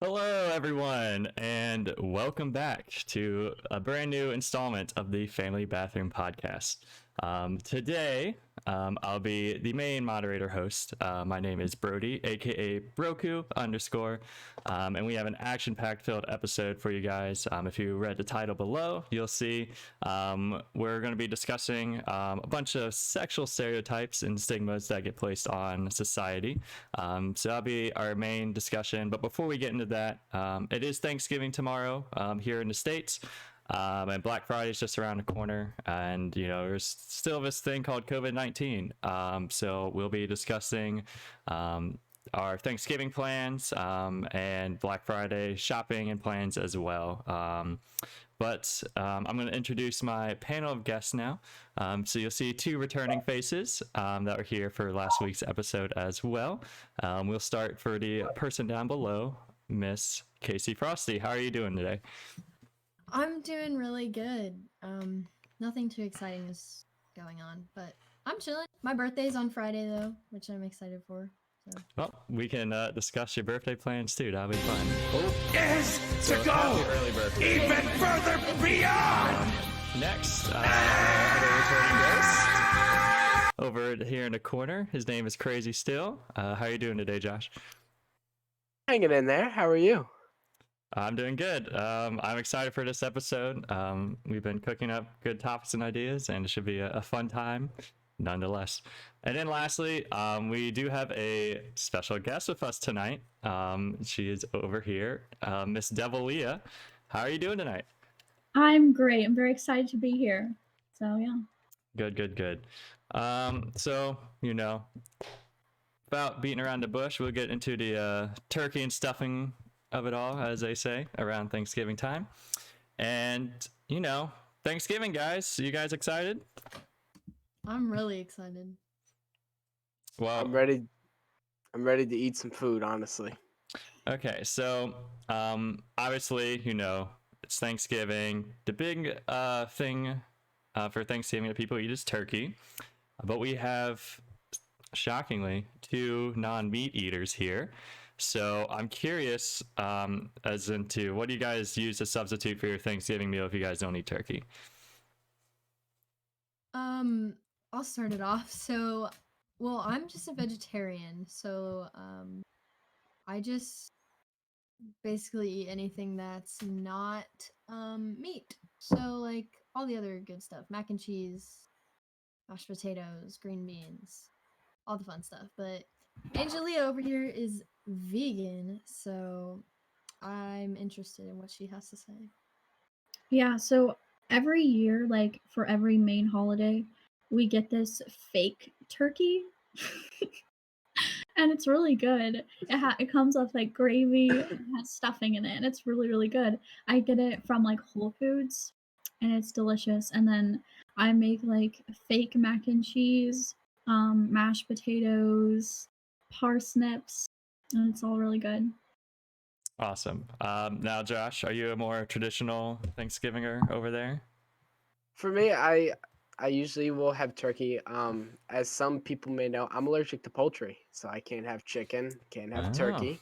Hello, everyone, and welcome back to a brand new installment of the Family Bathroom Podcast. Today, I'll be the main moderator host. My name is Brody, aka Broku underscore, and we have an action-packed filled episode for you guys. If you read the title below, you'll see we're going to be discussing a bunch of sexual stereotypes and stigmas that get placed on society. So that'll be our main discussion. But before we get into that, it is Thanksgiving tomorrow here in the States. And Black Friday is just around the corner, and there's still this thing called COVID-19. So we'll be discussing our Thanksgiving plans and Black Friday shopping and plans as well. But I'm going to introduce my panel of guests now. So you'll see two returning faces that were here for last week's episode as well. We'll start for the person down below, Miss Casey Frosty. How are you doing today? I'm doing really good. Nothing too exciting is going on, but I'm chilling. My birthday's on Friday though, which I'm excited for. So. Well, we can discuss your birthday plans too. That'll be fun. Is So to go happy early birthday. even further beyond. Next, other returning guest over here in the corner. His name is Crazy Still. How are you doing today, Josh? Hanging in there. How are you? I'm doing good. I'm excited for this episode. We've been cooking up good topics and ideas, and it should be a fun time nonetheless. And then lastly, we do have a special guest with us tonight. She is over here, Miss Devilia. How are you doing tonight? I'm great. I'm very excited to be here. So, yeah. Good. So, about beating around the bush, we'll get into the turkey and stuffing of it all, as they say, around Thanksgiving time. And, Thanksgiving, guys. You guys excited? I'm really excited. Well, I'm ready to eat some food, honestly. okay, so obviously, it's Thanksgiving. The big thing for Thanksgiving that people eat is turkey. But we have, shockingly, two non-meat eaters here. So I'm curious as into what do you guys use to substitute for your Thanksgiving meal if you guys don't eat turkey? I'll start it off. So, well, I'm just a vegetarian, so I just basically eat anything that's not meat. So like all the other good stuff, mac and cheese, mashed potatoes, green beans, all the fun stuff. But Angelia over here is vegan, so I'm interested in what she has to say. Yeah, so every year, like for every main holiday, we get this fake turkey. And it's really good. It comes with like gravy, it has stuffing in it, and it's really, really good. I get it from like Whole Foods, and it's delicious. And then I make like fake mac and cheese, mashed potatoes, parsnips, and it's all really good. Awesome. Now, Josh, are you a more traditional Thanksgivinger over there? For me, I usually will have turkey. As some people may know, I'm allergic to poultry, so I can't have chicken, can't have Oh. turkey.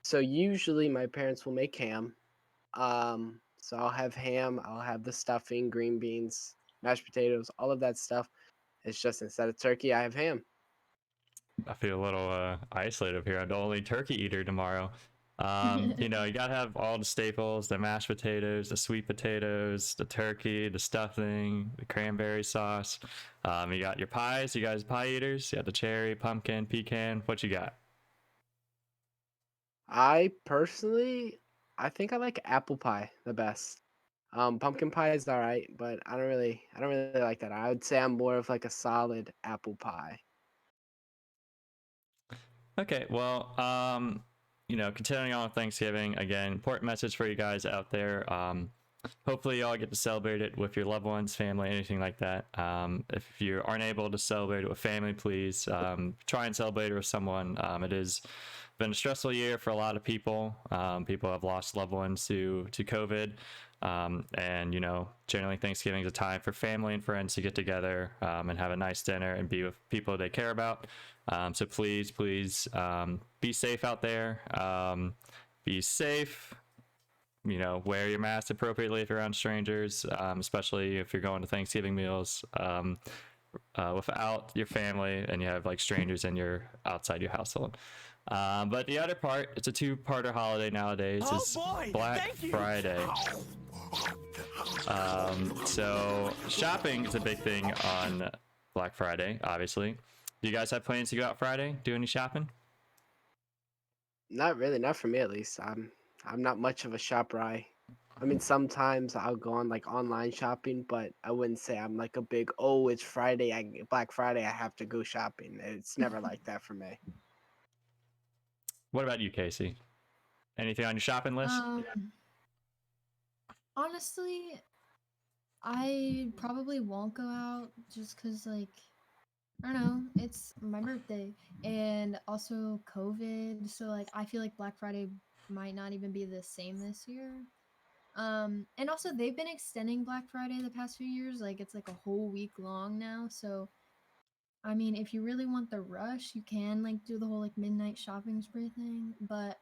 So usually my parents will make ham. So I'll have ham, I'll have the stuffing, green beans, mashed potatoes, all of that stuff. It's just instead of turkey, I have ham. I feel a little isolated here. I'm the only turkey eater tomorrow. You gotta have all the staples: the mashed potatoes, the sweet potatoes, the turkey, the stuffing, the cranberry sauce. You got your pies. You guys pie eaters? You got the cherry, pumpkin, pecan. What you got? I personally, I think I like apple pie the best. Pumpkin pie is all right, but I don't really like that. I would say I'm more of like a solid apple pie. Okay, well, continuing on with Thanksgiving, again, important message for you guys out there. Hopefully, y'all get to celebrate it with your loved ones, family, anything like that. If you aren't able to celebrate it with family, please try and celebrate it with someone. It has been a stressful year for a lot of people. People have lost loved ones to COVID. And generally Thanksgiving is a time for family and friends to get together and have a nice dinner and be with people they care about. So please be safe out there. be safe. Wear your mask appropriately if you're around strangers, especially if you're going to Thanksgiving meals without your family and you have like strangers and you're outside your household. But the other part, it's a two-parter holiday nowadays, is Black Friday. So shopping is a big thing on Black Friday, obviously. Do you guys have plans to go out Friday? Do any shopping? Not really, not for me at least. I'm not much of a shopper. I mean, sometimes I'll go on like online shopping, but I wouldn't say I'm like a big, oh, it's Friday, Black Friday, I have to go shopping. It's never like that for me. What about you, Casey? Anything on your shopping list? Honestly, I probably won't go out just because, like, I don't know, it's my birthday and also COVID. So, like, I feel like Black Friday might not even be the same this year. And also they've been extending Black Friday the past few years. Like, it's like a whole week long now. So, I mean, if you really want the rush, you can like do the whole like midnight shopping spree thing. But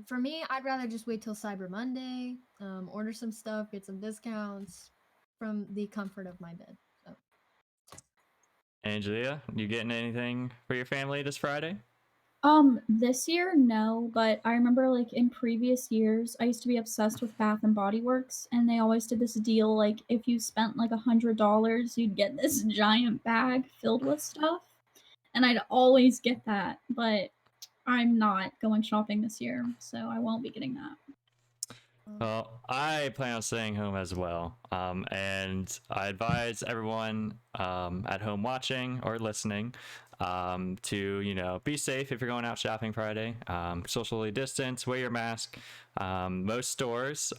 for me, I'd rather just wait till Cyber Monday, order some stuff, get some discounts from the comfort of my bed. So. Angelia, you getting anything for your family this Friday? This year, no, but I remember like in previous years, I used to be obsessed with Bath and Body Works, and they always did this deal like if you spent like $100, you'd get this giant bag filled with stuff, and I'd always get that, but I'm not going shopping this year, so I won't be getting that. Well, I plan on staying home as well. And I advise everyone at home watching or listening to, be safe if you're going out shopping Friday. Socially distance, wear your mask. Most stores,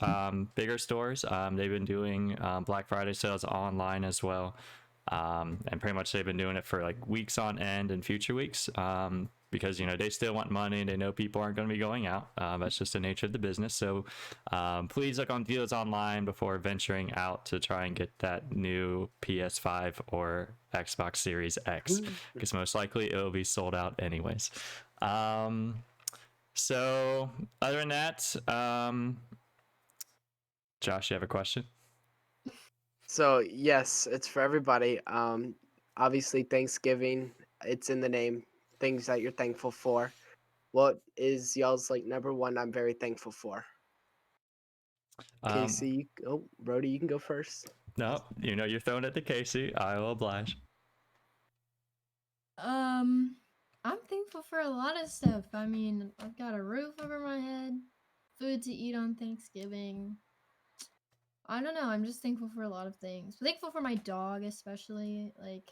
bigger stores, they've been doing Black Friday sales online as well. And pretty much they've been doing it for like weeks on end and future weeks. Because they still want money and they know people aren't going to be going out. That's just the nature of the business. So please look on deals online before venturing out to try and get that new PS5 or Xbox Series X, because most likely it will be sold out anyways. So other than that, Josh, you have a question? So yes, it's for everybody. Obviously Thanksgiving, it's in the name. Things that you're thankful for. What is y'all's like number one? I'm very thankful for. Casey, Brody, you can go first. No, you're throwing it to Casey. I will oblige. I'm thankful for a lot of stuff. I mean, I've got a roof over my head, food to eat on Thanksgiving. I don't know. I'm just thankful for a lot of things. Thankful for my dog, especially. Like,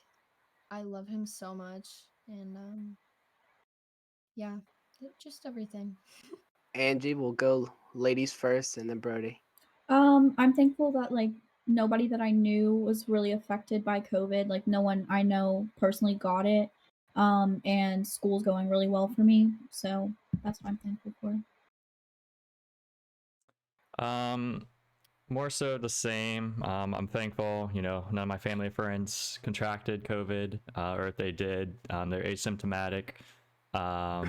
I love him so much, and yeah, just everything. Angie, will go ladies first, and then Brody. I'm thankful that like nobody that I knew was really affected by COVID. Like no one I know personally got it. And school's going really well for me. So that's what I'm thankful for. More so the same. I'm thankful, none of my family or friends contracted COVID, or if they did, they're asymptomatic. My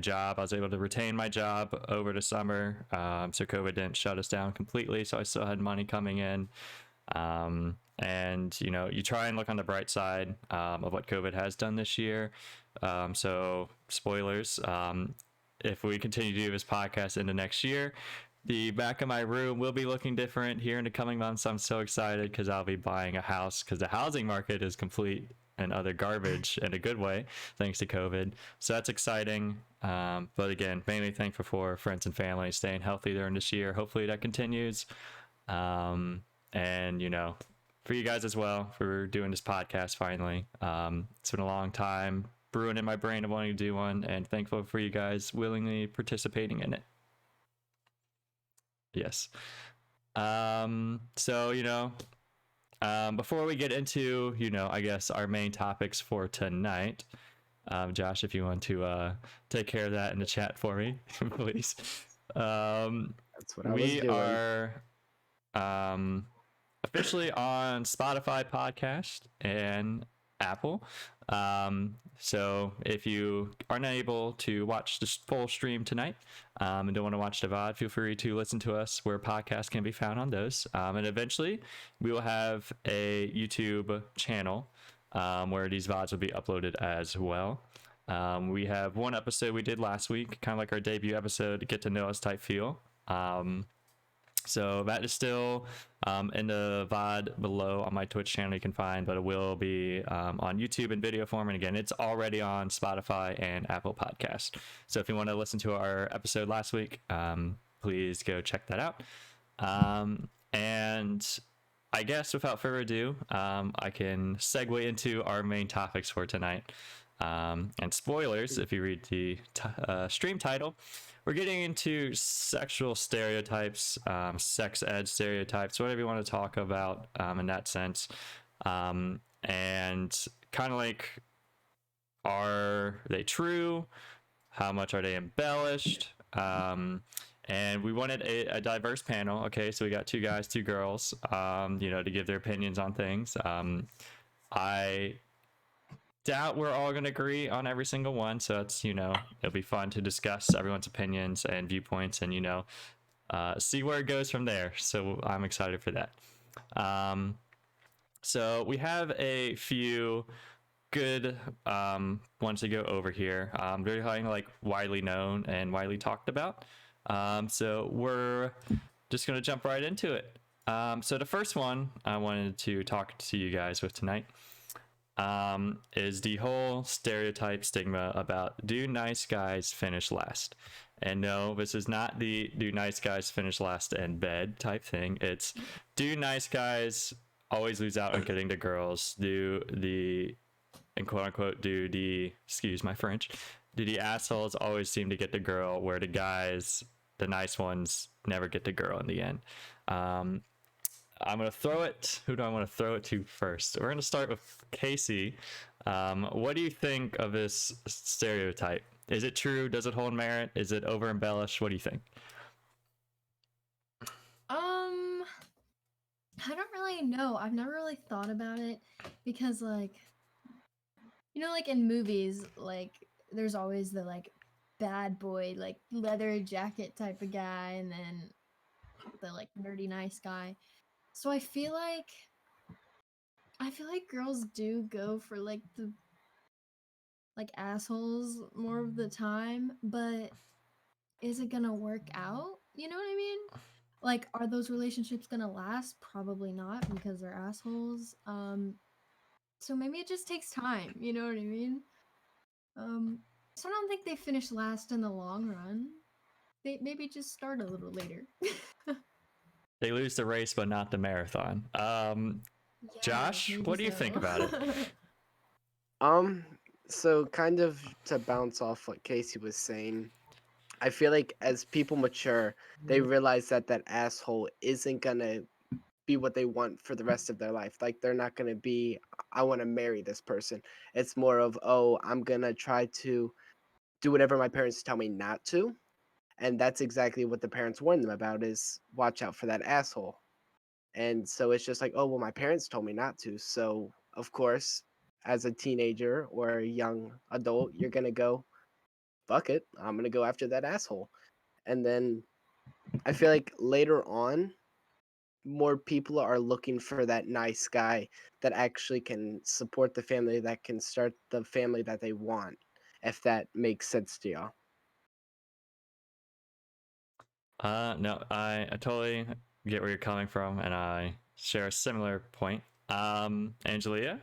job, I was able to retain my job over the summer, so COVID didn't shut us down completely, so I still had money coming in. And you try and look on the bright side of what COVID has done this year. So spoilers, if we continue to do this podcast into next year, the back of my room will be looking different here in the coming months. I'm so excited because I'll be buying a house, because the housing market is complete and other garbage in a good way thanks to COVID. So that's exciting. But again, mainly thankful for friends and family staying healthy during this year. Hopefully that continues. And for you guys as well for doing this podcast finally. It's been a long time brewing in my brain of wanting to do one, and thankful for you guys willingly participating in it. Yes. So, before we get into, I guess our main topics for tonight, Josh, if you want to take care of that in the chat for me, please. That's what I was We doing. are officially on Spotify podcast and Apple. So if you are unable to watch the full stream tonight and don't want to watch the VOD, feel free to listen to us where podcasts can be found on those. And eventually we will have a YouTube channel where these VODs will be uploaded as well. We have one episode we did last week, kind of like our debut episode, get to know us type feel. So that is still in the VOD below on my Twitch channel you can find, but it will be on YouTube in video form. And again, it's already on Spotify and Apple Podcasts. So if you want to listen to our episode last week, please go check that out. And I guess without further ado, I can segue into our main topics for tonight. And spoilers, if you read the stream title, we're getting into sexual stereotypes, sex ed stereotypes, whatever you want to talk about in that sense. And kind of like, are they true? How much are they embellished? And we wanted a diverse panel. Okay, so we got 2 guys, 2 girls, to give their opinions on things. I doubt we're all going to agree on every single one, so it's it'll be fun to discuss everyone's opinions and viewpoints and see where it goes from there. So I'm excited for that. So we have a few good ones to go over here. They're kind of like widely known and widely talked about. So we're just going to jump right into it. So the first one I wanted to talk to you guys with tonight is the whole stereotype stigma about do nice guys finish last? And no, this is not the do nice guys finish last in bed type thing. It's do nice guys always lose out on getting the girls? Do the, and quote unquote, excuse my French, do the assholes always seem to get the girl where the guys, the nice ones, never get the girl in the end? I'm going to throw it. Who do I want to throw it to first? We're going to start with Casey. What do you think of this stereotype? Is it true? Does it hold merit? Is it over embellished? What do you think? I don't really know. I've never really thought about it because, like, like in movies, like there's always the like bad boy, like leather jacket type of guy, and then the like nerdy nice guy. So I feel like girls do go for like the like assholes more of the time, but is it gonna work out? You know what I mean? Like, are those relationships gonna last? Probably not because they're assholes. So maybe it just takes time, you know what I mean? So I don't think they finish last in the long run. They maybe just start a little later. They lose the race, but not the marathon. Josh, what do you think about it? So kind of to bounce off what Casey was saying, I feel like as people mature, they realize that that asshole isn't gonna be what they want for the rest of their life. Like they're not gonna be, I want to marry this person. It's more of, oh, I'm gonna try to do whatever my parents tell me not to. And that's exactly what the parents warn them about is watch out for that asshole. And so it's just like, oh, well, my parents told me not to. So, of course, as a teenager or a young adult, you're going to go, fuck it. I'm going to go after that asshole. And then I feel like later on, more people are looking for that nice guy that actually can support the family, that can start the family that they want, if that makes sense to y'all. No, I totally get where you're coming from, and I share a similar point. Angelia?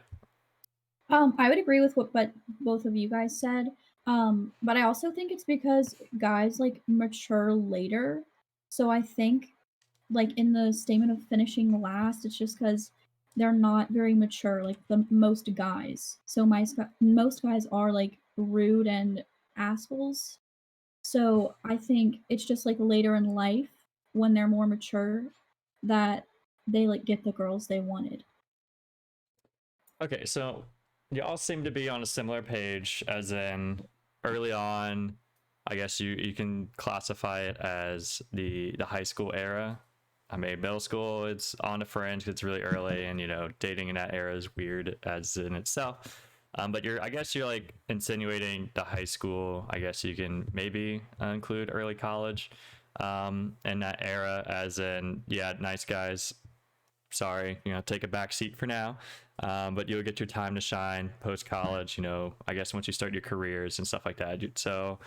I would agree with what both of you guys said. But I also think it's because guys like mature later. So I think like in the statement of finishing last, it's just because they're not very mature, like the most guys. So most guys are like rude and assholes. So I think it's just like later in life when they're more mature that they like get the girls they wanted. Okay, so you all seem to be on a similar page, as in early on, I guess you can classify it as the high school era. I mean, middle school, it's on the fringe, it's really early, and dating in that era is weird as in itself. But I guess you're like insinuating the high school. I guess you can maybe include early college in that era, as in, yeah, nice guys. Sorry, take a back seat for now. But you'll get your time to shine post college. I guess once you start your careers and stuff like that. So,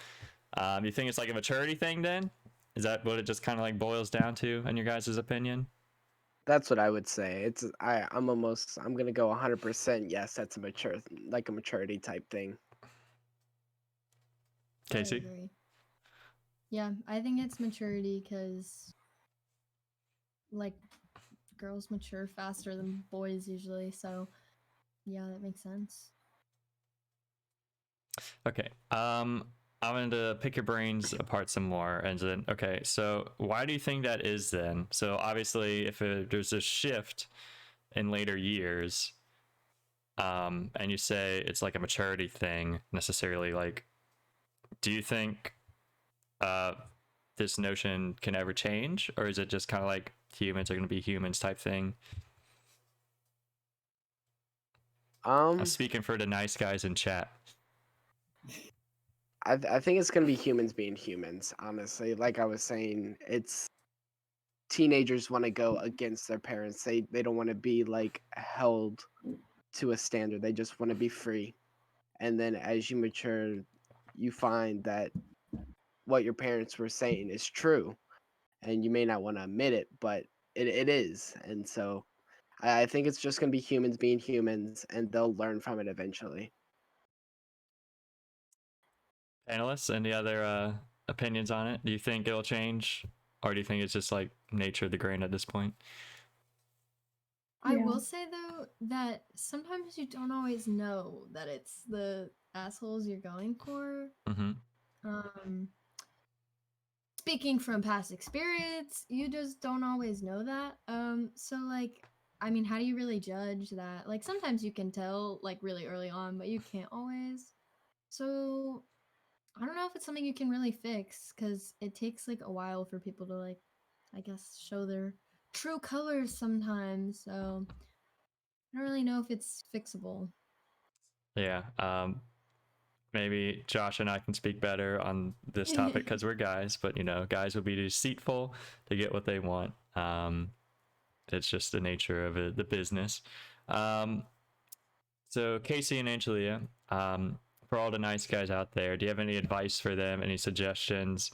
you think it's like a maturity thing then? Is that what it just kind of like boils down to, in your guys' opinion? That's what I would say. I'm gonna go 100% yes. That's a maturity type thing. I Casey? agree. Yeah, I think it's maturity because, like, girls mature faster than boys usually. So, yeah, that makes sense. Okay. I'm going to pick your brains apart some more. And then, okay, so why do you think that is then? So obviously, if there's a shift in later years, and you say it's like a maturity thing necessarily, like, do you think this notion can ever change? Or is it just kind of like humans are going to be humans type thing? I'm speaking for the nice guys in chat. I think it's gonna be humans being humans. Honestly, like I was saying, it's teenagers want to go against their parents. They don't want to be like held to a standard. They just want to be free. And then as you mature, you find that what your parents were saying is true, and you may not want to admit it, but it is. And so I think it's just gonna be humans being humans, and they'll learn from it eventually. Panelists, any other opinions on it? Do you think it'll change? Or do you think it's just like nature of the grain at this point? I Yeah. will say though that sometimes you don't always know that it's the assholes you're going for. Mm-hmm. Speaking from past experience, you just don't always know that. So like, I mean, how do you really judge that? Like sometimes you can tell like really early on, but you can't always. So I don't know if it's something you can really fix because it takes like a while for people to like, I guess, show their true colors sometimes. So I don't really know if it's fixable. Yeah. Maybe Josh and I can speak better on this topic because we're guys, but guys will be deceitful to get what they want. It's just the nature of the business. So Casey and Angelia, for all the nice guys out there, do you have any advice for them? Any suggestions?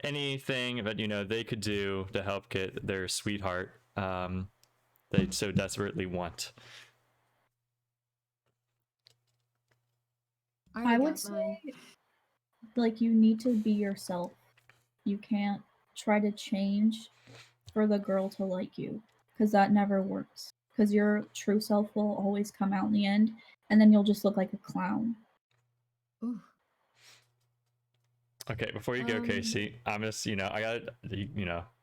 Anything that they could do to help get their sweetheart they so desperately want? I would say, like, you need to be yourself. You can't try to change for the girl to like you, because that never works. Because your true self will always come out in the end, and then you'll just look like a clown. Ooh. Okay, before you go, Casey, I'm just I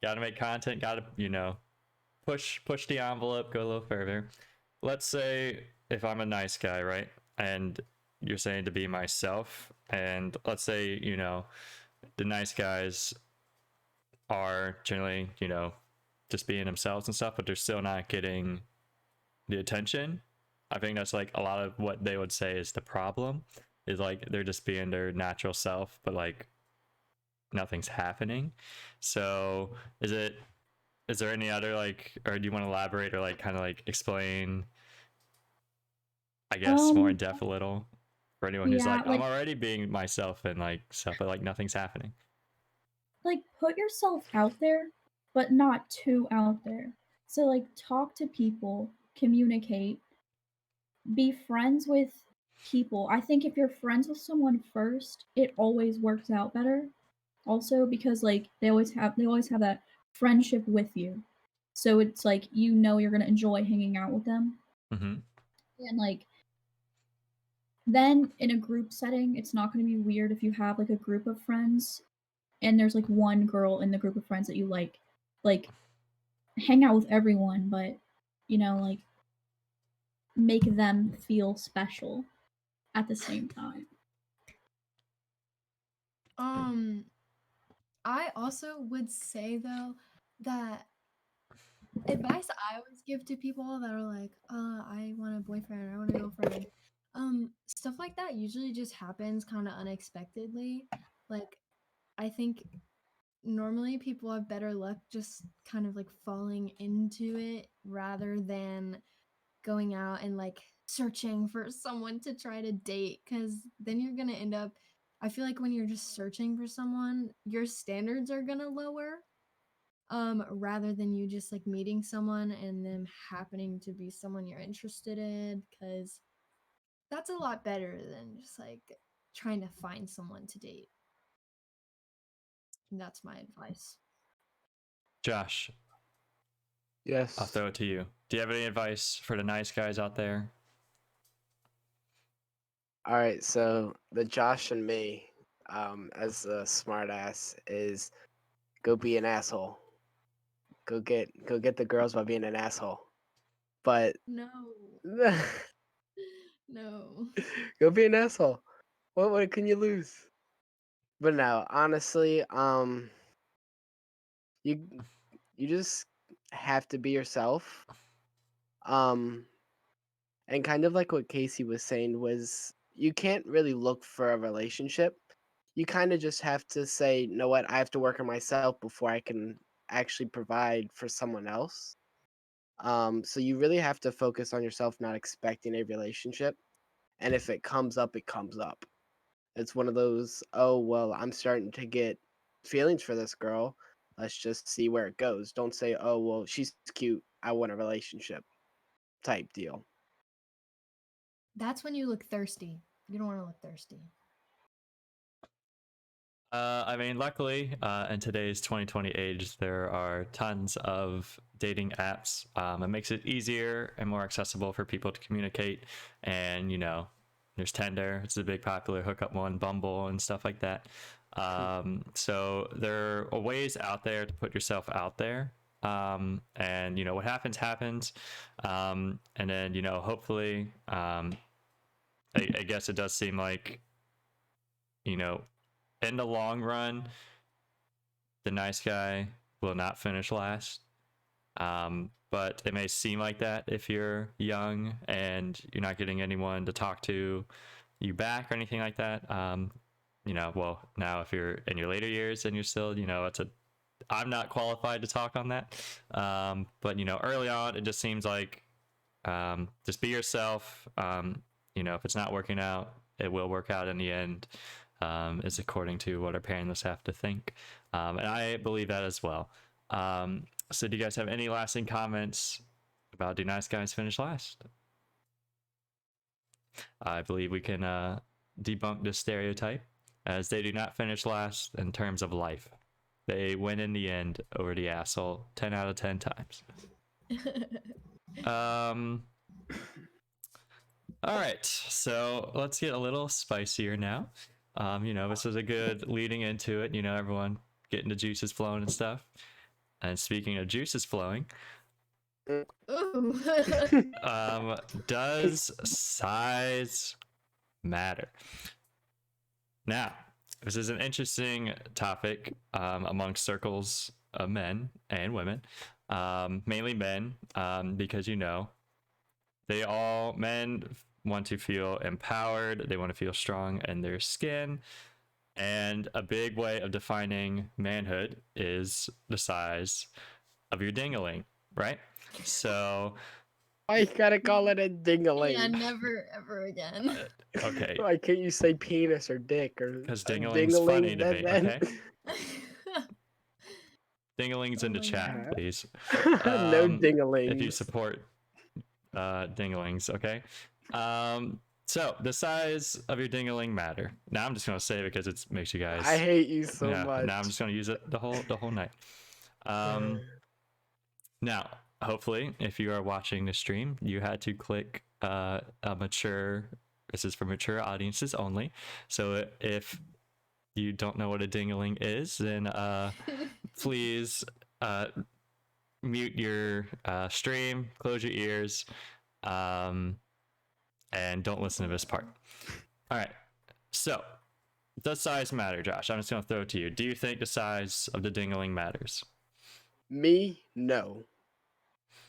gotta make content, gotta push the envelope, go a little further. Let's say if I'm a nice guy, right, and you're saying to be myself, and let's say the nice guys are generally just being themselves and stuff, but they're still not getting the attention. I think that's like a lot of what they would say is the problem, is like they're just being their natural self, but like nothing's happening. So is there any other like, or do you want to elaborate or like kind of like explain, I guess, more in depth a little for anyone who's Yeah, like, I'm already being myself and like stuff, but like nothing's happening? like, put yourself out there, but not too out there. So, like, talk to people, communicate, be friends with people. I think if you're friends with someone first, it always works out better. Also, because like they always have that friendship with you. So it's like you're gonna enjoy hanging out with them. Mm-hmm. And like then in a group setting, it's not gonna be weird if you have like a group of friends and there's like one girl in the group of friends that you like hang out with everyone, but like make them feel special at the same time. I also would say though that advice I always give to people that are like, I want a boyfriend, I want a girlfriend. Stuff like that usually just happens kind of unexpectedly. Like, I think normally people have better luck just kind of like falling into it rather than going out and like searching for someone to try to date, because then you're gonna end up, I feel like when you're just searching for someone, your standards are gonna lower, rather than you just like meeting someone and them happening to be someone you're interested in, because that's a lot better than just like trying to find someone to date. And that's my advice. Josh, Yes. I'll throw it to you. Do you have any advice for the nice guys out there? All right, so the Josh and me, as a smartass, is go be an asshole. Go get the girls by being an asshole. But No. No. go be an asshole. What can you lose? But no, honestly, you you just have to be yourself. And kind of like what Casey was saying was you can't really look for a relationship. You kind of just have to say, you know what, I have to work on myself before I can actually provide for someone else. So you really have to focus on yourself, not expecting a relationship. And if it comes up, it comes up. It's one of those, oh, well, I'm starting to get feelings for this girl. Let's just see where it goes. Don't say, oh, well, she's cute. I want a relationship type deal. That's when you look thirsty. You don't want to look thirsty. I mean, luckily, in today's 2020 age, there are tons of dating apps. It makes it easier and more accessible for people to communicate. And, you know, there's Tinder, it's a big popular hookup one, Bumble, and stuff like that. So there are ways out there to put yourself out there. And, you know, what happens, happens. And then, you know, hopefully, I guess it does seem like, you know, in the long run, the nice guy will not finish last. But it may seem like that if you're young and you're not getting anyone to talk to you back or anything like that. You know, well, now if you're in your later years and you're still, you know, I'm not qualified to talk on that. But, you know, early on, it just seems like just be yourself. You know, if it's not working out, it will work out in the end. Is according to what our parents have to think. And I believe that as well. So do you guys have any lasting comments about do nice guys finish last? I believe we can debunk this stereotype, as they do not finish last in terms of life. They win in the end over the asshole 10 out of 10 times. All right, so let's get a little spicier now. You know, this is a good leading into it. You know, everyone getting the juices flowing and stuff. And speaking of juices flowing, Ooh. does size matter? Now, this is an interesting topic amongst circles of men and women, mainly men, because, you know, men want to feel empowered. They want to feel strong in their skin. And a big way of defining manhood is the size of your dingling, right? So, Why you gotta call it a dingaling? Yeah, never ever again. okay, Why can't you say penis or dick or because a dingling's funny to me, then? okay? Dinglings in the Oh my chat, God. please. No dingalings. If you support dinglings, okay? So the size of your dingling matter. Now I'm just gonna say it because it makes you guys. I hate you so much. Now I'm just gonna use it the whole night. Now, hopefully, if you are watching the stream, you had to click a mature. This is for mature audiences only. So if you don't know what a dingling is, then please mute your stream, close your ears, and don't listen to this part. All right. So, does size matter, Josh? I'm just going to throw it to you. Do you think the size of the dingling matters? Me, no.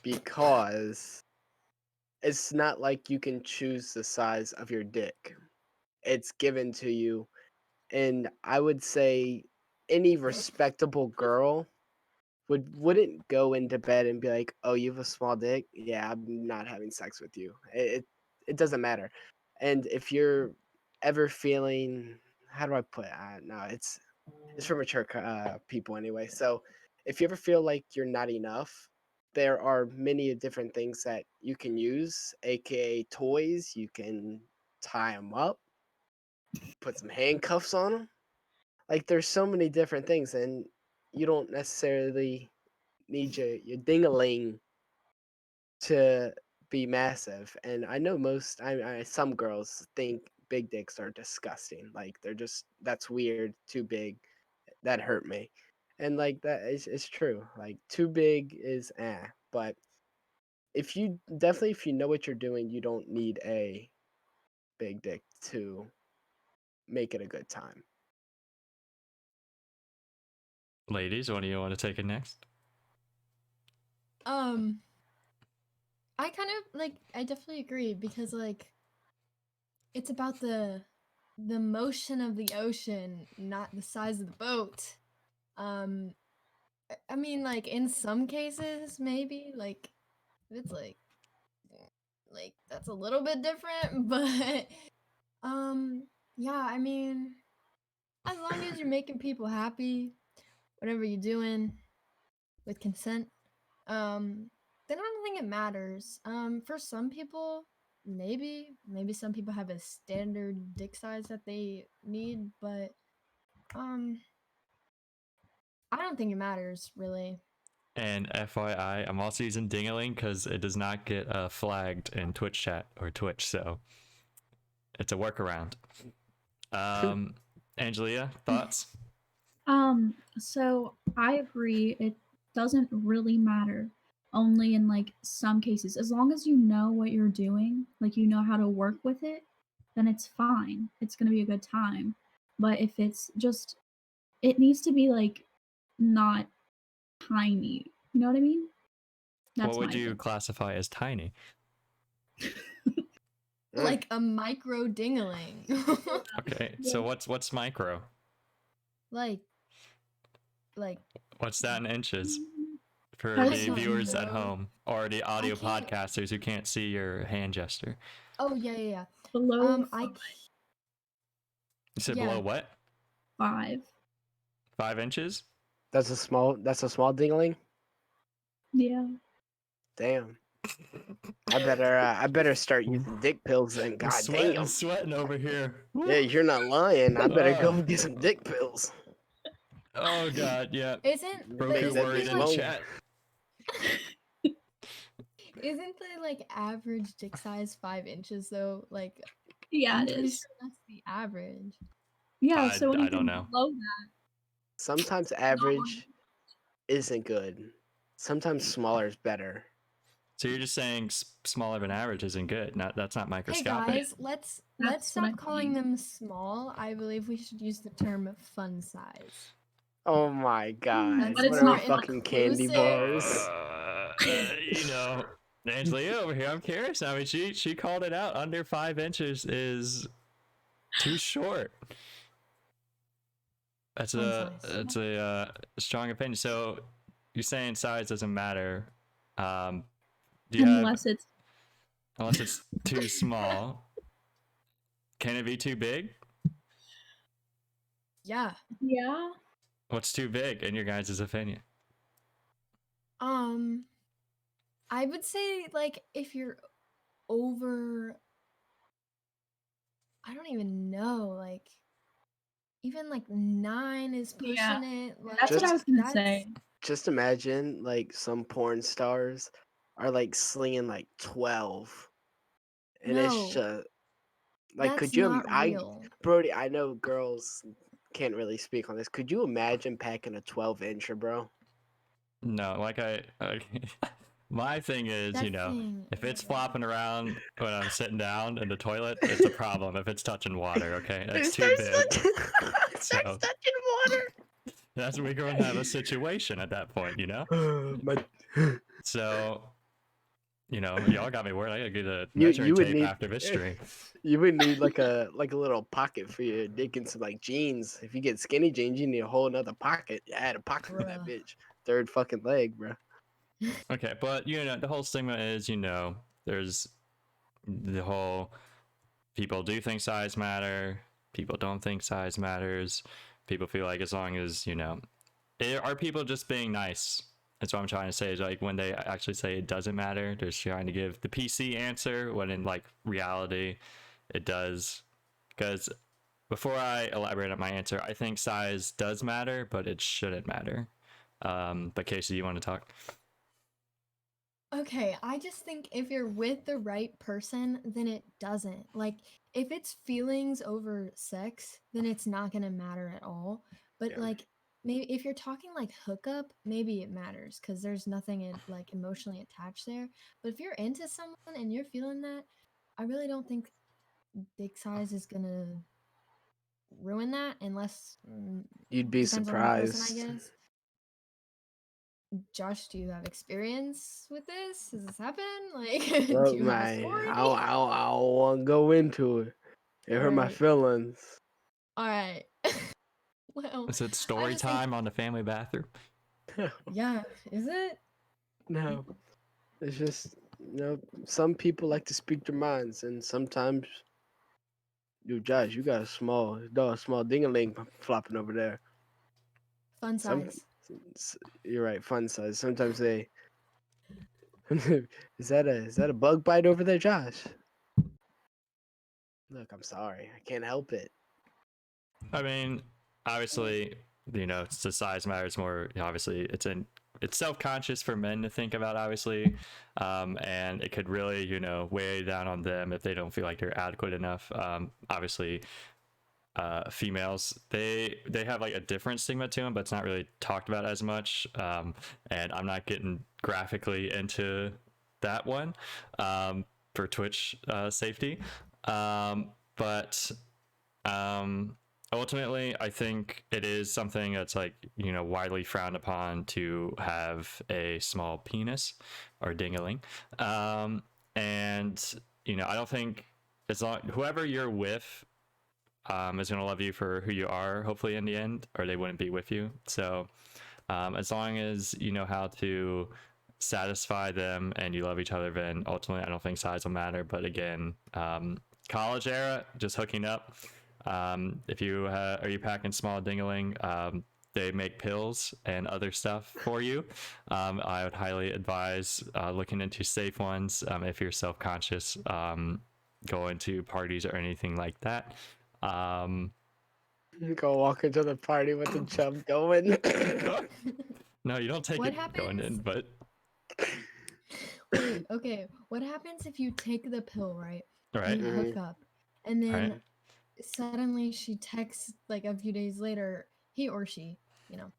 Because it's not like you can choose the size of your dick. It's given to you. And I would say any respectable girl wouldn't go into bed and be like, "Oh, you have a small dick? Yeah, I'm not having sex with you." It doesn't matter. And if you're ever feeling, how do I put? No, it's for mature people anyway. So if you ever feel like you're not enough, there are many different things that you can use, aka toys. You can tie them up, put some handcuffs on them. Like there's so many different things, and you don't necessarily need your ding-a-ling to be massive. And I know some girls think big dicks are disgusting. Like they're just that's weird, too big. That hurt me. And like that is it's true. Like too big is but if you know what you're doing, you don't need a big dick to make it a good time. Ladies, what do you want to take it next? I kind of like I definitely agree because like it's about the motion of the ocean, not the size of the boat. I mean like in some cases maybe like it's like that's a little bit different, but yeah, I mean as long as you're making people happy, whatever you're doing with consent, then I don't think it matters. For some people, maybe some people have a standard dick size that they need, but um, I don't think it matters really. And FYI, I'm also using Dingaling because it does not get flagged in Twitch chat or Twitch, so it's a workaround. Angelia, thoughts? So I agree. It doesn't really matter. Only in like some cases, as long as you know what you're doing, like you know how to work with it, then it's fine. It's gonna be a good time. But if it's just, it needs to be like not tiny. You know what I mean? That's What would my you opinion. classify as tiny? Like a micro dingaling. Okay, so what's micro? like like What's that in inches for I the don't viewers at know. home or the audio can't- podcasters who can't see your hand gesture? Oh yeah. Below I You said yeah. below what? 5. 5 inches? That's a small dingling. Yeah. Damn. I better start using dick pills then. I'm God sweating, damn. sweating over here. Yeah, you're not lying. I better go Ah. get some dick pills. Oh god, yeah. Isn't Broker Make that worried bitch in long. chat. isn't the like average dick size 5 inches though? Like Yeah, I'm it pretty is. sure that's the average. Yeah, I so don't anything know. below that, Sometimes not average isn't good. Sometimes smaller is better. So you're just saying smaller than average isn't good. That's not Hey microscopic. guys, let's That's what stop I'm calling saying. them small. I believe we should use the term fun size. Oh my god. That's But it's What are we more not fun. fucking candy inclusive. bars? You know, Angelia over here. I'm curious. I mean, she called it out. Under 5 inches is too short. That's Fun a size. that's a strong opinion. So you're saying size doesn't matter. Do you have Unless it's unless it's too small? Can it be too big? Yeah. yeah. What's too big in your guys' opinion? I would say like if you're over I don't even know, like even like 9 is Yeah. pushing it. Like That's what I was gonna that's say. Just imagine like some porn stars are like slinging like 12. And it's no, just like that's could you not real. Brody, I know girls can't really speak on this. Could you imagine packing a 12-incher, bro? No, like my thing is, That you know, thing. if it's flopping around when I'm sitting down in the toilet, it's a problem. If it's touching water, okay, that's too big. It starts So touching water. that's we're going to have a situation at that point, you know. My So y'all got me worried. I gotta get a You measuring would tape need after this stream. you would need like a little pocket for your dick and some like jeans. If you get skinny jeans, you need a whole another pocket. I had a pocket for that Bruh. bitch. Third fucking leg, bro. Okay, but the whole stigma is there's the whole people do think size matter, people don't think size matters. People feel like as long as are people just being nice? That's what I'm trying to say. Is like when they actually say it doesn't matter, they're just trying to give the PC answer when in like reality, it does. Because before I elaborate on my answer, I think size does matter, but it shouldn't matter. But Casey, you want to talk? Okay, I just think if you're with the right person, then it doesn't. Like, if it's feelings over sex, then it's not gonna matter at all. But Yeah. like, maybe if you're talking like hookup, maybe it matters because there's nothing like emotionally attached there. But if you're into someone and you're feeling that, I really don't think dick size is gonna ruin that unless You'd be depends on the person, I surprised. guess. Josh, do you have experience with this? Has this happened? Like, do Look, you have a man, story? I don't want to go into it. It hurt my Alright. feelings. All right. Well, Is it I story just think, time on the family bathroom? yeah, is it? No, it's just some people like to speak their minds, and sometimes, dude, Josh, you got a small ding-a-ling flopping over there. Fun Some, size. you're right, fun size. Sometimes they, is that a bug bite over there, Josh? Look, I'm sorry, I can't help it. I mean, obviously, it's the size matters more. Obviously, it's self-conscious for men to think about, obviously, and it could really, weigh down on them if they don't feel like they're adequate enough. Obviously, females they have like a different stigma to them, but it's not really talked about as much. And I'm not getting graphically into that one for Twitch safety, but ultimately, I think it is something that's like widely frowned upon to have a small penis or dingaling, and I don't think as long whoever you're with is going to love you for who you are, hopefully in the end, or they wouldn't be with you. So as long as you know how to satisfy them and you love each other, then ultimately I don't think size will matter. But again, college era, just hooking up. If you are you packing small dingaling, they make pills and other stuff for you. I would highly advise looking into safe ones if you're self-conscious, going to parties or anything like that. Go walk into the party with the chub going. No, you don't take What it going in, happens? but Wait, okay. What happens if you take the pill, right? all And right, you Mhm. hook up, and all right. then suddenly she texts like a few days later, he or she, you know,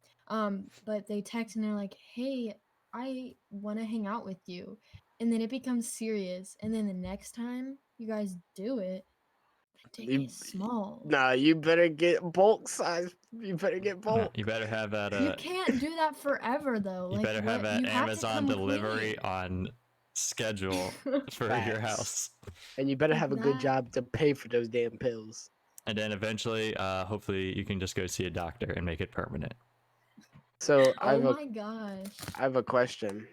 but they text and they're like, "Hey, I want to hang out with you," and then it becomes serious, and then the next time you guys do it, the dick You, is small. nah, you better get bulk size. You better get No, bulk. you better have that. You can't do that forever though. You Like better have what? that You have to Amazon come delivery clean. on schedule for your Facts. house, And you better Like have a good that. job to pay for those damn pills. and then eventually, hopefully, you can just go see a doctor and make it permanent. So Oh my gosh. I have a question.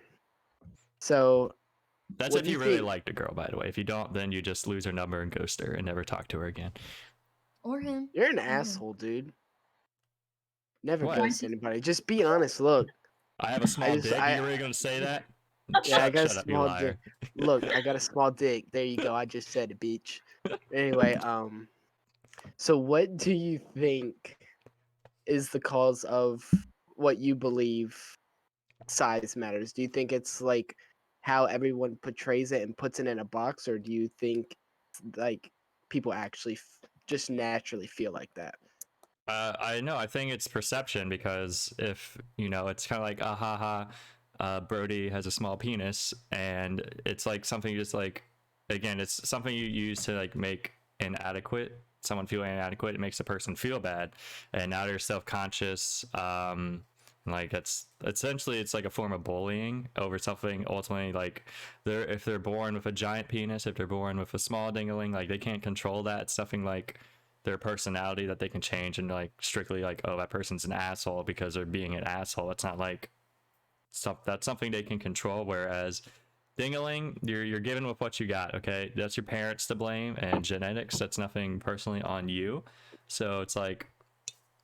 So That's what if do you you really think? like the girl, by the way. If you don't, then you just lose her number and ghost her and never talk to her again. Or him. You're an Or him. asshole, dude. Never What? ghost anybody. Just be honest. Look, I have a small dick. I You really gonna say that? yeah, I got a Shut up, you small dick. liar. Look, I got a small dick. There you go. I just said it, bitch. Anyway, so what do you think is the cause of what you believe size matters? Do you think it's like how everyone portrays it and puts it in a box, or do you think like people actually just naturally feel like that? I know. I think it's perception because if it's kind of like ha, Brody has a small penis, and it's like something you just like. Again, it's something you use to like make someone feel inadequate. It makes the person feel bad, and now they're self-conscious. Like it's essentially it's like a form of bullying over something. Ultimately, like if they're born with a giant penis, if they're born with a small dingaling, like they can't control that. It's something like their personality that they can change and like strictly like, oh, that person's an asshole because they're being an asshole. It's not like that's something they can control. Whereas dingaling, you're given with what you got. Okay, that's your parents to blame and genetics. That's nothing personally on you. So it's like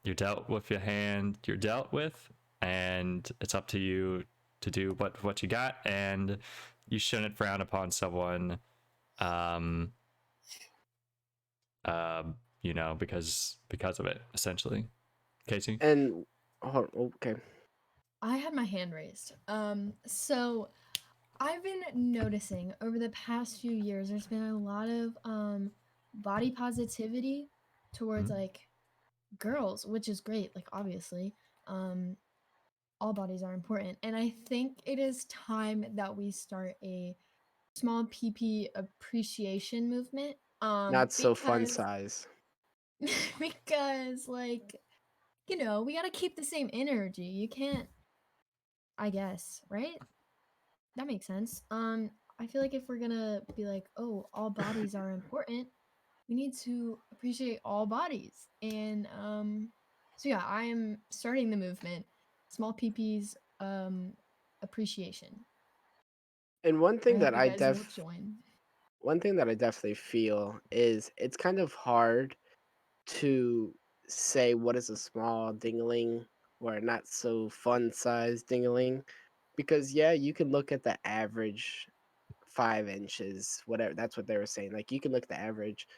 you're dealt with your hand you're dealt with, and it's up to you to do what you got, and you shouldn't frown upon someone um uh because of it, essentially. Casey? And okay. I had my hand raised. So I've been noticing over the past few years there's been a lot of body positivity towards like girls, which is great, like obviously. Um all bodies are important, and I think it is time that we start a small PP appreciation movement. Not so fun Because size. because like we got to keep the same energy. You can't, I guess, right? That makes sense. I feel like if we're gonna be like, oh, all bodies are important, we need to appreciate all bodies. And so yeah, I am starting the movement, small PP's appreciation. And I hope you guys will join. one thing that I definitely feel is it's kind of hard to say what is a small dingling or a not so fun size dingling, because yeah, you can look at the average 5 inches, whatever, that's what they were saying. Like you can look at the average,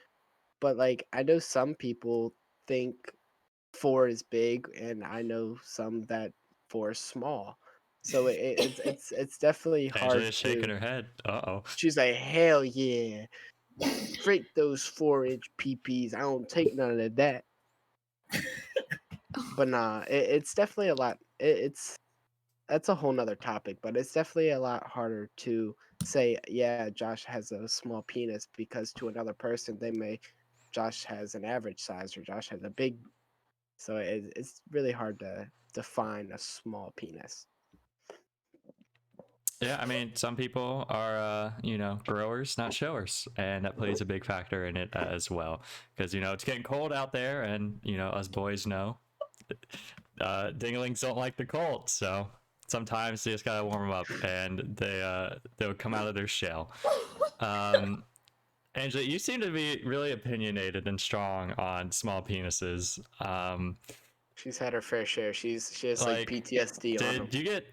but like I know some people think 4 is big, and I know some that 4 is small. So it's definitely Angela hard is shaking to. her head. Uh-oh. She's like, hell yeah, freak those 4-inch PPs. I don't take none of that. But nah, it's definitely a lot. It's that's a whole nother topic, but it's definitely a lot harder to say, yeah, Josh has a small penis, because to another person, Josh has an average size or Josh has a big. So it's really hard to define a small penis. Yeah, I mean, some people are, growers, not showers, and that plays a big factor in it as well. Because it's getting cold out there, and us boys know, dinglings don't like the cold, so sometimes you just gotta warm them up, and they'll come out of their shell. Um, Angela, you seem to be really opinionated and strong on small penises. She's had her fair share. She has like Like, PTSD on them. did you get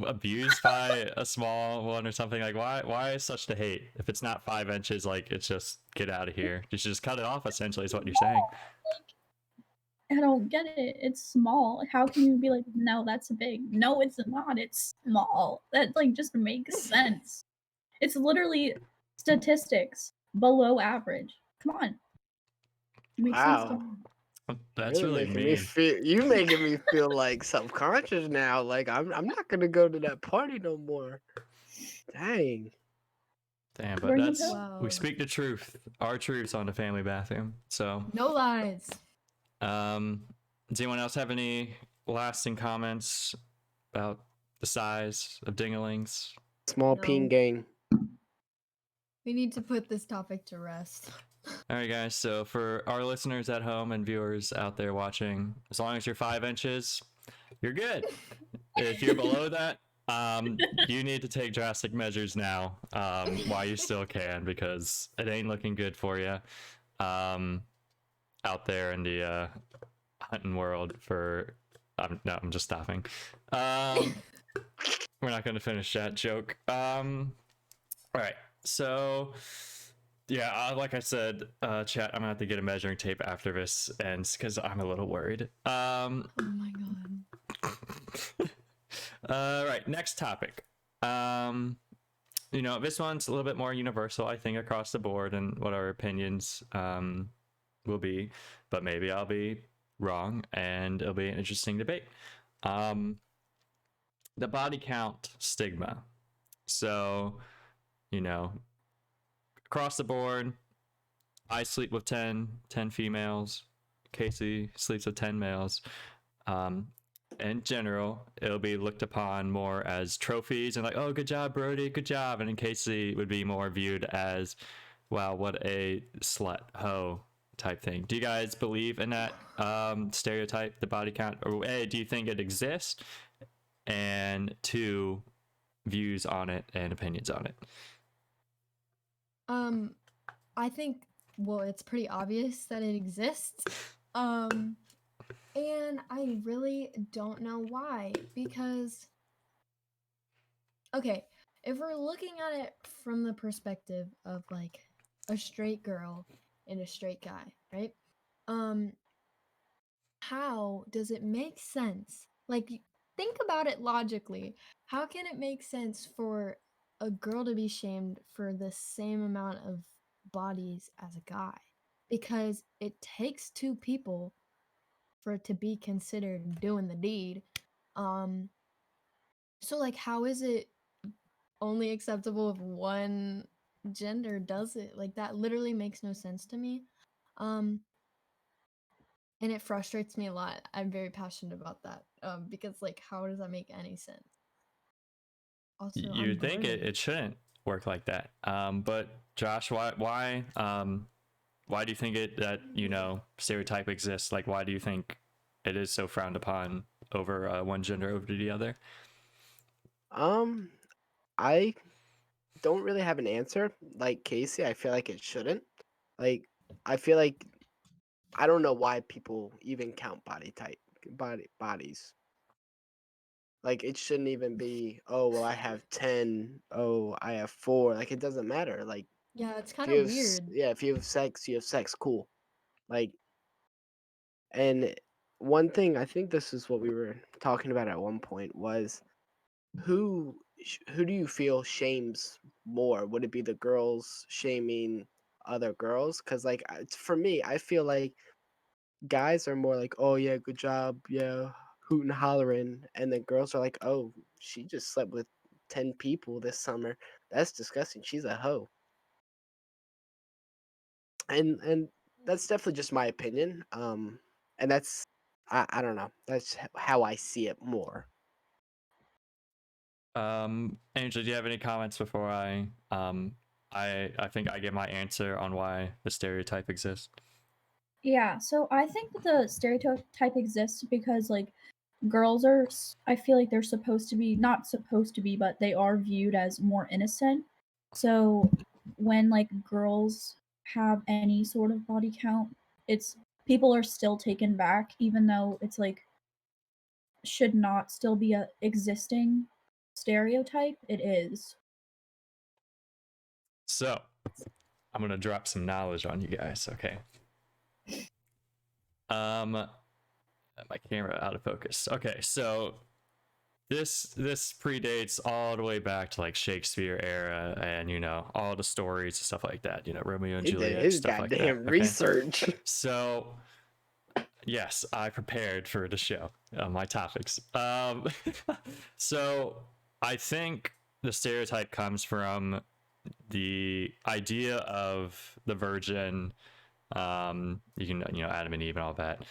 abused by a small one or something? Like, why is such the hate? If it's not 5 inches, like, it's just get out of here. You should just cut it off, essentially, is what you're saying. I don't get it. It's small. How can you be like, no, that's big? No, it's not. It's small. That like just makes sense. It's literally statistics below average. Come on. It makes sense to Wow. me. That's Really really making me mean. feel. You making me feel like self-conscious now. Like I'm not gonna go to that party no more. Dang. Damn, but Bring it that's up. Wow. we speak the truth, our truths on the family bathroom. So, No lies. does anyone else have any lasting comments about the size of dinglings? Small No. peen gang. We need to put this topic to rest. All right, guys. So for our listeners at home and viewers out there watching, as long as you're 5 inches, you're good. If you're below that, you need to take drastic measures now, while you still can, because it ain't looking good for you, out there in the hunting world. No, I'm just stopping. We're not going to finish that joke. All right. So, yeah, like I said, chat, I'm gonna have to get a measuring tape after this, and because I'm a little worried. Oh my god. Right, next topic. This one's a little bit more universal, I think, across the board, and what our opinions will be, but maybe I'll be wrong, and it'll be an interesting debate. The body count stigma. So, across the board, I sleep with 10 females. Casey sleeps with 10 males. in general, it'll be looked upon more as trophies and like, oh, good job, Brody, good job. And in Casey would be more viewed as, wow, what a slut, hoe type thing. Do you guys believe in that stereotype, the body count? Or A, do you think it exists? And two, views on it and opinions on it. I think, well, it's pretty obvious that it exists. And I really don't know why, because okay, if we're looking at it from the perspective of like a straight girl and a straight guy, right? How does it make sense? Like, think about it logically. How can it make sense for a girl to be shamed for the same amount of bodies as a guy? Because it takes two people for it to be considered doing the deed. So like, how is it only acceptable if one gender does it? Like, that literally makes no sense to me. Um and it frustrates me a lot. I'm very passionate about that. Because like, how does that make any sense? Also, You I'm think Brody. it shouldn't work like that. But Josh, why do you think that stereotype exists? Like, why do you think it is so frowned upon over one gender over the other? I don't really have an answer. Like Casey, I feel like it shouldn't. Like, I feel like I don't know why people even count bodies. Like, it shouldn't even be, oh well, I have 10. Oh, I have 4. Like, it doesn't matter. Like, Yeah, it's if kind you of have weird. if you have sex, you have sex. Cool. Like, and one thing I think this is what we were talking about at one point was who do you feel shames more? Would it be the girls shaming other girls? Because like for me, I feel like guys are more like, oh yeah, good job, yeah, hooting hollering, and then girls are like, oh, she just slept with 10 people this summer. That's disgusting. She's a hoe. And that's definitely just my opinion. And that's I don't know. That's how I see it more. Angel, do you have any comments before I think I give my answer on why the stereotype exists? Yeah, so I think that the stereotype exists because like girls are I feel like they're supposed to be not supposed to be, but they are viewed as more innocent. So when like girls have any sort of body count, it's people are still taken back even though it's like should not still be a existing stereotype. It is. So I'm gonna drop some knowledge on you guys. Okay. My camera out of focus. Okay, so this predates all the way back to like Shakespeare era, and all the stories and stuff like that. Romeo and He did Juliet, his stuff like that. goddamn Okay. research. So yes, I prepared for the show. My topics. So I think the stereotype comes from the idea of the virgin. You can Adam and Eve and all that.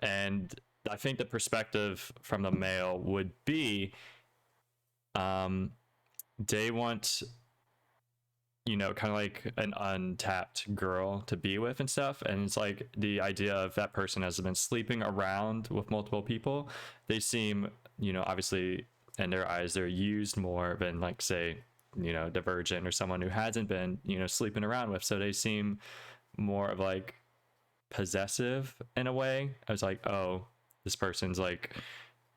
And I think the perspective from the male would be, they want kind of like an untapped girl to be with and stuff. And it's like the idea of that person has been sleeping around with multiple people. They seem, obviously in their eyes, they're used more than like, say, the virgin or someone who hasn't been, sleeping around with. So they seem more of like possessive in a way. I was like, oh, this person's like,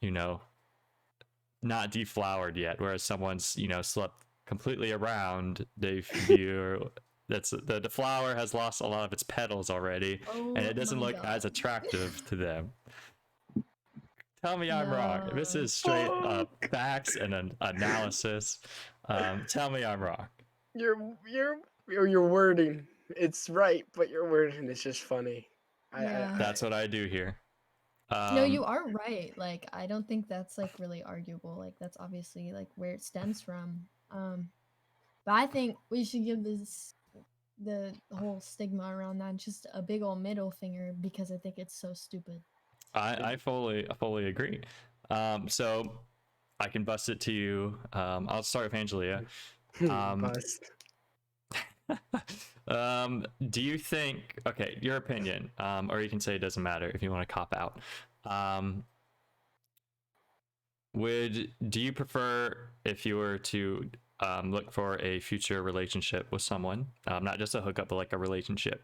not deflowered yet. Whereas someone's, slept completely around, they view the flower has lost a lot of its petals already, and it doesn't my look as God. attractive to them. Tell me I'm wrong. This No. is straight up facts and an analysis. Tell me I'm wrong. Your wording, it's right, but your wording is just funny. Yeah. That's what I do here. No, you are right. Like, I don't think that's like really arguable. Like, that's obviously like where it stems from. But I think we should give this the whole stigma around that just a big old middle finger because I think it's so stupid. I fully agree. So I can bust it to you. I'll start with Angelia. Bust. Do you think, okay, your opinion, or you can say it doesn't matter if you want to cop out. Do you prefer, if you were to look for a future relationship with someone, not just a hookup, but like a relationship,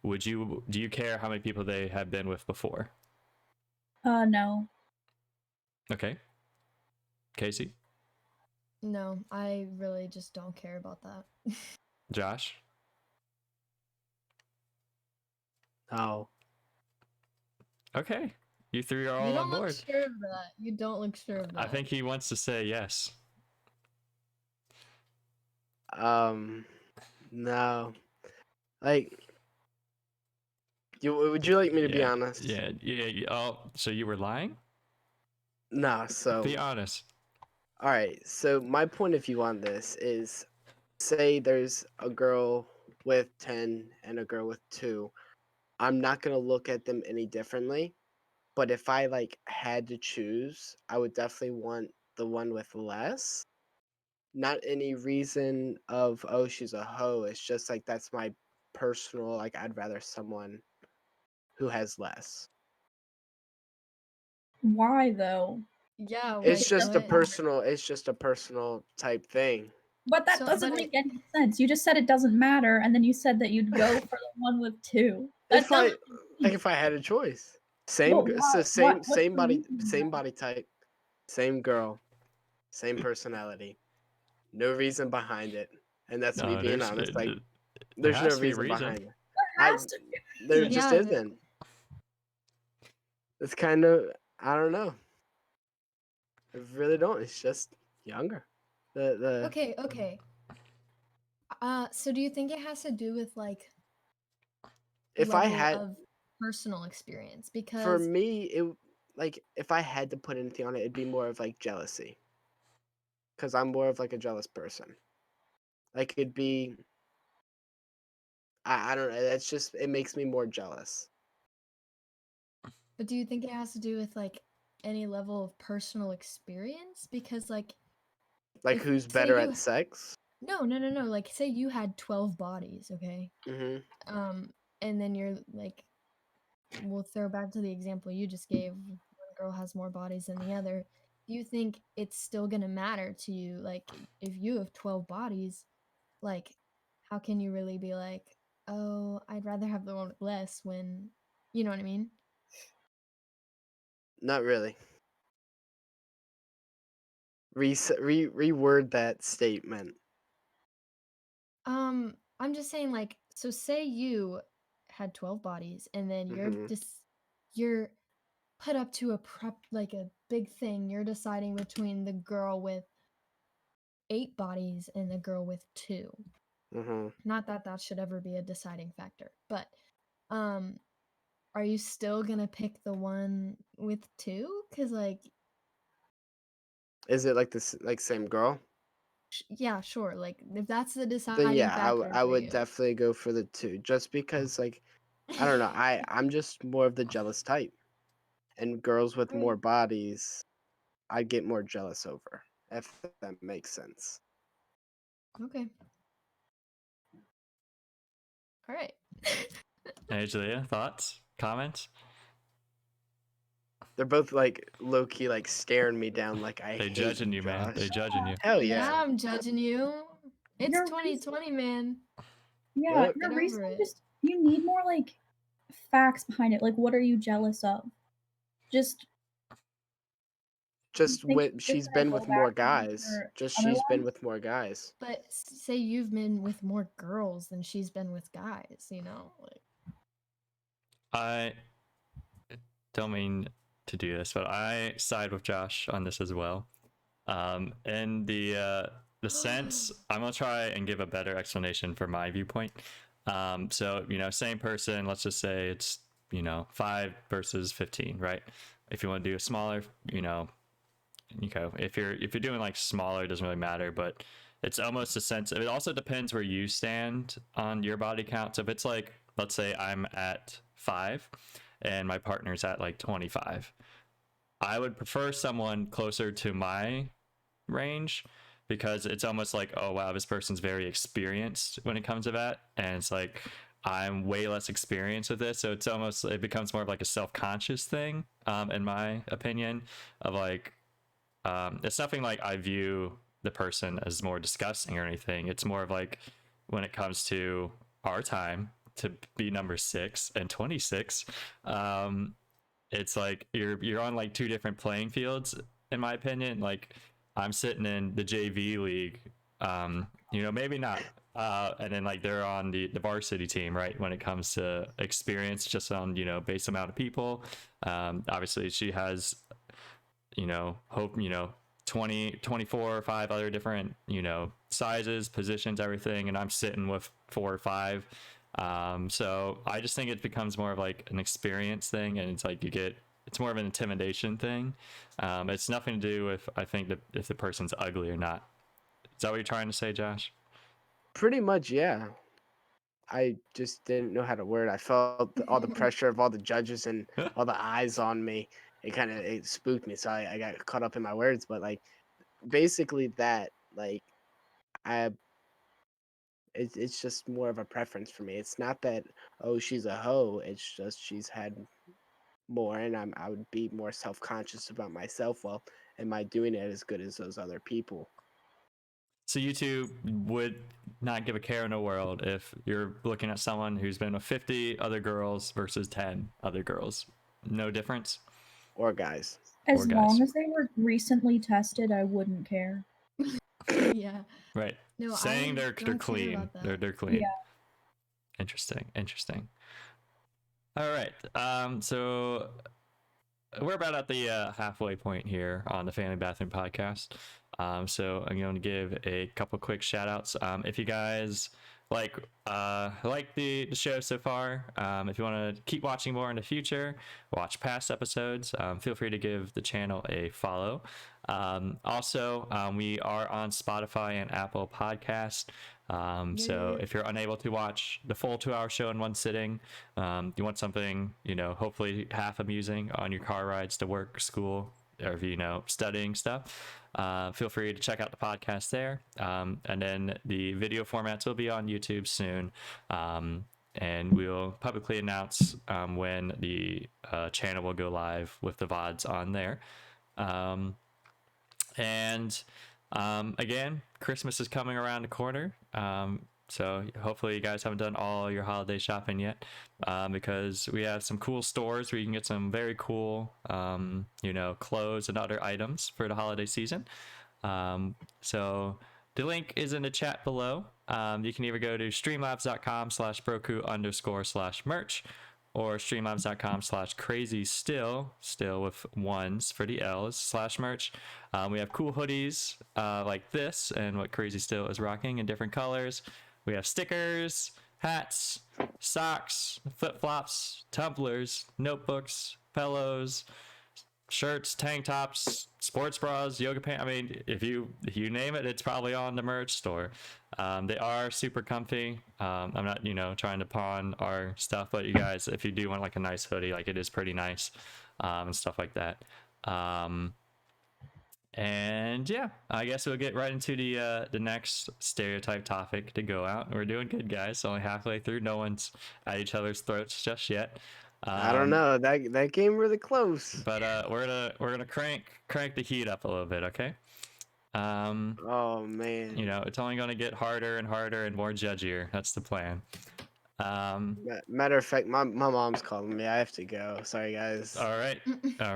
do you care how many people they have been with before? No. Okay. Casey? No, I really just don't care about that. Josh? No. Okay. You three are You all don't on look board. sure of that. You don't look sure of that. I think he wants to say yes. No. Like, would you like me to be honest? Yeah. Oh, so you were lying? No. So, Be honest. all right. So my point of view on this is, say there's a girl with 10 and a girl with 2. I'm not gonna look at them any differently. But if I like had to choose, I would definitely want the one with less. Not any reason of, oh, she's a hoe. It's just like that's my personal, like I'd rather someone who has less. Why though? Yeah, It's like just a what? personal type thing. But that So, doesn't but make any sense. You just said it doesn't matter, and then you said that you'd go for the one with 2. That If I doesn't. like if I had a choice. Same Well, g- why? so What? same What's same the body reason? same body type, same girl, same personality. No reason behind it. And that's me No, being honest. Like there there's no has to be a reason reason. behind it. There I has to be a there reason. just yeah, isn't. It's kind of I don't know. I really don't. It's just younger. The okay. So do you think it has to do with like if I level had of personal experience? for Because me it like if I had to put anything on it, it'd be more of like jealousy. Cause I'm more of like a jealous person. Like it'd be I don't know. That's just it makes me more jealous. but do you think it has to do with like any level of personal experience? Because like Like if who's say better you at sex? no, like say you had 12 bodies, okay? Mm-hmm. And then you're like, we'll throw back to the example you just gave. One girl has more bodies than the other. Do you think it's still gonna matter to you? Like, if you have 12 bodies, like, how can you really be like, oh, I'd rather have the one with less when, you know what I mean? Not really. Reword that statement. I'm just saying, like, so say you had 12 bodies, and then Mm-hmm. you're put up to a prep like a big thing. You're deciding between the girl with 8 bodies and the girl with 2. Mm-hmm. Not that that should ever be a deciding factor, but um are you still gonna pick the one with 2? Because like Is it like this like same girl? yeah, sure, like if that's the Then deciding yeah, factor I for would you. definitely go for the 2 just because like I don't know. I'm just more of the jealous type. And girls with Alright, more bodies, I get more jealous over, if that makes sense. okay, all right. Angelia, thoughts? Comments? They're both like low key like staring me down like I They hate judging you, you, man. They Josh. judging you. Hell Yeah, yeah. I'm judging you. It's Your reason, 2020, man. yeah, Yep. your Get over reasoning it. just you need more like facts behind it. Like, what are you jealous of? Just Just think with it's she's gonna been go with more back to guys. your Just other she's been one. with more guys. But say you've been with more girls than she's been with guys, you know? Like, I don't mean to do this, but I side with Josh on this as well. In the sense, I'm gonna try and give a better explanation for my viewpoint. So same person. Let's just say it's 5 versus 15, right? If you want to do a smaller, if you're doing like smaller, it doesn't really matter, but it's almost a sense. It also depends where you stand on your body count. So if it's like, let's say I'm at 5, and my partner's at like 25. I would prefer someone closer to my range because it's almost like, oh wow, this person's very experienced when it comes to that, and it's like I'm way less experienced with this, so it becomes more of like a self-conscious thing, in my opinion, of like, it's nothing like I view the person as more disgusting or anything. It's more of like when it comes to our time to be number 6 and 26, it's like you're on like two different playing fields, in my opinion. Like I'm sitting in the JV league, maybe not, and then like they're on the varsity team, right? When it comes to experience, just on base amount of people. Obviously, she has 20, 24 or 5 other different sizes, positions, everything, and I'm sitting with 4 or 5. So I just think it becomes more of like an experience thing, and it's like it's more of an intimidation thing. It's nothing to do with, I think, if the person's ugly or not. Is that what you're trying to say, Josh? Pretty much, yeah. I just didn't know how to word. I felt all the pressure of all the judges and all the eyes on me. It spooked me, so I got caught up in my words. But like, basically that, like, I it's just more of a preference for me. It's not that, oh, she's a hoe. It's just she's had more, and I would be more self conscious about myself. Well, am I doing it as good as those other people? So you two would not give a care in the world if you're looking at someone who's been with 50 other girls versus 10 other girls. No difference? Or guys. As Or guys. long as they were recently tested, I wouldn't care. Yeah. Right. No, Saying I they're don't care clean. about that. They're clean. Yeah. Interesting. All right. So we're about at the halfway point here on the Family Bathroom Podcast. So I'm going to give a couple quick shout outs. If you guys like the show so far, if you want to keep watching more in the future, watch past episodes, feel free to give the channel a follow. Also, we are on Spotify and Apple Podcast. So if you're unable to watch the full 2-hour show in one sitting, you want something, hopefully half amusing on your car rides to work, school, or if studying stuff, feel free to check out the podcast there. And then the video formats will be on YouTube soon. And we'll publicly announce when the channel will go live with the VODs on there. Again, Christmas is coming around the corner. So hopefully you guys haven't done all your holiday shopping yet, because we have some cool stores where you can get some very cool, clothes and other items for the holiday season. So the link is in the chat below. You can either go to streamlabs.com/broku_/merch or streamlabs.com/crazystill, still with ones for the L's, /merch. We have cool hoodies like this and what Crazy Still is rocking in different colors. We have stickers, hats, socks, flip-flops, tumblers, notebooks, pillows, shirts, tank tops, sports bras, yoga pants. I mean, if you name it, it's probably on the merch store. They are super comfy. I'm not trying to pawn our stuff, but you guys, if you do want like a nice hoodie, like it is pretty nice, and stuff like that. And yeah, I guess we'll get right into the next stereotype topic to go out. We're doing good, guys. Only halfway through. No one's at each other's throats just yet. I don't know. That came really close. But we're gonna crank the heat up a little bit, okay? Oh man. It's only gonna get harder and harder and more judgier. That's the plan. Matter of fact, my mom's calling me. I have to go. Sorry, guys. All right.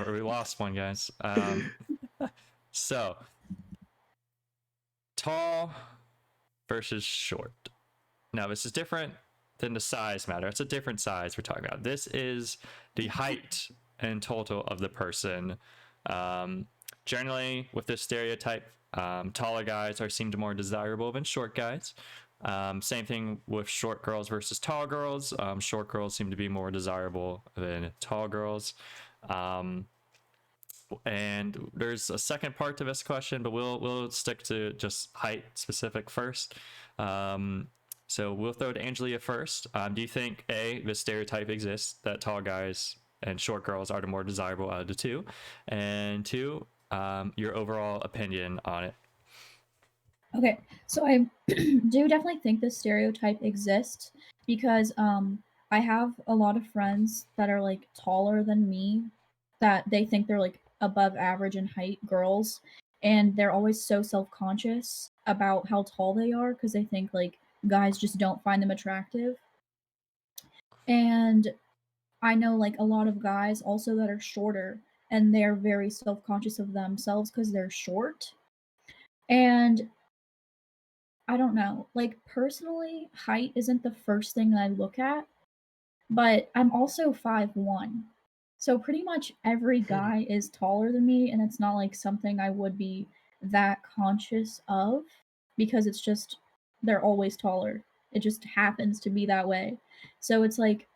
We lost one, guys. So, tall versus short. Now, this is different than the size matter. It's a different size we're talking about. This is the height and total of the person. Generally, with this stereotype, taller guys are seemed more desirable than short guys. Same thing with short girls versus tall girls. Short girls seem to be more desirable than tall girls. And there's a second part to this question, but we'll stick to just height specific first. So we'll throw to Angelia first. Do you think the stereotype exists that tall guys and short girls are the more desirable out of the two, and two, your overall opinion on it. Okay, so I do definitely think this stereotype exists because I have a lot of friends that are like taller than me that they think they're like above average in height girls, and they're always so self-conscious about how tall they are because they think like guys just don't find them attractive. And I know like a lot of guys also that are shorter and they're very self-conscious of themselves because they're short. And I don't know. Like personally, height isn't the first thing that I look at, but I'm also 5'1". So pretty much every guy is taller than me, and it's not like something I would be that conscious of because it's just they're always taller. It just happens to be that way. So it's like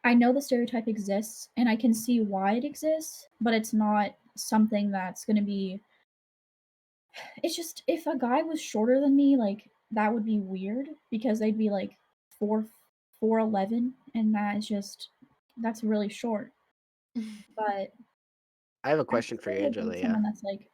I know the stereotype exists and I can see why it exists, but it's not something that's going to be it's just if a guy was shorter than me, like that would be weird because they'd be like 4'11", and that is just that's really short. But I have a I question for still you, would date Angelia. someone that's like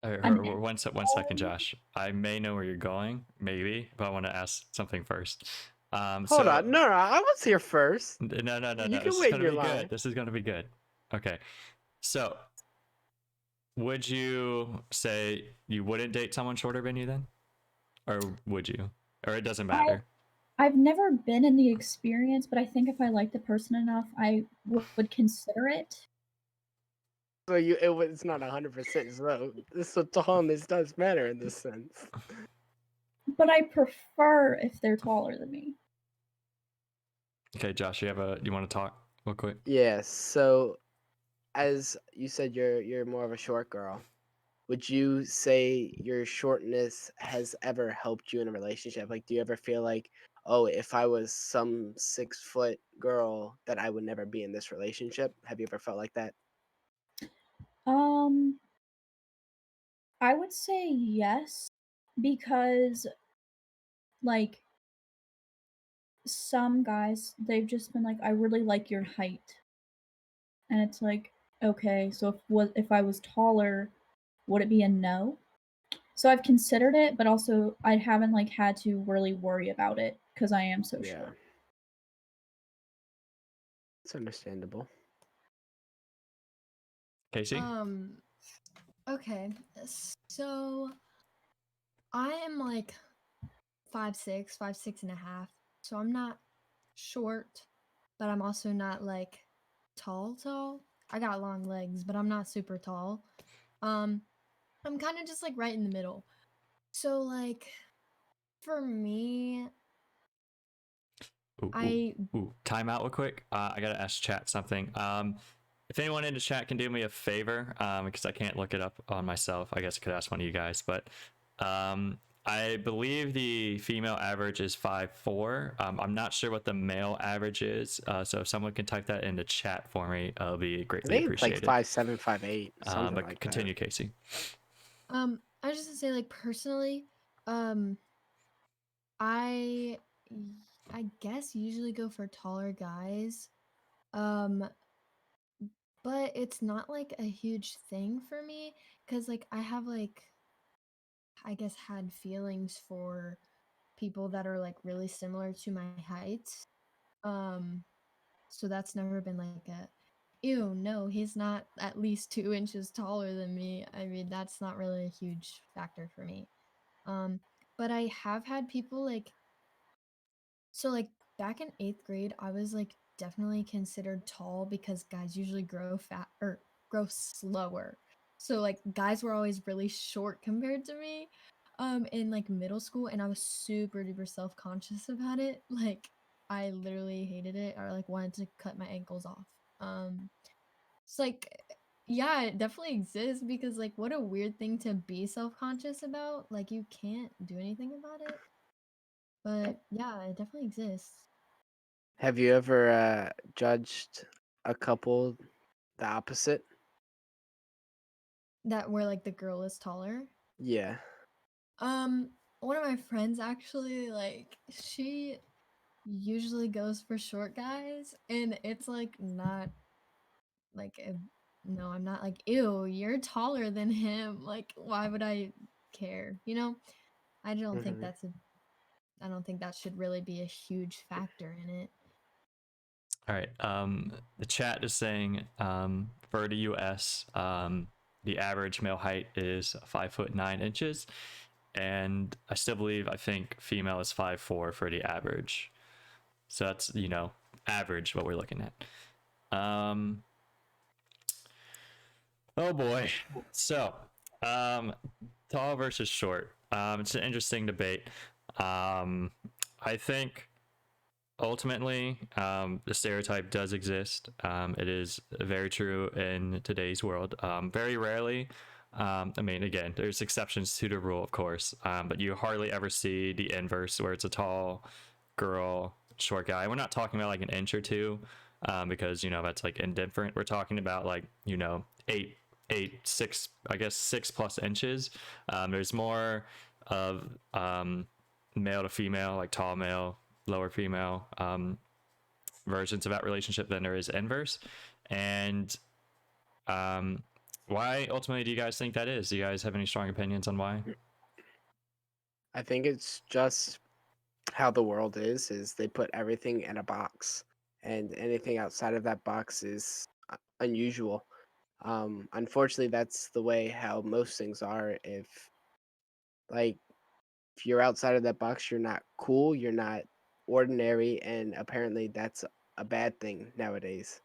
an inch One taller second, than me. Josh. I may know where you're going, maybe, but I want to ask something first. Hold on. No, I was here first. No. You This can is wait in gonna your be good. line. This is gonna be good. Okay. So, would you say you wouldn't date someone shorter than you then, or would you, or it doesn't I matter? I've never been in the experience, but I think if I like the person enough, I would consider it. So it's not 100%. So this Thomas does matter in this sense. But I prefer if they're taller than me. Okay, Josh, you want to talk real quick? Yeah. So as you said, you're more of a short girl. Would you say your shortness has ever helped you in a relationship? Like, do you ever feel like, oh, if I was some 6 foot girl, that I would never be in this relationship? Have you ever felt like that? Um, I would say yes because like some guys they've just been like I really like your height. And it's like okay, so if I was taller, would it be a no? So I've considered it, but also I haven't like had to really worry about it cuz I am so Yeah, short. it's understandable. Casey? Okay. So I am like 5'6", 5'6.5". So I'm not short, but I'm also not like tall. I got long legs, but I'm not super tall. Um, I'm kind of just like right in the middle. So like for me, I Time out real quick. I gotta ask chat something. If anyone in the chat can do me a favor, because I can't look it up on myself, I guess I could ask one of you guys. But I believe the female average is 5'4". I'm not sure what the male average is. So if someone can type that in the chat for me, it'll be I greatly think it's like appreciated. 5'7", 5'8", something But like continue, that. Casey. I was just gonna say like personally, I I guess usually go for taller guys. Um, but it's not like a huge thing for me because like I have like I guess had feelings for people that are like really similar to my height. Um, so that's never been like a ew, no, he's not at least 2 inches taller than me. I mean, that's not really a huge factor for me. Um, but I have had people like so like back in 8th grade, I was like definitely considered tall because guys usually grow fat or grow slower. So like guys were always really short compared to me in like middle school, and I was super duper self-conscious about it. Like I literally hated it or like wanted to cut my ankles off. It's like yeah, it definitely exists because like what a weird thing to be self-conscious about. Like you can't do anything about it. But yeah, it definitely exists. Have you ever judged a couple the opposite? That where like the girl is taller. Yeah. Um, one of my friends actually like she usually goes for short guys, and it's like not like no, I'm not like, ew, you're taller than him. Like, why would I care? You know, I don't think Mhm. I don't think that should really be a huge factor in it. All right. The chat is saying for the U.S., the average male height is 5'9" and I think female is 5'4" for the average. So that's average what we're looking at. Oh boy. So, tall versus short. It's an interesting debate. I think ultimately, the stereotype does exist. It is very true in today's world. Very rarely, I mean, again, there's exceptions to the rule, of course, but you hardly ever see the inverse where it's a tall girl, short guy. We're not talking about like an inch or two, because that's like indifferent. We're talking about like 6, I guess 6+ inches. There's more of male to female, like tall male, lower female versions of that relationship than there is inverse. And why ultimately do you guys think that is? Do you guys have any strong opinions on why? I think it's just how the world is they put everything in a box, and anything outside of that box is unusual. Unfortunately, that's the way how most things are. Like if you're outside of that box, you're not cool, you're not ordinary, and apparently that's a bad thing nowadays.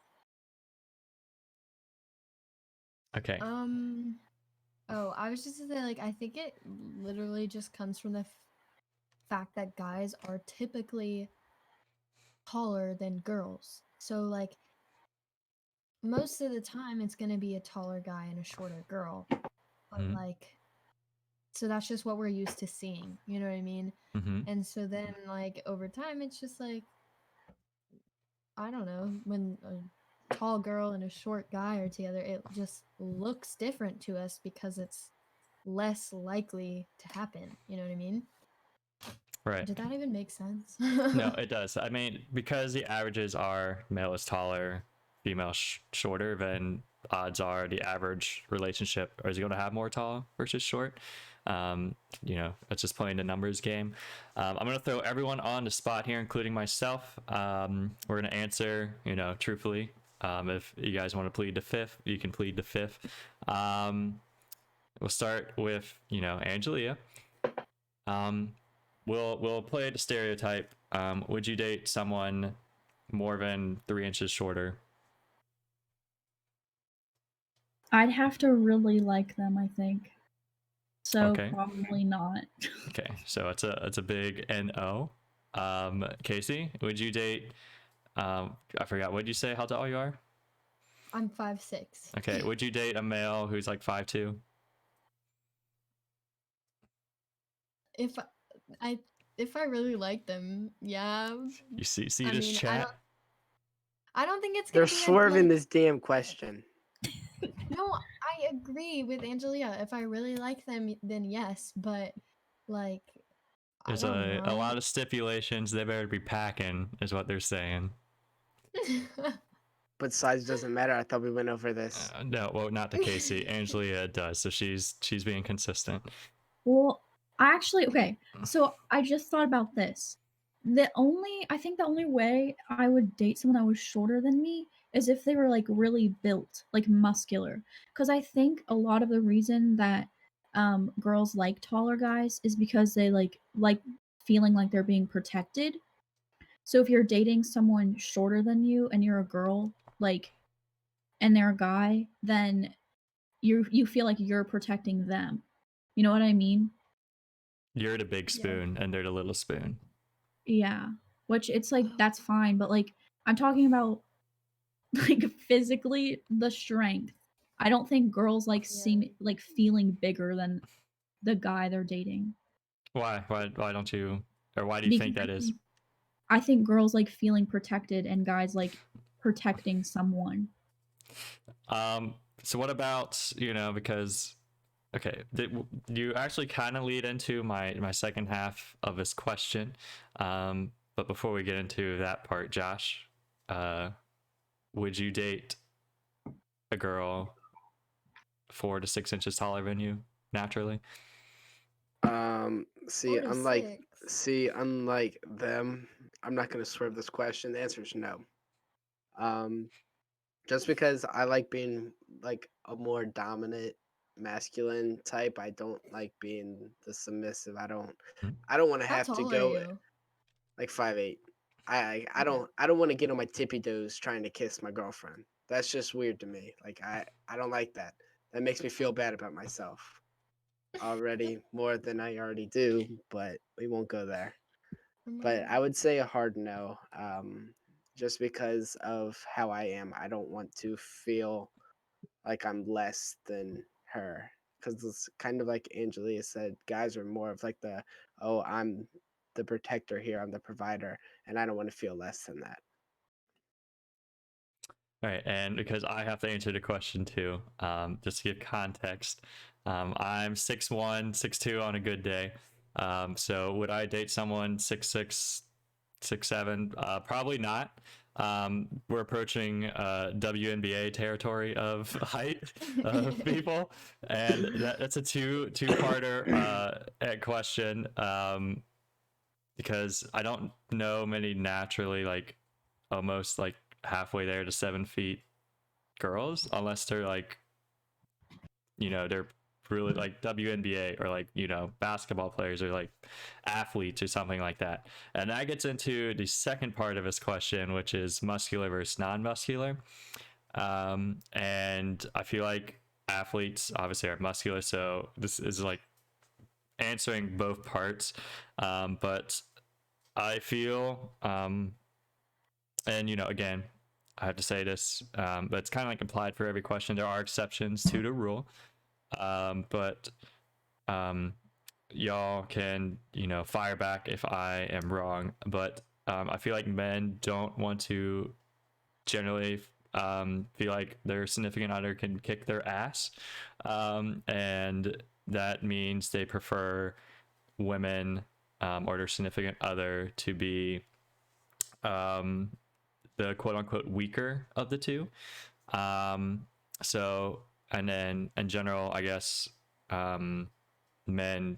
Okay. Oh, I was just gonna say, like, I think it literally just comes from the fact that guys are typically taller than girls. So, like, most of the time it's gonna be a taller guy and a shorter girl. But, Mm-hmm. like, so that's just what we're used to seeing. You know what I mean? Mm-hmm. And so then, like, over time, it's just like, I don't know, when a tall girl and a short guy are together, it just looks different to us because it's less likely to happen. You know what I mean? Right. Did that even make sense? No, it does. I mean, because the averages are male is taller, female shorter, then odds are the average relationship is going to have more tall versus short. It's just playing the numbers game. I'm going to throw everyone on the spot here, including myself. We're going to answer, truthfully. If you guys want to plead the fifth, you can plead the fifth. We'll start with, Angelia. We'll play the stereotype. Would you date someone more than 3 inches shorter? I'd have to really like them, I think. So Okay. probably not. Okay, so it's a big no. Casey, would you date? I forgot. What did you say? How tall you are? I'm 5'6". Okay, would you date a male who's like 5'2"? If I if I really like them, yeah. You see I this mean, chat? I don't think it's They're gonna be a swerving like. this damn question. No, I agree with Angelia. If I really like them, then yes. But like, I There's don't a know. lot of stipulations. They better be packing, is what they're saying. But size doesn't matter. I thought we went over this. No, well, not the Casey. Angelia does, so she's being consistent. Well, okay. So I just thought about this. I think the only way I would date someone that was shorter than me is if they were like really built, like muscular. Because I think a lot of the reason that girls like taller guys is because they like feeling like they're being protected. So if you're dating someone shorter than you and you're a girl, like, and they're a guy, then you feel like you're protecting them. You know what I mean? You're the big Yeah. spoon, and they're the little spoon. Yeah. Which it's like that's fine, but like I'm talking about like physically the strength. I don't think girls like seem Yeah. like feeling bigger than the guy they're dating. Why? Why don't you? Or why do you Because think that is? I think girls like feeling protected and guys like protecting someone. So what about because okay, you actually kind of lead into my second half of this question. But before we get into that part, Josh, would you date a girl 4 to 6 inches taller than you naturally? See, 4 to unlike 6. unlike them, I'm not gonna swerve this question. The answer is no. Um, just because I like being like a more dominant masculine type. I don't like being the submissive. I don't want to How have to tall are go you? like 5'8". I Okay. don't want to get on my tippy toes trying to kiss my girlfriend. That's just weird to me. Like I don't like that. That makes me feel bad about myself already more than I already do, but we won't go there. But I would say a hard no. Just because of how I am. I don't want to feel like I'm less than her. Because it's kind of like Angelia said, guys are more of like oh, I'm the protector here, I'm the provider, and I don't want to feel less than that. All right, and because I have to answer the question too, just to give context, I'm 6'1", 6'2" on a good day. So would I date someone 6'6", 6'7"? Probably not. We're approaching WNBA territory of height of people, and that's a two-parter question. Because I don't know many naturally like almost like halfway there to 7 feet girls, unless they're like, they're really like WNBA or like, basketball players or like athletes or something like that. And that gets into the second part of his question, which is muscular versus non-muscular. And I feel like athletes obviously are muscular, so this is like answering both parts. But I feel, and again, I have to say this, but it's kind of like implied for every question. There are exceptions to the rule, but y'all can fire back if I am wrong. But I feel like men don't want to generally feel like their significant other can kick their ass, and that means they prefer women or their significant other to be the quote unquote weaker of the two. So, and then in general, I guess men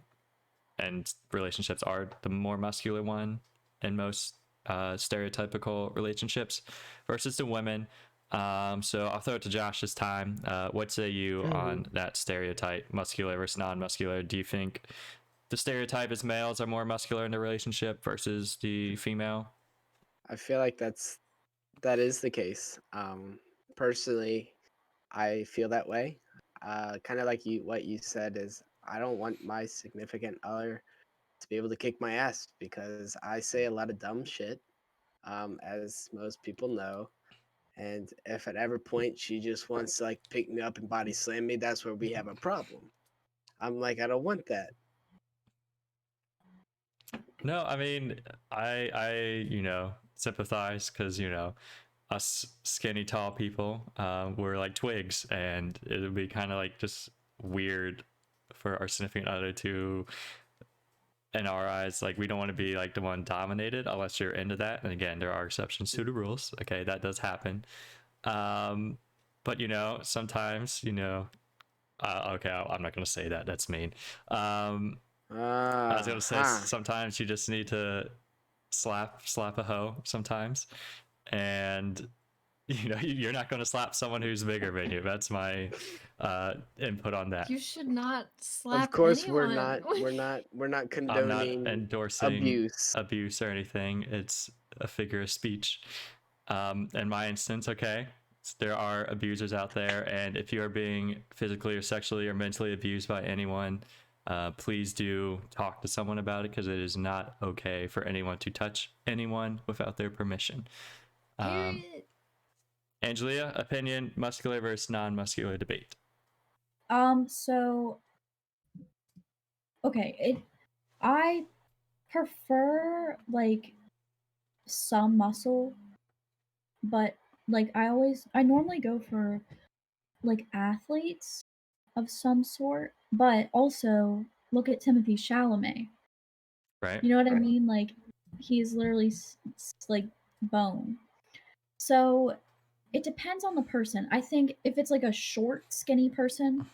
and relationships are the more muscular one in most stereotypical relationships versus the women. So I'll throw it to Josh this time. What say you on that stereotype, muscular versus non-muscular? Do you think the stereotype is males are more muscular in the relationship versus the female? I feel like that is the case. Personally, I feel that way. Kind of like what you said is I don't want my significant other to be able to kick my ass because I say a lot of dumb shit, as most people know. And if at every point she just wants to like pick me up and body slam me, that's where we have a problem. I'm like, I don't want that. No, I mean, I sympathize because us skinny tall people, we're like twigs, and it would be kind of like just weird for our significant other to, in our eyes, like we don't want to be like the one dominated unless you're into that. And again, there are exceptions to the rules. Okay, that does happen. But sometimes okay, I'm not gonna say that. That's mean. I was gonna say Huh. sometimes you just need to slap a hoe sometimes, and you're not going to slap someone who's bigger than you. That's my input on that. You should not Of slap course, anyone. we're not I'm not condoning endorsing abuse. abuse or anything. It's a figure of speech. In my instance, okay, there are abusers out there, and if you are being physically or sexually or mentally abused by anyone, please do talk to someone about it because it is not okay for anyone to touch anyone without their permission. Period. Angelia, opinion, muscular versus non-muscular debate. So okay, I prefer like some muscle, but like I normally go for like athletes of some sort, but also look at Timothy Chalamet. Right. You know what I mean? Like He's literally like bone. So it depends on the person. I think if it's like a short, skinny person,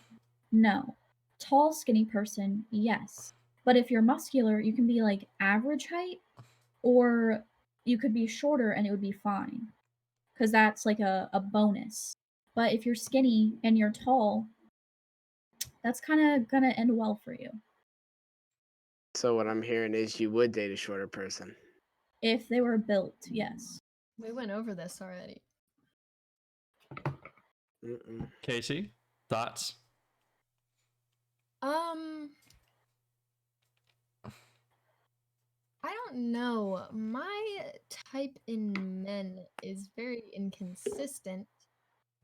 no. Tall, skinny person, yes. But if you're muscular, you can be like average height, or you could be shorter and it would be fine. Because that's like a bonus. But if you're skinny and you're tall, that's kind of gonna end well for you. So what I'm hearing is you would date a shorter person. If they were built, yes. We went over this already. Mm-mm. Casey, thoughts? I don't know. My type in men is very inconsistent.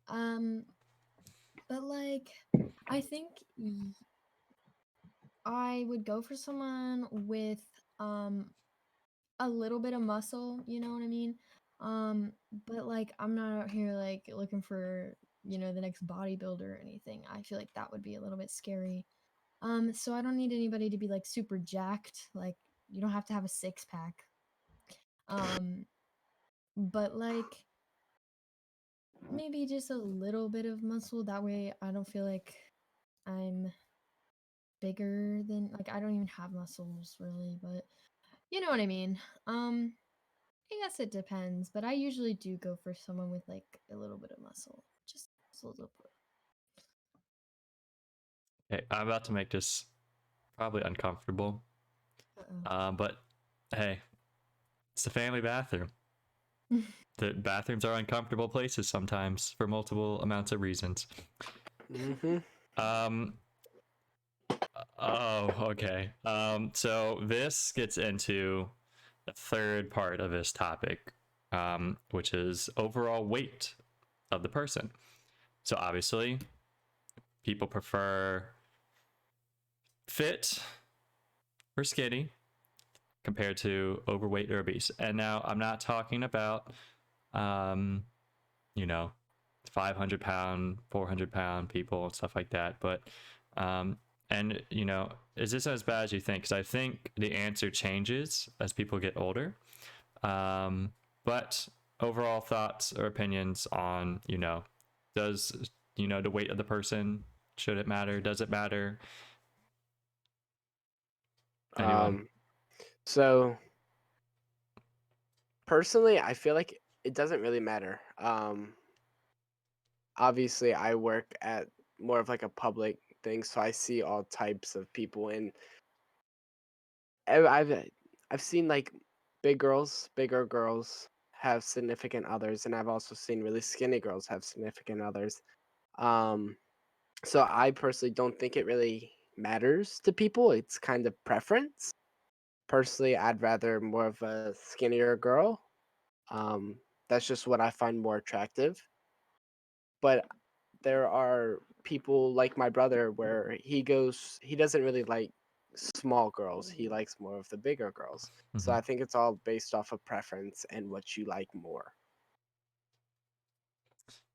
But like, I think I would go for someone with a little bit of muscle, you know what I mean? But like I'm not out here like looking for, the next bodybuilder or anything. I feel like that would be a little bit scary. So I don't need anybody to be like super jacked. Like you don't have to have a six pack. But like maybe just a little bit of muscle. That way I don't feel like I'm bigger than like I don't even have muscles really, but you know what I mean. I guess it depends, but I usually do go for someone with like a little bit of muscle. Just a little bit. Okay, I'm about to make this probably uncomfortable. Uh-oh. But hey, it's the family bathroom. The bathrooms are uncomfortable places sometimes for multiple amounts of reasons. Mm-hmm. Oh, okay. So this gets into the third part of this topic, which is overall weight of the person. So obviously, people prefer fit or skinny compared to overweight or obese. And now I'm not talking about, um, you know, 500-pound, 400-pound people and stuff like that. But, and, is this as bad as you think? Because I think the answer changes as people get older. But overall thoughts or opinions on, does, the weight of the person, should it matter? Does it matter? Anyone? So personally, I feel like it doesn't really matter. Obviously, I work at more of like a public thing, so I see all types of people, and I've seen like bigger girls have significant others, and I've also seen really skinny girls have significant others. Um, so I personally don't think it really matters to people. It's kind of preference. Personally, I'd rather more of a skinnier girl. Um, that's just what I find more attractive. But there are people like my brother where he doesn't really like small girls. He likes more of the bigger girls. So Mm-hmm. I think it's all based off of preference and what you like more.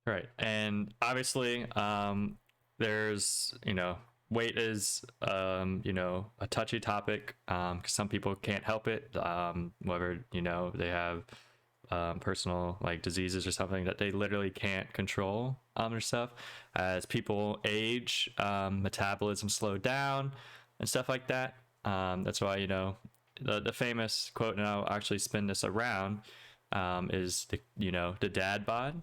Right. And obviously, there's, weight is, a touchy topic because some people can't help it, whether, they have personal like diseases or something that they literally can't control or stuff. As people age, metabolism slow down and stuff like that. That's why, the famous quote, and I'll actually spin this around, is the dad bod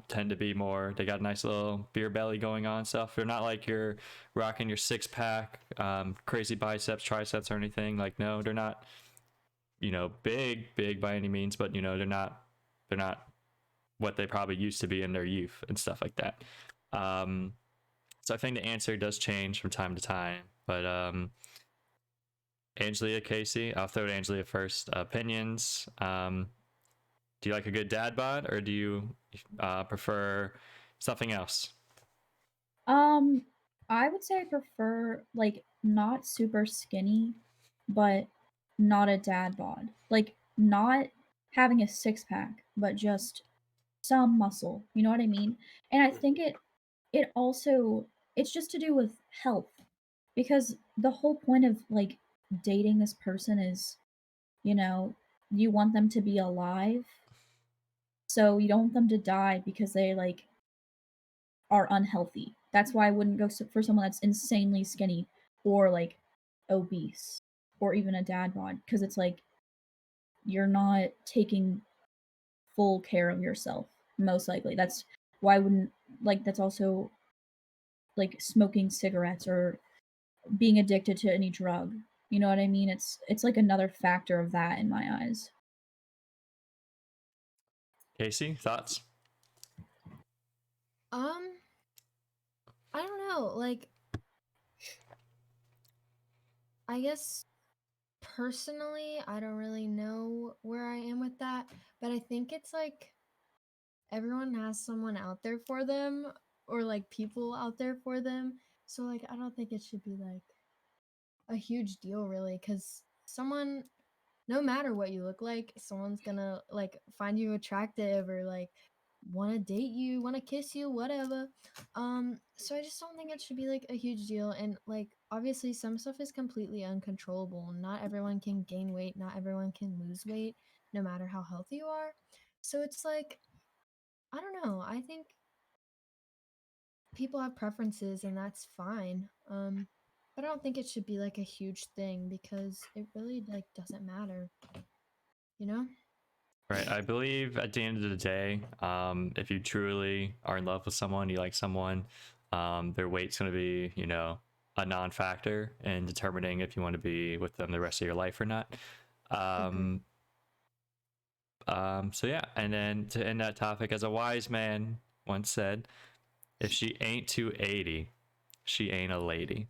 tend to be more, they got a nice little beer belly going on stuff. They're not like you're rocking your six pack, crazy biceps, triceps or anything. Like, no, they're not, big by any means, but they're not what they probably used to be in their youth and stuff like that. So I think the answer does change from time to time, but, Angelia, Casey, I'll throw to Angelia first. Opinions. Do you like a good dad bod, or do you prefer something else? Um, I would say I prefer like not super skinny, but not a dad bod. Like not having a six pack, but just some muscle. You know what I mean? And I think it also it's just to do with health because the whole point of like dating this person is you know, you want them to be alive. So you don't want them to die because they like are unhealthy. That's why I wouldn't go for someone that's insanely skinny or like obese or even a dad bod, because it's like you're not taking full care of yourself, most likely. That's why I wouldn't like, that's also like smoking cigarettes or being addicted to any drug. You know what I mean? It's like another factor of that in my eyes. Casey, thoughts? I don't know. Like, I guess personally, I don't really know where I am with that, but I think it's like everyone has someone out there for them or like people out there for them. So like I don't think it should be like a huge deal really, cuz someone, no matter what you look like, someone's gonna like find you attractive or like want to date you, want to kiss you, whatever. So I just don't think it should be like a huge deal. And like obviously some stuff is completely uncontrollable. Not everyone can gain weight, not everyone can lose weight, no matter how healthy you are. So it's like, I don't know. I think people have preferences and that's fine. But I don't think it should be like a huge thing because it really like doesn't matter, you know? Right. I believe at the end of the day, if you truly are in love with someone, you like someone, their weight's going to be, a non-factor in determining if you want to be with them the rest of your life or not. Agree. So yeah, and then to end that topic, as a wise man once said, if she ain't 280, she ain't a lady.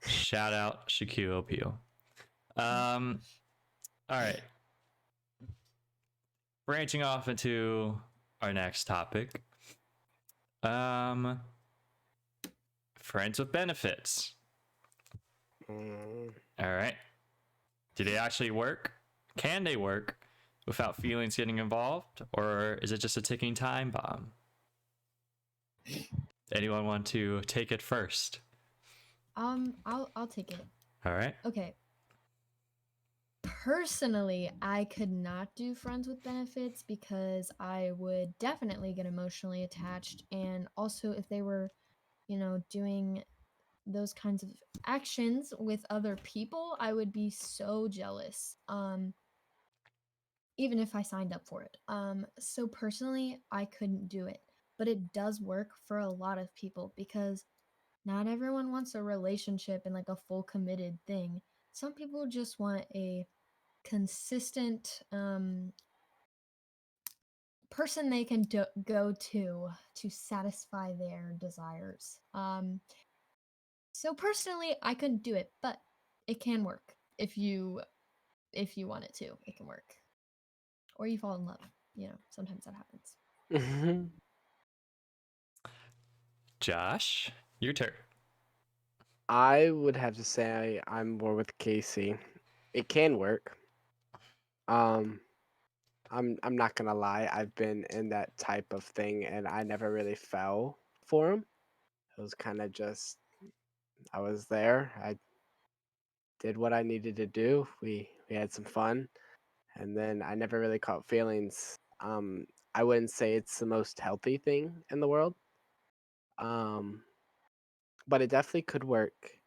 Shout out Shaquille O'Neal. Um, all right. Branching off into our next topic. Friends with benefits. Mm, All right. Do they actually work? Can they work without feelings getting involved? Or is it just a ticking time bomb? Anyone want to take it first? I'll take it. All right. Okay. Personally, I could not do friends with benefits because I would definitely get emotionally attached, and also if they were, doing those kinds of actions with other people, I would be so jealous. Even if I signed up for it. So personally, I couldn't do it, but it does work for a lot of people because not everyone wants a relationship and like a full committed thing. Some people just want a consistent person they can go to satisfy their desires. So personally, I couldn't do it, but it can work if you want it to. It can work, or you fall in love. Sometimes that happens. mhm. Josh, your turn. I would have to say I'm more with Casey. It can work. Um, I'm not gonna lie. I've been in that type of thing, and I never really fell for him. It was kind of just I was there. I did what I needed to do. We had some fun, and then I never really caught feelings. I wouldn't say it's the most healthy thing in the world. Um, but it definitely could work.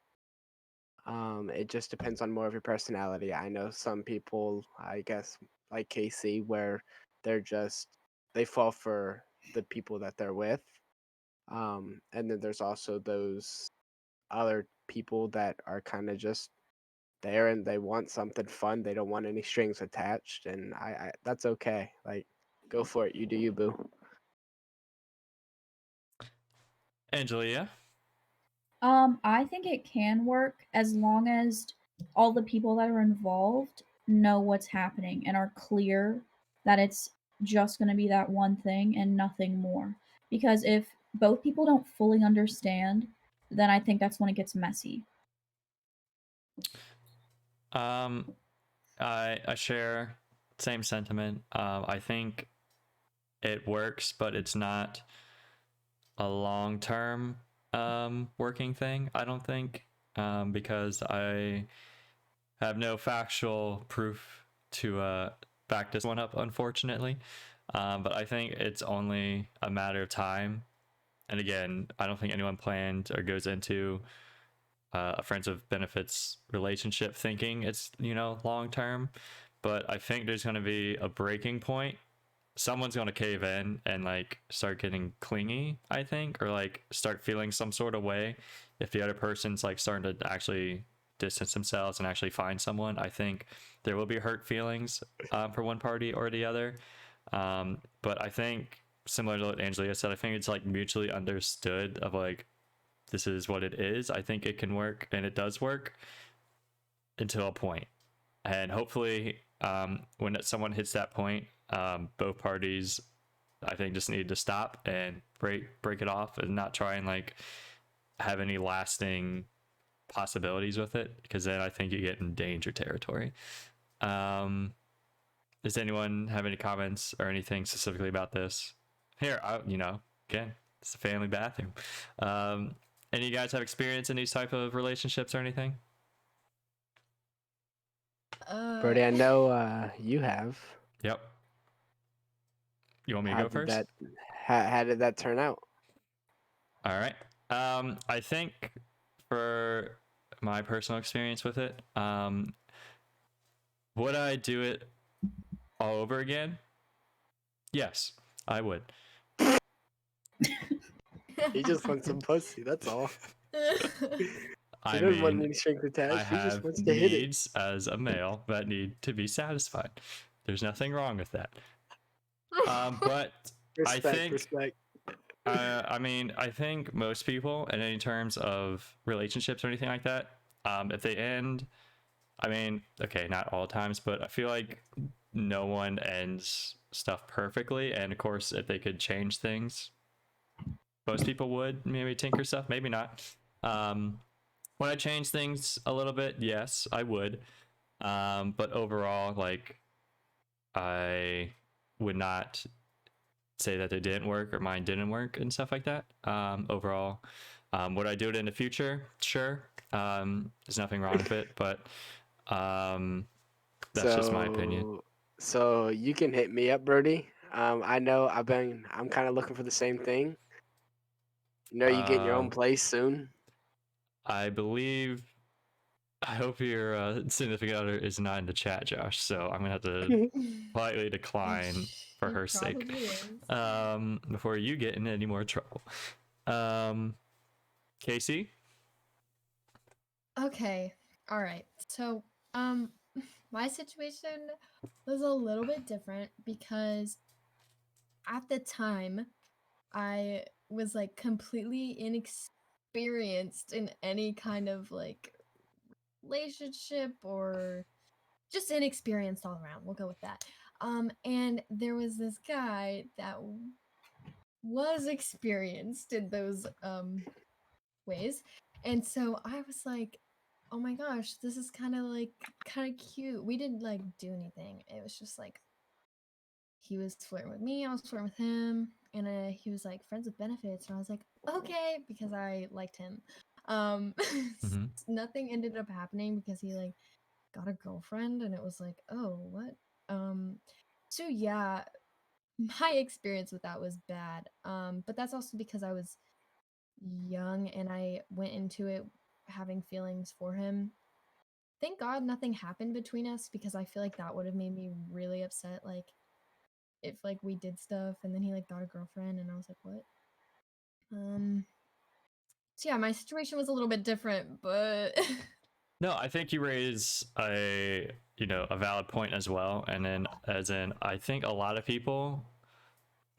It just depends on more of your personality. I know some people, I guess, like Casey, where they're just they fall for the people that they're with. And then there's also those other people that are kind of just there and they want something fun. They don't want any strings attached, and I that's okay. Like, go for it. You do you, boo. Angelia. I think it can work as long as all the people that are involved know what's happening and are clear that it's just going to be that one thing and nothing more. Because if both people don't fully understand, then I think that's when it gets messy. I share same sentiment. I think it works, but it's not a long term working thing. I don't think, because I have no factual proof to back this one up, unfortunately. But I think it's only a matter of time. And again, I don't think anyone planned or goes into a friends with benefits relationship thinking it's, long term. But I think there's going to be a breaking point. Someone's going to cave in and like start getting clingy, I think, or like start feeling some sort of way. If the other person's like starting to actually distance themselves and actually find someone, I think there will be hurt feelings for one party or the other. But I think, similar to what Angelia said, I think it's like mutually understood of like, this is what it is. I think it can work, and it does work until a point. And hopefully, when someone hits that point, both parties, I think, just need to stop and break it off and not try and like have any lasting possibilities with it, because then I think you get in danger territory. Does anyone have any comments or anything specifically about this? Here, again, it's a family bathroom. Any of you guys have experience in these type of relationships or anything? Brody, I know you have. Yep. You want me to How go did first? How did that turn out? All right. I think for my personal experience with it, would I do it all over again? Yes, I would. He just wants some pussy. That's all. I He doesn't want mean, any strings attached. I He just have wants to hit it. needs as a male that need to be satisfied. There's nothing wrong with that. But Respect. I mean, I think most people, in any terms of relationships or anything like that, if they end, I mean, okay, not all times, but I feel like no one ends stuff perfectly. And of course, if they could change things, most people would maybe tinker stuff, maybe not. Would I change things a little bit? Yes, I would. But overall, like, I would not say that they didn't work or mine didn't work and stuff like that. Overall, would I do it in the future? Sure. There's nothing wrong with it, but that's just my opinion. So you can hit me up, Brody. I know I'm kind of looking for the same thing. You getting your own place soon. I hope your significant other is not in the chat, Josh. So I'm gonna have to politely decline for her sake. Before you get in any more trouble. Casey? Okay. All right. So, my situation was a little bit different because at the time I was like completely inexperienced in any kind of like relationship, or just inexperienced all around. We'll go with that. And there was this guy that was experienced in those ways. And so I was like, oh my gosh, this is kind of cute. We didn't like do anything. It was just like he was flirting with me, I was flirting with him, and he was like friends with benefits, and I was like, okay, because I liked him. Mhm. Nothing ended up happening because he like got a girlfriend, and it was like, oh, what? So yeah, my experience with that was bad. But that's also because I was young and I went into it having feelings for him. Thank God nothing happened between us, because I feel like that would have made me really upset. Like if like we did stuff and then he like got a girlfriend and I was like, what? So yeah, my situation was a little bit different, but No, I think you raise a valid point as well. And then as in, I think a lot of people,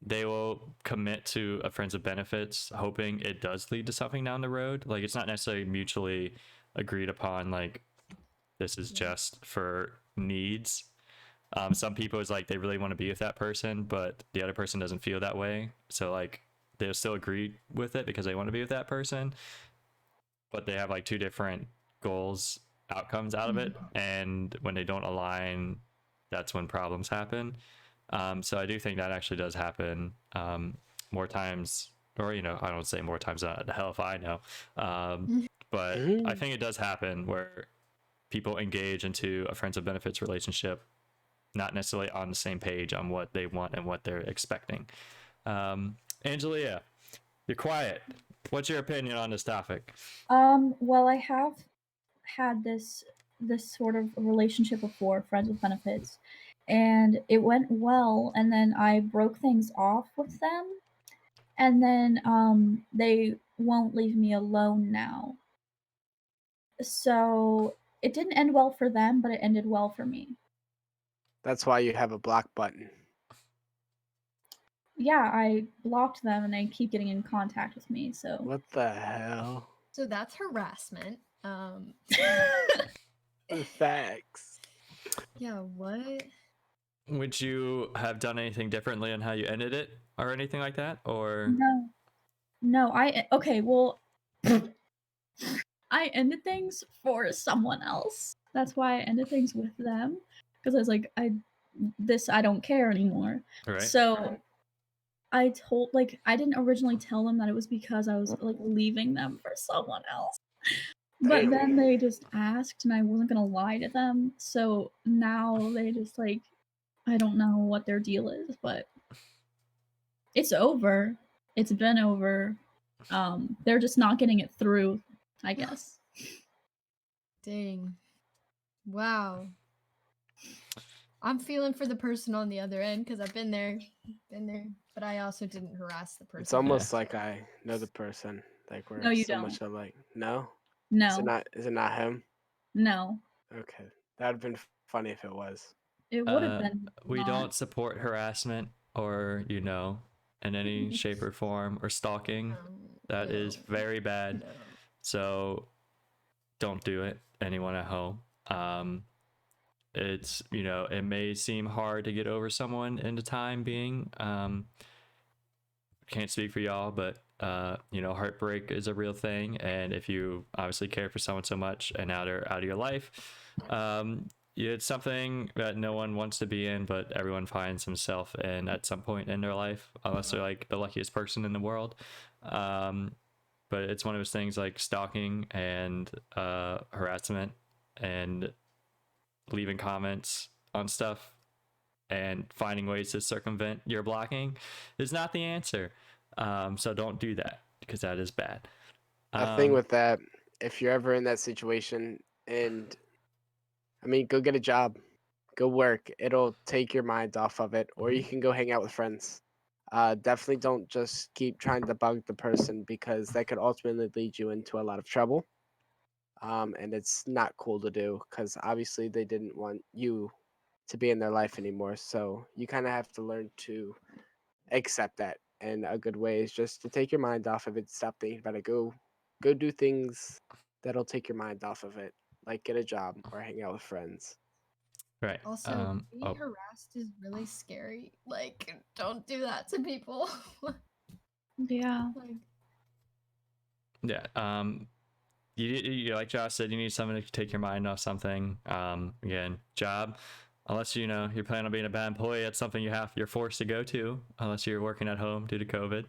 they will commit to a friends with benefits hoping it does lead to something down the road. Like it's not necessarily mutually agreed upon, like this is just for needs. Some people is like they really want to be with that person, but the other person doesn't feel that way. So like they'll still agree with it because they want to be with that person, but they have like two different goals, outcomes out of it. And when they don't align, that's when problems happen. So I do think that actually does happen more times, or I don't say more times than the hell if I know. But I think it does happen where people engage into a friends with benefits relationship not necessarily on the same page on what they want and what they're expecting. Angelia, you're quiet. What's your opinion on this topic? Well, I have had this sort of relationship before, friends with benefits, and it went well, and then I broke things off with them, and then they won't leave me alone now. So it didn't end well for them, but it ended well for me. That's why you have a block button. Yeah, I blocked them and they keep getting in contact with me, so What the hell? So that's harassment. Facts. Yeah, what? Would you have done anything differently on how you ended it or anything like that? Or no, okay, well I ended things for someone else. That's why I ended things with them, because I was like, I don't care anymore. right? So I told, like, I didn't originally tell them that it was because I was like leaving them for someone else. But Damn. then they just asked and I wasn't gonna lie to them. So now they just like, I don't know what their deal is, but it's over. It's been over. They're just not getting it through, I guess. Dang. Wow. I'm feeling for the person on the other end because I've been there, but I also didn't harass the person. It's almost like I know the person. Like we're No, you so don't. much alike. No? No. Is it not him? No. Okay. That'd have been funny if it was. It would have been. We not. don't support harassment or, in any shape or form, or stalking. That is very bad. No. So don't do it, anyone at home. It's, it may seem hard to get over someone in the time being. Can't speak for y'all, but heartbreak is a real thing, and if you obviously care for someone so much and now they're out of your life, it's something that no one wants to be in, but everyone finds himself in at some point in their life, unless they're like the luckiest person in the world. But it's one of those things like stalking and harassment and leaving comments on stuff and finding ways to circumvent your blocking is not the answer. So don't do that, because that is bad. The thing with that, if you're ever in that situation, and go get a job, go work. It'll take your mind off of it, or you can go hang out with friends. Definitely don't just keep trying to bug the person, because that could ultimately lead you into a lot of trouble. And it's not cool to do, because obviously they didn't want you to be in their life anymore. So you kind of have to learn to accept that. And a good way is just to take your mind off of it. Stop thinking about it. Go do things that'll take your mind off of it, like get a job or hang out with friends. Right. Also, being harassed is really scary. Like, don't do that to people. Yeah. Yeah. You like Josh said, you need someone to take your mind off something. Again, job. Unless you're planning on being a bad employee, that's something you're forced to go to. Unless you're working at home due to COVID.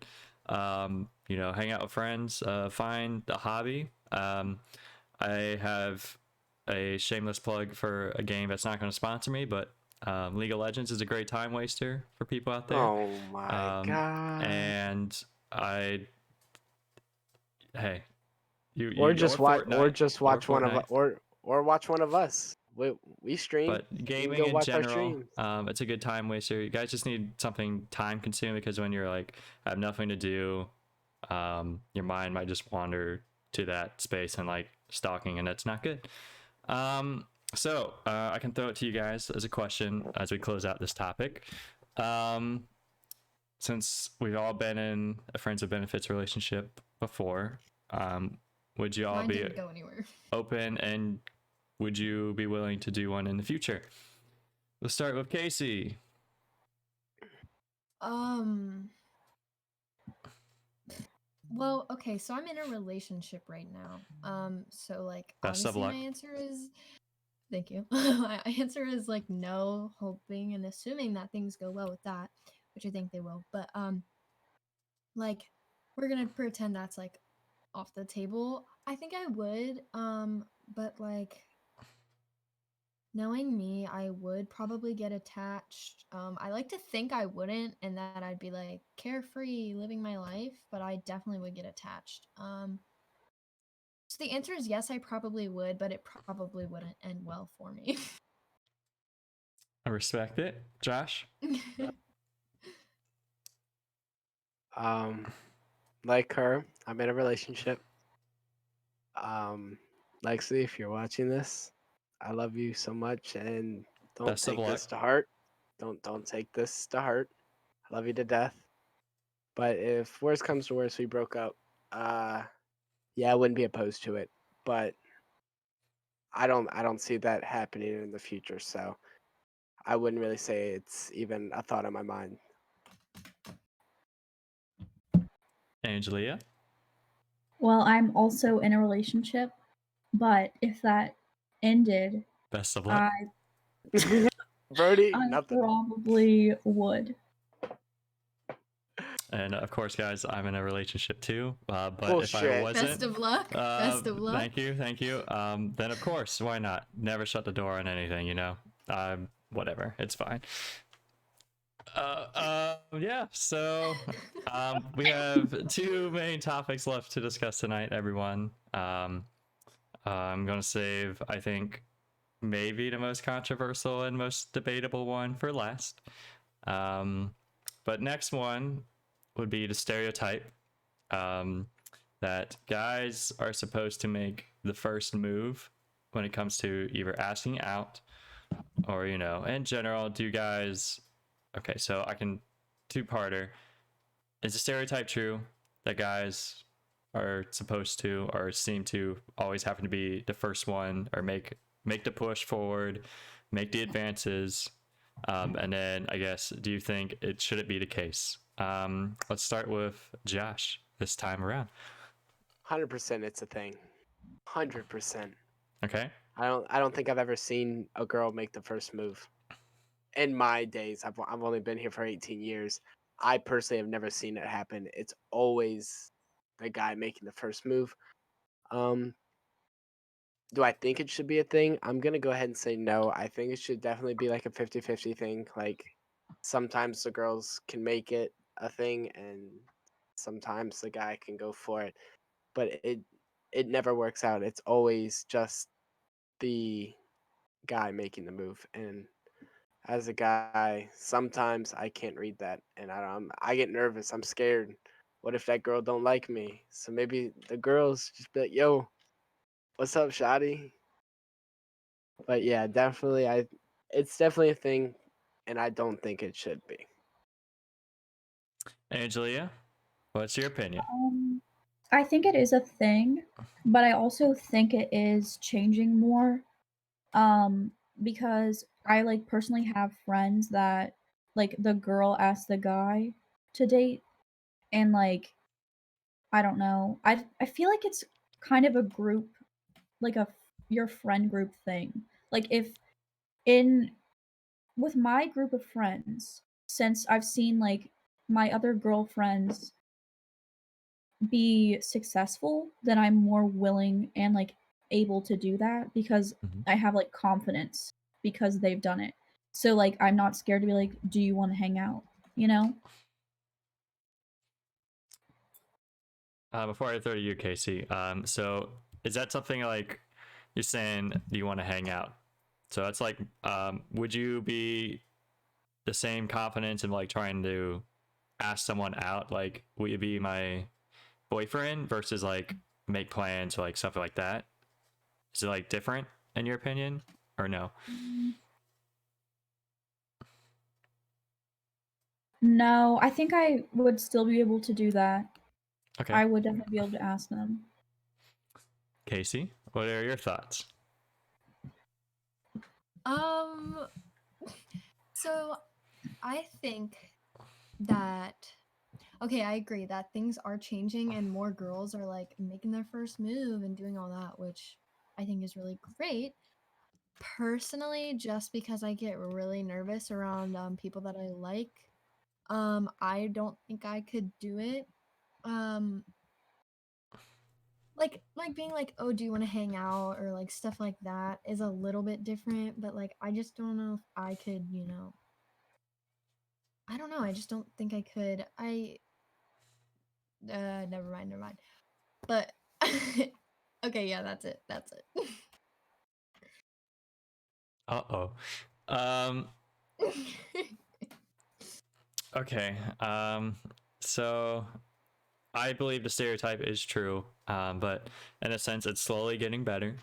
Hang out with friends. Find a hobby. I have a shameless plug for a game that's not going to sponsor me, but League of Legends is a great time waster for people out there. Oh my god! And or just watch one of us. We stream. But gaming in general, it's a good time waster. You guys just need something time consuming, because when you're like have nothing to do, your mind might just wander to that space and like stalking, and that's not good. So I can throw it to you guys as a question as we close out this topic. Since we've all been in a friends with benefits relationship before, would you all Mine be didn't go anywhere. open, and would you be willing to do one in the future? Let's start with Casey. Well, okay, so I'm in a relationship right now. So like Best of obviously luck. my answer is thank you. My answer is like no, hoping and assuming that things go well with that, which I think they will. But like we're gonna pretend that's like off the table. I think I would. But like Knowing me, I would probably get attached. I like to think I wouldn't, and that I'd be like carefree, living my life, but I definitely would get attached. So the answer is yes, I probably would, but it probably wouldn't end well for me. I respect it. Josh? Like her, I'm in a relationship. Lexi, if you're watching this, I love you so much, and don't Best of take this luck. to heart. Don't take this to heart. I love you to death. But if worst comes to worst, we broke up. Yeah, I wouldn't be opposed to it, but I don't see that happening in the future. So I wouldn't really say it's even a thought in my mind. Angelia? Well, I'm also in a relationship, but if that ended, Best of luck. I Brody, I nothing. probably would. And of course, guys, I'm in a relationship too. But if I Bullshit. wasn't, Best of luck. Best of luck. thank you. Then of course, why not? Never shut the door on anything, you know. Whatever, it's fine. Yeah. So, we have two main topics left to discuss tonight, everyone. I'm gonna save, I think, maybe the most controversial and most debatable one for last. But next one would be the stereotype that guys are supposed to make the first move when it comes to either asking out or, you know, in general, do guys. Okay, so I can two-parter. Is the stereotype true that guys are supposed to or seem to always happen to be the first one or make the push forward, make the advances? And then I guess, do you think should it be the case? Let's start with Josh this time around. 100% it's a thing. 100%. Okay. I don't think I've ever seen a girl make the first move. In my days, I've only been here for 18 years. I personally have never seen it happen. It's always the guy making the first move. Um, do I think it should be a thing? I'm going to go ahead and say no. I think it should definitely be like a 50-50 thing. Like sometimes the girls can make it a thing and sometimes the guy can go for it. But it never works out. It's always just the guy making the move. And as a guy, sometimes I can't read that, and I get nervous. I'm scared. What if that girl don't like me? So maybe the girls just be like, "Yo, what's up, Shotty?" But yeah, definitely, it's definitely a thing, and I don't think it should be. Angelia, what's your opinion? I think it is a thing, but I also think it is changing more. Um, because I like personally have friends that like the girl asked the guy to date, and like I don't know. I feel like it's kind of a group, like your friend group thing. Like if in with my group of friends, since I've seen like my other girlfriends be successful, then I'm more willing and like able to do that because Mhm. I have like confidence because they've done it. So like I'm not scared to be like, "Do you want to hang out?" You know? Before I throw to you, Casey, so is that something like you're saying, do you want to hang out? So that's like, would you be the same confidence in like trying to ask someone out? Like, will you be my boyfriend versus like make plans or like something like that? Is it like different in your opinion or no? No, I think I would still be able to do that. Okay. I would definitely be able to ask them. Casey, what are your thoughts? Um, so I think that okay, I agree that things are changing and more girls are like making their first move and doing all that, which I think is really great. Personally, just because I get really nervous around people that I like, I don't think I could do it. Um, like being like, oh, do you want to hang out, or like stuff like that is a little bit different, but like I just don't know if I could, I don't know, I just don't think I could. Never mind. But okay, yeah, that's it. Uh-oh. Um, okay. So I believe the stereotype is true, but in a sense, it's slowly getting better.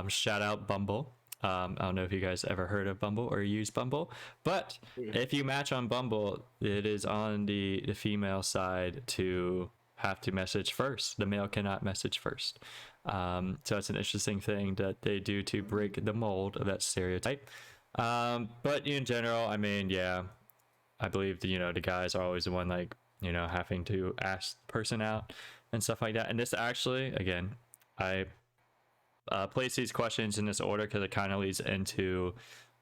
Shout out Bumble. I don't know if you guys ever heard of Bumble or use Bumble, but if you match on Bumble, it is on the female side to have to message first. The male cannot message first. So it's an interesting thing that they do to break the mold of that stereotype. But in general, I mean, yeah, I believe the guys are always the one like having to ask the person out and stuff like that. And this actually, again, I place these questions in this order because it kind of leads into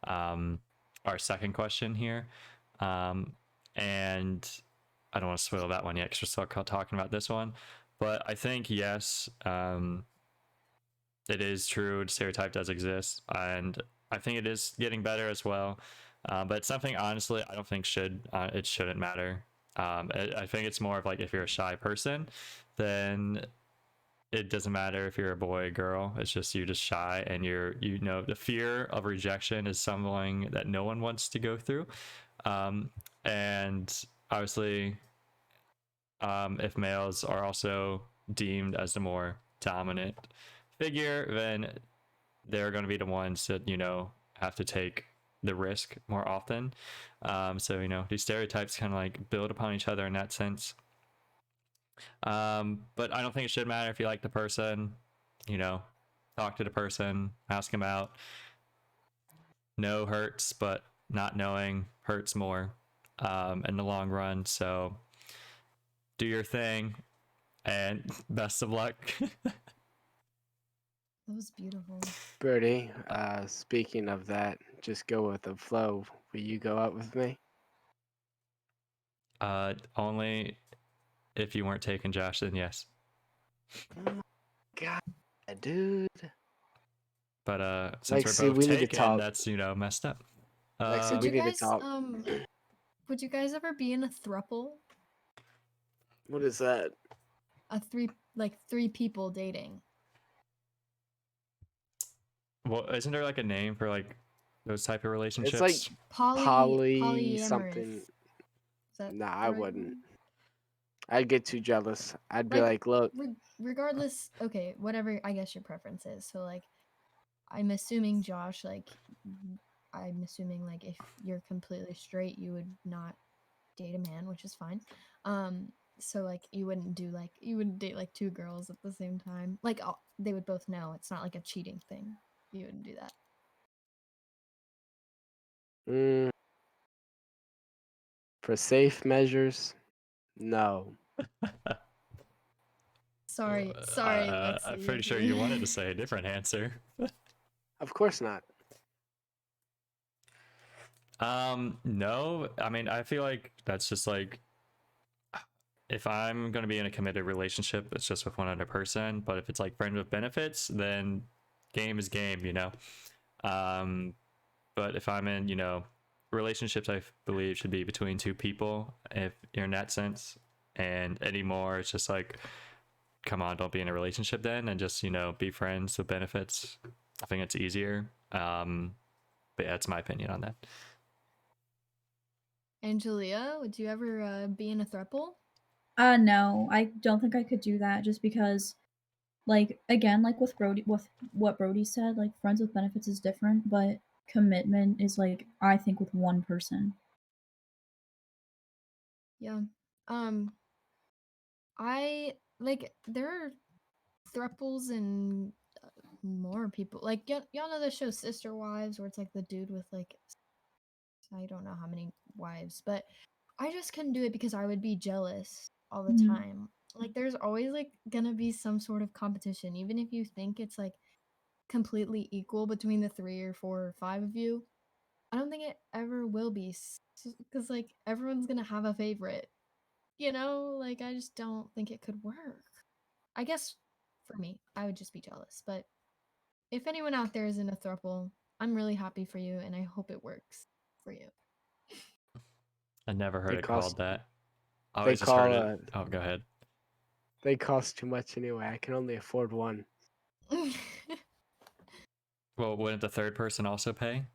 our second question here. And I don't want to spoil that one yet because we're still talking about this one. But I think, yes, it is true. The stereotype does exist. And I think it is getting better as well. But it's something, honestly, I don't think it shouldn't matter. I think it's more of like if you're a shy person, then it doesn't matter if you're a boy or girl. It's just you're just shy, and the fear of rejection is something that no one wants to go through. And obviously, if males are also deemed as the more dominant figure, then they're going to be the ones that have to take the risk more often. So these stereotypes kind of like build upon each other in that sense. But I don't think it should matter if you like the person. Talk to the person, ask them out. No hurts, but not knowing hurts more in the long run. So do your thing, and best of luck. That was beautiful. Birdie, speaking of that, just go with the flow. Will you go out with me? Only if you weren't taken, Josh, then yes. Oh my God, dude. But since Lexi, we're both we need to taken, talk. that's messed up. Lexi, Would we you need to guys talk. would you guys ever be in a throuple? What is that? Three people dating. Well, isn't there like a name for like those type of relationships? It's like poly polyamorous. something. Is that Nah, the I right wouldn't. one? I'd get too jealous. I'd be like, look, Regardless, okay, whatever I guess your preference is. So like I'm assuming Josh, I'm assuming like if you're completely straight, you would not date a man, which is fine. So like you wouldn't date like two girls at the same time. Like they would both know it's not like a cheating thing. You wouldn't do that. for safe measures, no. Sorry, I'm Lexi. pretty sure you wanted to say a different answer. Of course not. No, I mean, I feel like that's just like if I'm going to be in a committed relationship, it's just with one other person. But if it's like friend with benefits, then game is game. But if I'm in, relationships, I believe should be between two people if you're in that sense. And anymore, it's just like, come on, don't be in a relationship then, and just, be friends with benefits. I think it's easier. But yeah, that's my opinion on that. Angelia, would you ever be in a throuple? No, I don't think I could do that just because, like, again, like with what Brody said, like, friends with benefits is different, but commitment is, like, I think with one person. Yeah. I like there are thruples and more people. Like y'all know the show Sister Wives, where it's like the dude with like I don't know how many wives, but I just couldn't do it because I would be jealous all the Mhm. time. Like there's always like gonna be some sort of competition, even if you think it's like completely equal between the three or four or five of you. I don't think it ever will be because like everyone's gonna have a favorite. Like I just don't think it could work. I guess for me. I would just be jealous. But if anyone out there is in a throuple, I'm really happy for you, and I hope it works for you. I never heard They it cost. called that. I They always just heard call. it. Oh, go ahead. They cost too much anyway. I can only afford one. Well, wouldn't the third person also pay?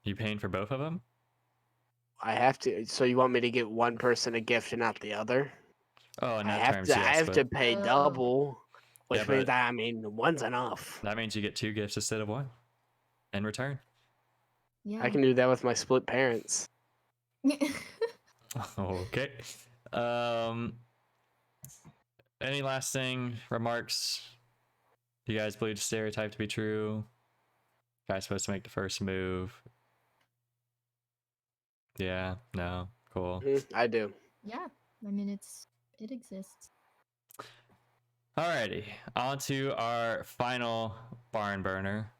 You paying for both of them? I have to. So you want me to get one person a gift and not the other? Oh, in I that have terms, to. I yes, have to but pay Oh. double, which Yeah, means but- I mean one's enough. that means you get 2 gifts instead of 1 in return. Yeah. I can do that with my split parents. Okay. Um. Any lasting remarks? Do you guys believe the stereotype to be true? Guy's supposed to make the first move. Yeah. No. Cool. I do. Yeah. I mean, it exists. Alrighty. On to our final barn burner.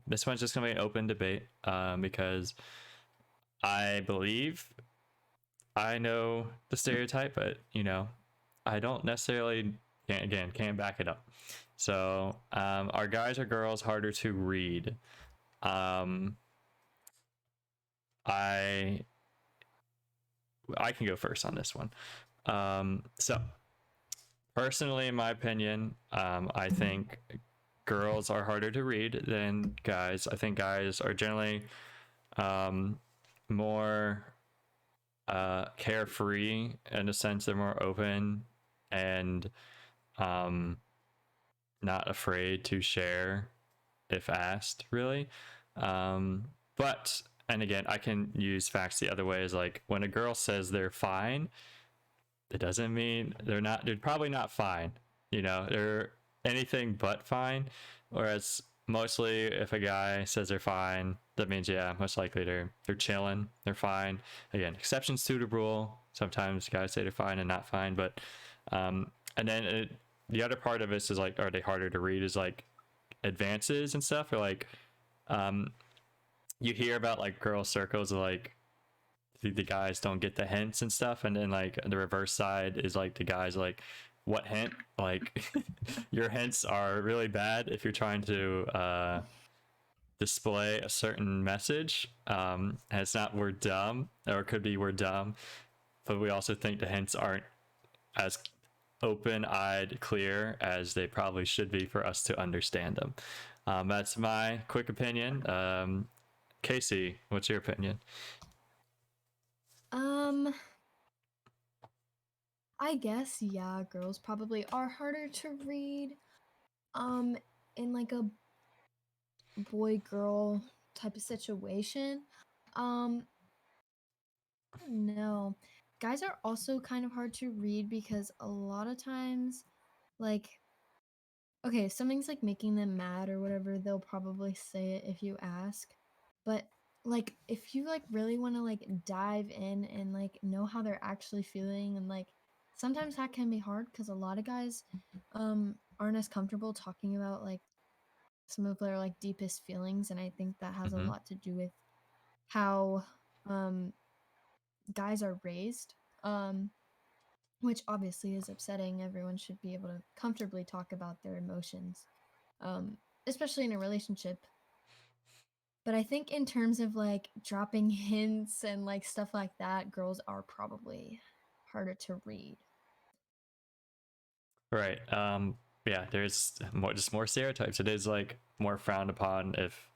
This one's just gonna be an open debate. Because I believe I know the stereotype, but I don't necessarily can't back it up. So, are guys or girls harder to read? I can go first on this one. So personally, in my opinion, I think girls are harder to read than guys. I think guys are generally more carefree in a sense. They're more open and not afraid to share if asked, really. But and again, I can use facts the other way. Is like when a girl says they're fine, it doesn't mean they're not. They're probably not fine. They're anything but fine. Whereas mostly, if a guy says they're fine, that means most likely they're chilling, they're fine. Again, exceptions to the rule. Sometimes guys say they're fine and not fine, but and then the other part of this is like, are they harder to read? Is like advances and stuff, or like you hear about like girl circles of like the guys don't get the hints and stuff, and then like the reverse side is like the guys like, what hint? Like your hints are really bad if you're trying to display a certain message, and it's not we're dumb, or it could be we're dumb, but we also think the hints aren't as open-eyed clear as they probably should be for us to understand them. That's my quick opinion. Casey, what's your opinion? I guess yeah, girls probably are harder to read. In like a boy girl type of situation. No. Guys are also kind of hard to read because a lot of times, like, okay, if something's like making them mad or whatever, they'll probably say it if you ask. But like if you like really want to like dive in and like know how they're actually feeling, and like sometimes that can be hard because a lot of guys aren't as comfortable talking about like some of their like deepest feelings, and I think that has a Mhm. lot to do with how guys are raised, which obviously is upsetting. Everyone should be able to comfortably talk about their emotions, especially in a relationship. But I think in terms of like dropping hints and like stuff like that, girls are probably harder to read. Right. Yeah, there's more stereotypes. It is like more frowned upon if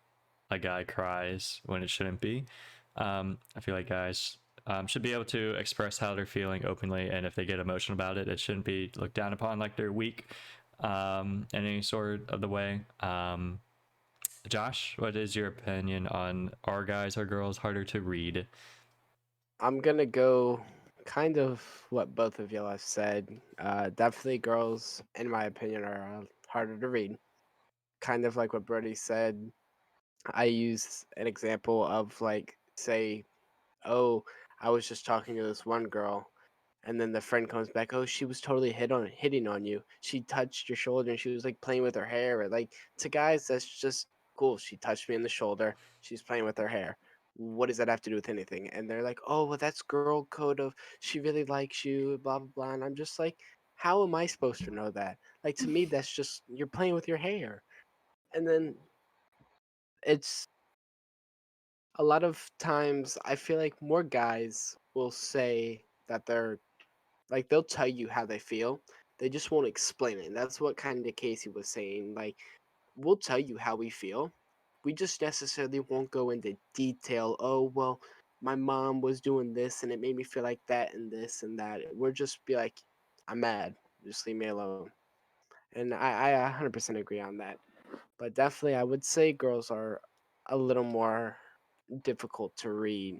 a guy cries when it shouldn't be. I feel like guys should be able to express how they're feeling openly, and if they get emotional about it, it shouldn't be looked down upon like they're weak in any sort of the way. Josh, what is your opinion on, are guys or girls harder to read? I'm gonna go kind of what both of y'all have said. Definitely girls, in my opinion, are harder to read. Kind of like what Brody said. I use an example of like, say, oh, I was just talking to this one girl, and then the friend comes back, oh, she was totally hitting on you. She touched your shoulder and she was like playing with her hair. Or, like, to guys, that's just cool. She touched me in the shoulder. She's playing with her hair. What does that have to do with anything? And they're like, oh, well, that's girl code of she really likes you, blah blah blah. And I'm just like, How am I supposed to know that? Like, to me, that's just you're playing with your hair. And then it's a lot of times I feel like more guys will say that they're like they'll tell you how they feel. They just won't explain it. And that's what kind of Casey was saying. Like, we'll tell you how we feel. We just necessarily won't go into detail. Oh, well, my mom was doing this and it made me feel like that and this and that. We'll just be like, I'm mad. Just leave me alone. And I 100% agree on that. But definitely, I would say girls are a little more difficult to read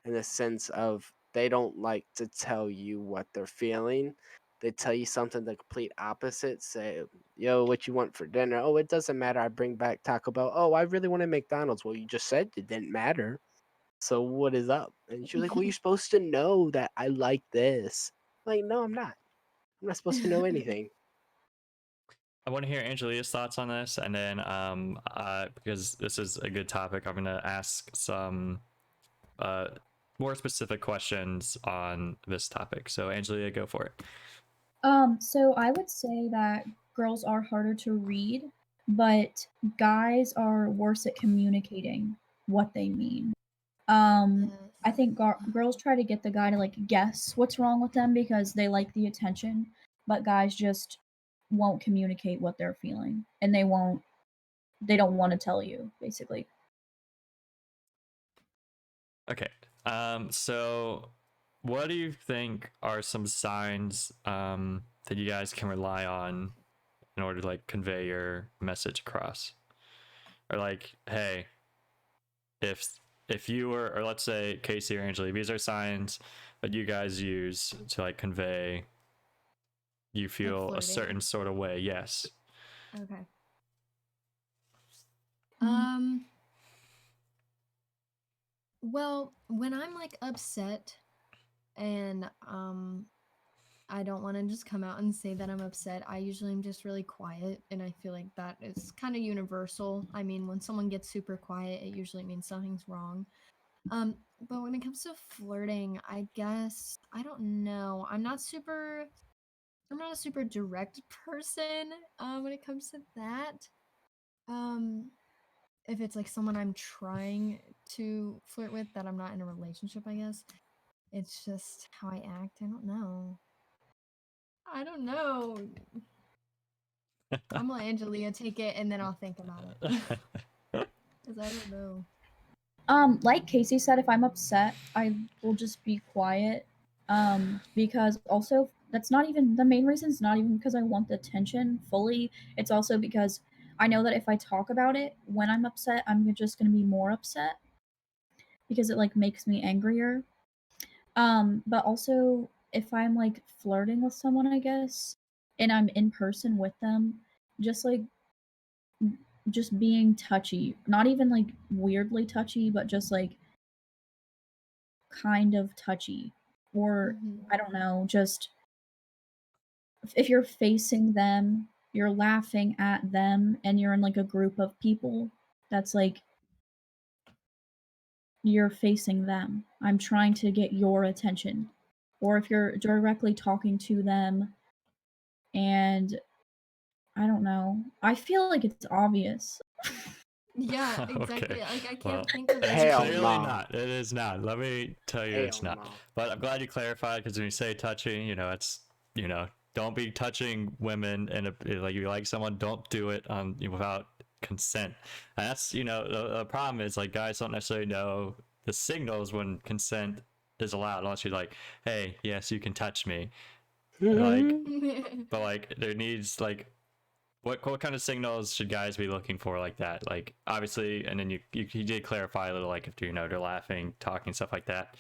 in the sense of they don't like to tell you what they're feeling. They tell you something the complete opposite. Say, yo, what you want for dinner? Oh, it doesn't matter. I bring back Taco Bell. Oh, I really wanted McDonald's. Well, you just said it didn't matter. So what is up? And she was like, well, you're supposed to know that I like this. Like, no, I'm not. I'm not supposed to know anything. I want to hear Angelia's thoughts on this, and then because this is a good topic, I'm gonna ask some uh, more specific questions on this topic. So, Angelia, go for it. So I would say that girls are harder to read, but guys are worse at communicating what they mean. Um, I Yes. think girls try to get the guy to like guess what's wrong with them because they like the attention, but guys just won't communicate what they're feeling, and they don't want to tell you basically. Okay. So what do you think are some signs that you guys can rely on in order to like convey your message across? Or like, hey, if you were, or let's say Casey or Angela, these are signs that you guys use to like convey you Like feel a flirting. certain sort of way. Yes. Okay. Mhm. Well, when I'm like upset and I don't want to just come out and say that I'm upset. I usually am just really quiet, and I feel like that is kind of universal. I mean, when someone gets super quiet, it usually means something's wrong. But when it comes to flirting, I guess I don't know. I'm not a super direct person when it comes to that. Um if it's like someone I'm trying to flirt with that I'm not in a relationship, I guess. It's just how I act. I don't know. I don't know. I'm gonna let Angelia take it and then I'll think about it. Because I don't know. Like Casey said, if I'm upset, I will just be quiet. Because also that's not even the main reason. It's not even because I want the attention fully. It's also because I know that if I talk about it when I'm upset, I'm just gonna be more upset because it like makes me angrier. But also if I'm like flirting with someone, I guess, and I'm in person with them, just like just being touchy, not even like weirdly touchy, but just like kind of touchy. Or Hmm. I don't know, just if you're facing them, you're laughing at them, and you're in like a group of people, that's like you're facing them. I'm trying to get your attention. Or if you're directly talking to them and I don't know. I feel like it's obvious. Yeah, exactly. Okay. Like I Well, can't think of it's Hell anything. clearly no. not. It is not. Let me tell you, it's Hell not. no. But I'm glad you clarified because when you say touching, it's don't be touching women and if like you like someone, don't do it without consent. And that's the problem is like guys don't necessarily know the signals when consent is allowed unless you're like, hey, yes, you can touch me. Like, but like there needs like what kind of signals should guys be looking for like that? Like obviously, and then you did clarify a little like if they're laughing, talking, stuff like that.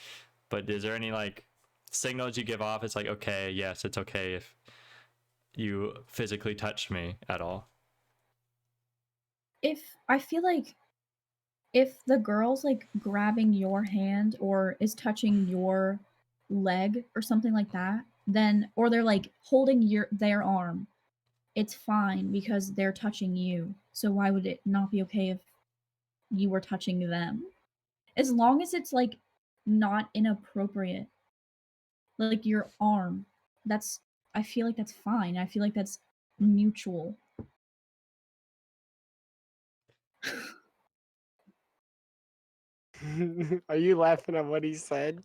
But is there any like signals you give off? It's like okay, yes, it's okay if you physically touch me at all. If I feel like if the girl's like grabbing your hand or is touching your leg or something like that, then or they're like holding their arm, it's fine because they're touching you. So why would it not be okay if you were touching them? As long as it's like not inappropriate. Like your arm. That's I feel like that's fine. I feel like that's mutual. Are you laughing at what he said?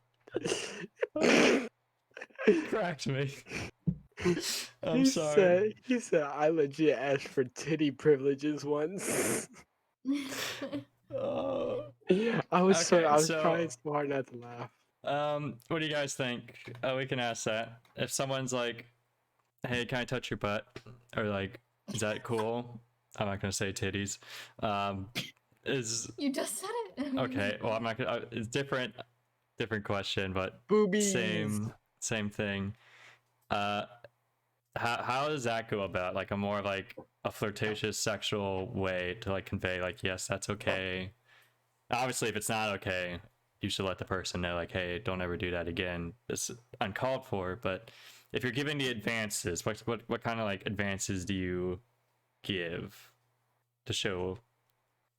Cracked me. I'm he sorry. said I legit asked for titty privileges once. Oh. I was Okay, trying so hard not to laugh. What do you guys think? We can ask that. If someone's like, "Hey, can I touch your butt?" or like, "Is that cool?" I'm not gonna say titties. Is You just said it. okay. Well, I'm not gonna. It's different question, but Boobies. same thing. Uh, how does that go about? Like a more like a flirtatious sexual way to like convey like, yes, that's okay. Obviously, if it's not okay, you should let the person know like, hey, don't ever do that again. This is uncalled for. But if you're giving the advances, what kind of like advances do you give to show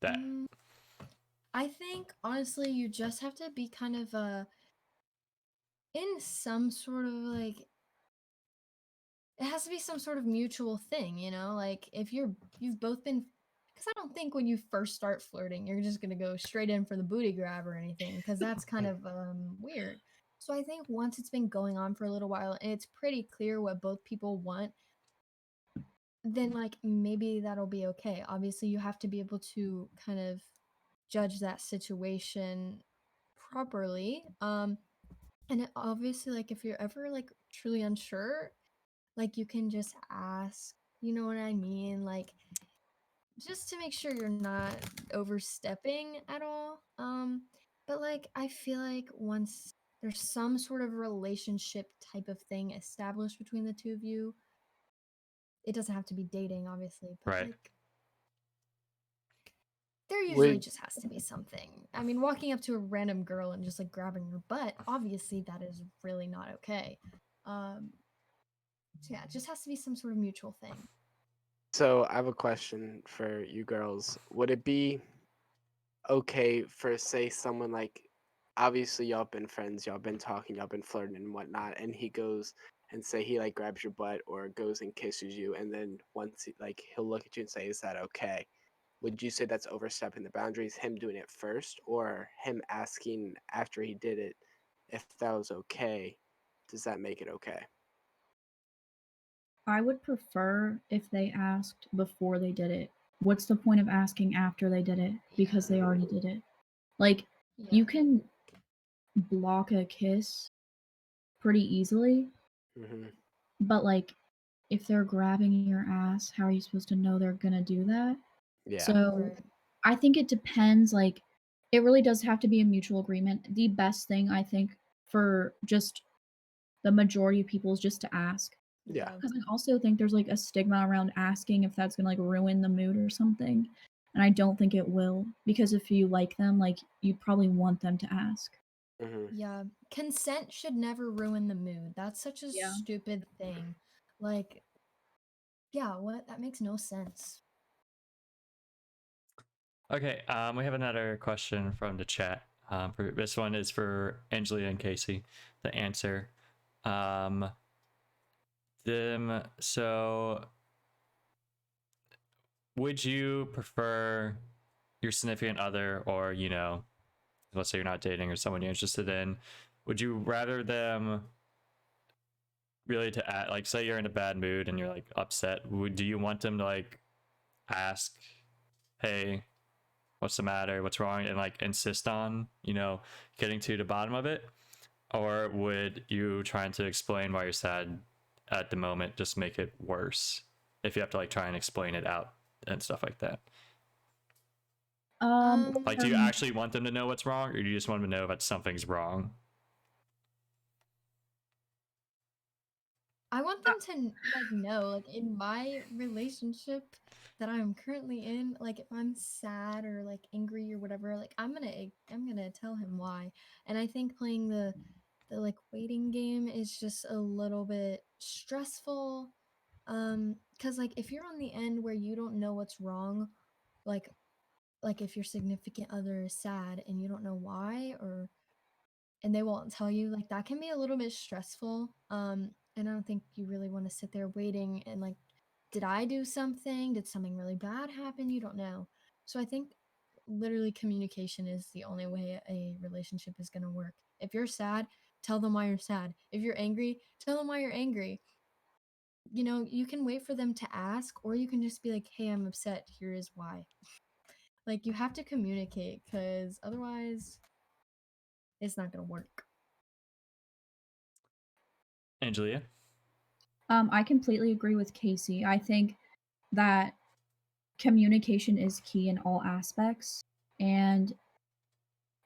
that? I think honestly, you just have to be kind of in some sort of like it has to be some sort of mutual thing, you know? Like if you've both been because I don't think when you first start flirting, you're just gonna go straight in for the booty grab or anything, because that's kind of weird. So I think once it's been going on for a little while and it's pretty clear what both people want, then like maybe that'll be okay. Obviously, you have to be able to kind of judge that situation properly. And obviously, like if you're ever like truly unsure, like you can just ask, you know what I mean? Like just to make sure you're not overstepping at all. But like I feel like once there's some sort of relationship type of thing established between the two of you, it doesn't have to be dating, obviously, but Right. like there usually Would just has to be something. I mean, walking up to a random girl and just like grabbing her butt, obviously that is really not okay. So yeah, it just has to be some sort of mutual thing. So I have a question for you girls. Would it be okay for say someone like obviously y'all been friends, y'all been talking, y'all been flirting and whatnot, and he goes and say he like grabs your butt or goes and kisses you, and then once he, like he'll look at you and say, "Is that okay?" Would you say that's overstepping the boundaries, him doing it first, or him asking after he did it if that was okay? Does that make it okay? I would prefer if they asked before they did it. What's the point of asking after they did it? Because they already did it. Like, Yeah. you can block a kiss pretty easily, Mm-hmm. but like, if they're grabbing your ass, how are you supposed to know they're gonna do that? Yeah. So, Right. I think it depends. Like, it really does have to be a mutual agreement. The best thing, I think, for just the majority of people is just to ask. Yeah. Because I also think there's like a stigma around asking if that's gonna like ruin the mood or something. And I don't think it will. Because if you like them, like you'd probably want them to ask. Mm-hmm. Yeah. Consent should never ruin the mood. That's such a Yeah. stupid thing. Like, yeah, what? That makes no sense. Okay. We have another question from the chat. This one is for Angelia and Casey. The answer. So would you prefer your significant other, or let's say you're not dating or someone you're interested in, would you rather them really to act, like say you're in a bad mood and you're like upset, do you want them to like ask, hey, what's the matter, what's wrong, and like insist on getting to the bottom of it? Or would you trying to explain why you're sad at the moment just make it worse if you have to like try and explain it out and stuff like that? Like, do you actually want them to know what's wrong, or do you just want them to know that something's wrong? I want them to like know, like in my relationship that I'm currently in, like if I'm sad or like angry or whatever, like I'm gonna tell him why. And I think playing the like waiting game is just a little bit stressful. Cuz like if you're on the end where you don't know what's wrong, like like if your significant other is sad and you don't know why, or and they won't tell you, like that can be a little bit stressful. And I don't think you really want to sit there waiting and like, did I do something? Did something really bad happen? You don't know. So I think literally communication is the only way a relationship is going to work. If you're sad, tell them why you're sad. If you're angry, tell them why you're angry. You know, you can wait for them to ask, or you can just be like, hey, I'm upset. Here is why. Like, you have to communicate because otherwise, it's not going to work. Angelia? I completely agree with Casey. I think that communication is key in all aspects. And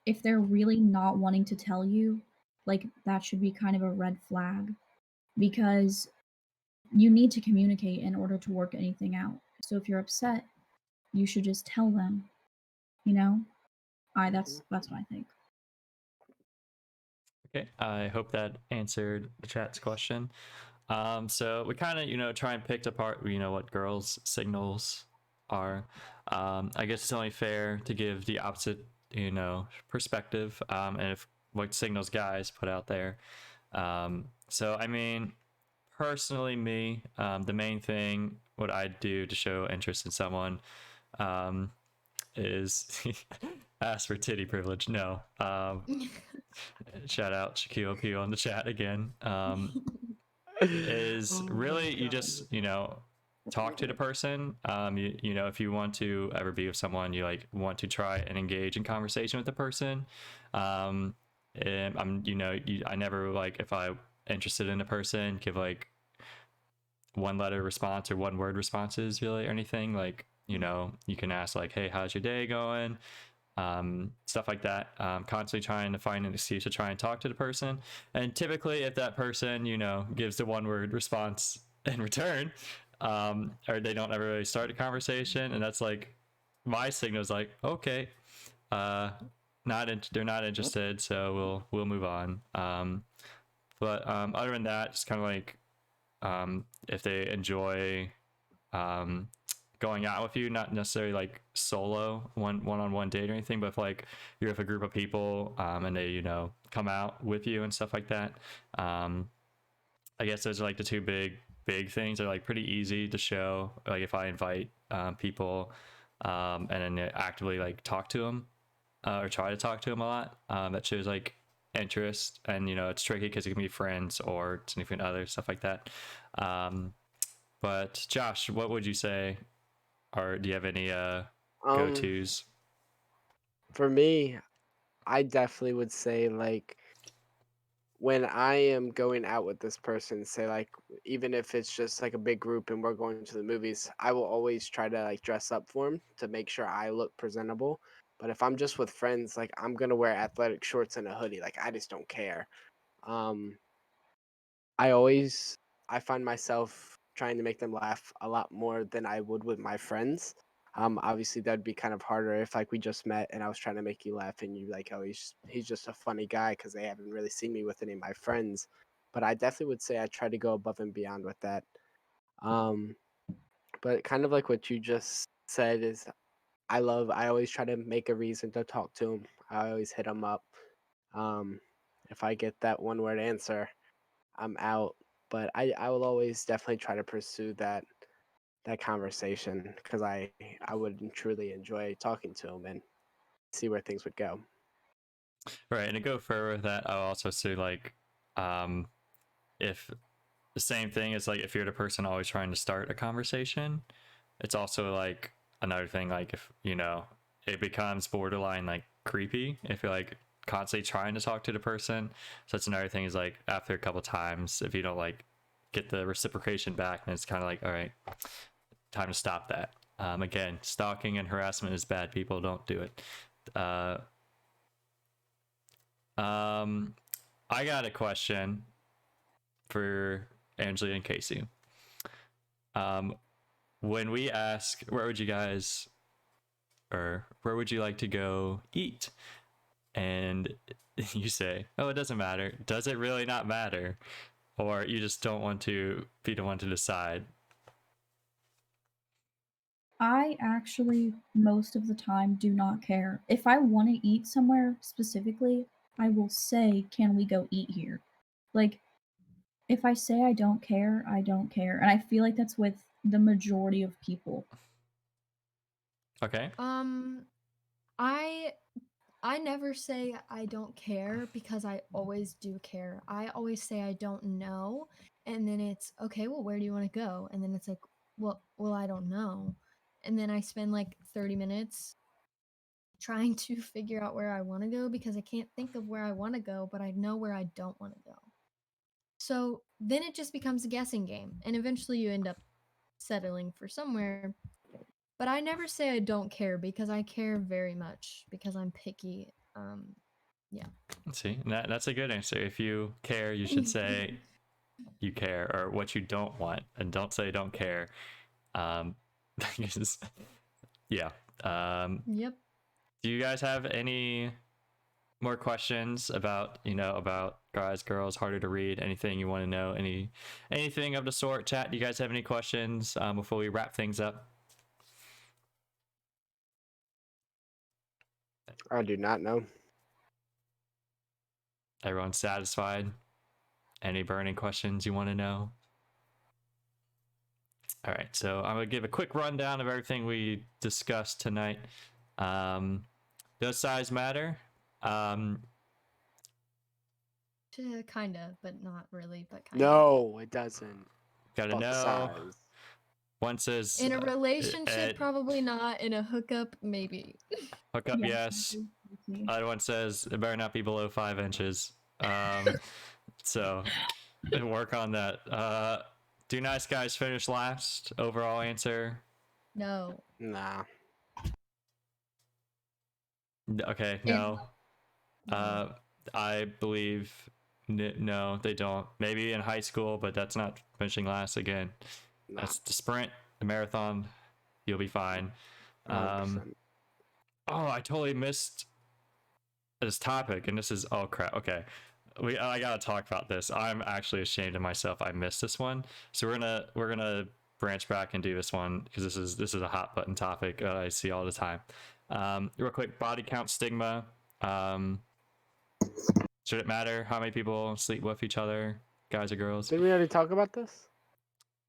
if they're really not wanting to tell you, like that should be kind of a red flag because you need to communicate in order to work anything out. So if you're upset, you should just tell them, you know? That's what I think. Okay, I hope that answered the chat's question. So we kind of, try and pick apart, what girls' signals are. I guess it's only fair to give the opposite, perspective, and if what signals guys put out there. So, I mean, personally, me, the main thing, what I do to show interest in someone, is ask for titty privilege. No. Shout out Shaquille O'Neal in the chat again. Is Oh really my you God. just talk to the person. If you want to ever be with someone, you like want to try and engage in conversation with the person. And I never like if I'm interested in a person, give like one letter response or one word responses really or anything. Like you can ask like, hey, how's your day going? Stuff like that. Constantly trying to find an excuse to try and talk to the person. And typically, if that person, gives the one word response in return, or they don't ever really start a conversation, and that's like my signal is like, okay, they're not interested, so we'll move on. But other than that, just kind of like if they enjoy going out with you, not necessarily like solo one-on-one date or anything, but if like you're with a group of people and they come out with you and stuff like that. I guess those are like the two big things. They're like pretty easy to show, like if I invite people and then actively like talk to them or try to talk to them a lot, that shows like interest. And it's tricky because it can be friends or significant other stuff like that. But Josh, what would you say, or do you have any go-tos? For me, I definitely would say like when I am going out with this person, say like even if it's just like a big group and we're going to the movies, I will always try to like dress up for them to make sure I look presentable. But if I'm just with friends, like I'm gonna wear athletic shorts and a hoodie. Like I just don't care. Um, I always I find myself trying to make them laugh a lot more than I would with my friends. Obviously that'd be kind of harder if like we just met and I was trying to make you laugh and you like, oh, he's just a funny guy because they haven't really seen me with any of my friends. But I definitely would say I try to go above and beyond with that. Um, but kind of like what you just said is I always try to make a reason to talk to him. I always hit him up. Um, if I get that one word answer, I'm out. But I will always definitely try to pursue that conversation because I would truly enjoy talking to him and see where things would go. Right, and to go further with that, I'll also say like, if the same thing is like if you're the person always trying to start a conversation, it's also like another thing. Like if it becomes borderline like creepy if you're like constantly trying to talk to the person. So that's another thing is like after a couple times, if you don't like get the reciprocation back, then it's kind of like, all right, time to stop that. Again, stalking and harassment is bad. People don't do it. I got a question for Angela and Casey. When we ask, where would you guys, or where would you like to go eat? And you say, oh, it doesn't matter. Does it really not matter? Or you just don't want to be the one to decide? I actually, most of the time, do not care. If I want to eat somewhere specifically, I will say, can we go eat here? Like, if I say I don't care, I don't care. And I feel like that's with the majority of people. Okay. I I never say I don't care because I always do care. I always say I don't know, and then it's okay, well, where do you want to go? And then it's like, well, I don't know. And then I spend like 30 minutes trying to figure out where I want to go because I can't think of where I want to go, but I know where I don't want to go. So then it just becomes a guessing game, and eventually you end up settling for somewhere. But I never say I don't care because I care very much because I'm picky. Yeah. See, that's a good answer. If you care, you should say you care, or what you don't want, and don't say don't care. Because- yeah. Yep. Do you guys have any more questions about about guys, girls, harder to read? Anything you want to know? Anything of the sort? Chat. Do you guys have any questions before we wrap things up? I do not know. Everyone satisfied? Any burning questions you want to know? All right, so I'm gonna give a quick rundown of everything we discussed tonight. Does size matter? Kinda, but not really, but kinda. No, it doesn't. Gotta Fuck know. size. One says In a relationship, Ed, probably not. In a hookup, maybe. hook up, Yeah, yes. exactly. Other one says it better not be below 5 inches. So work on that. Do nice guys finish last? Overall answer. No. Nah. Okay, And no. no. I believe no, they don't. Maybe in high school, but that's not finishing last again. Nah. That's the sprint, the marathon. You'll be fine. 100%. Oh, I totally missed this topic, and this is oh crap. Okay, I gotta talk about this. I'm actually ashamed of myself. I missed this one, so we're gonna branch back and do this one because this is a hot button topic I see all the time. Real quick, body count stigma. Should it matter how many people sleep with each other, guys or girls? Did we already talk about this?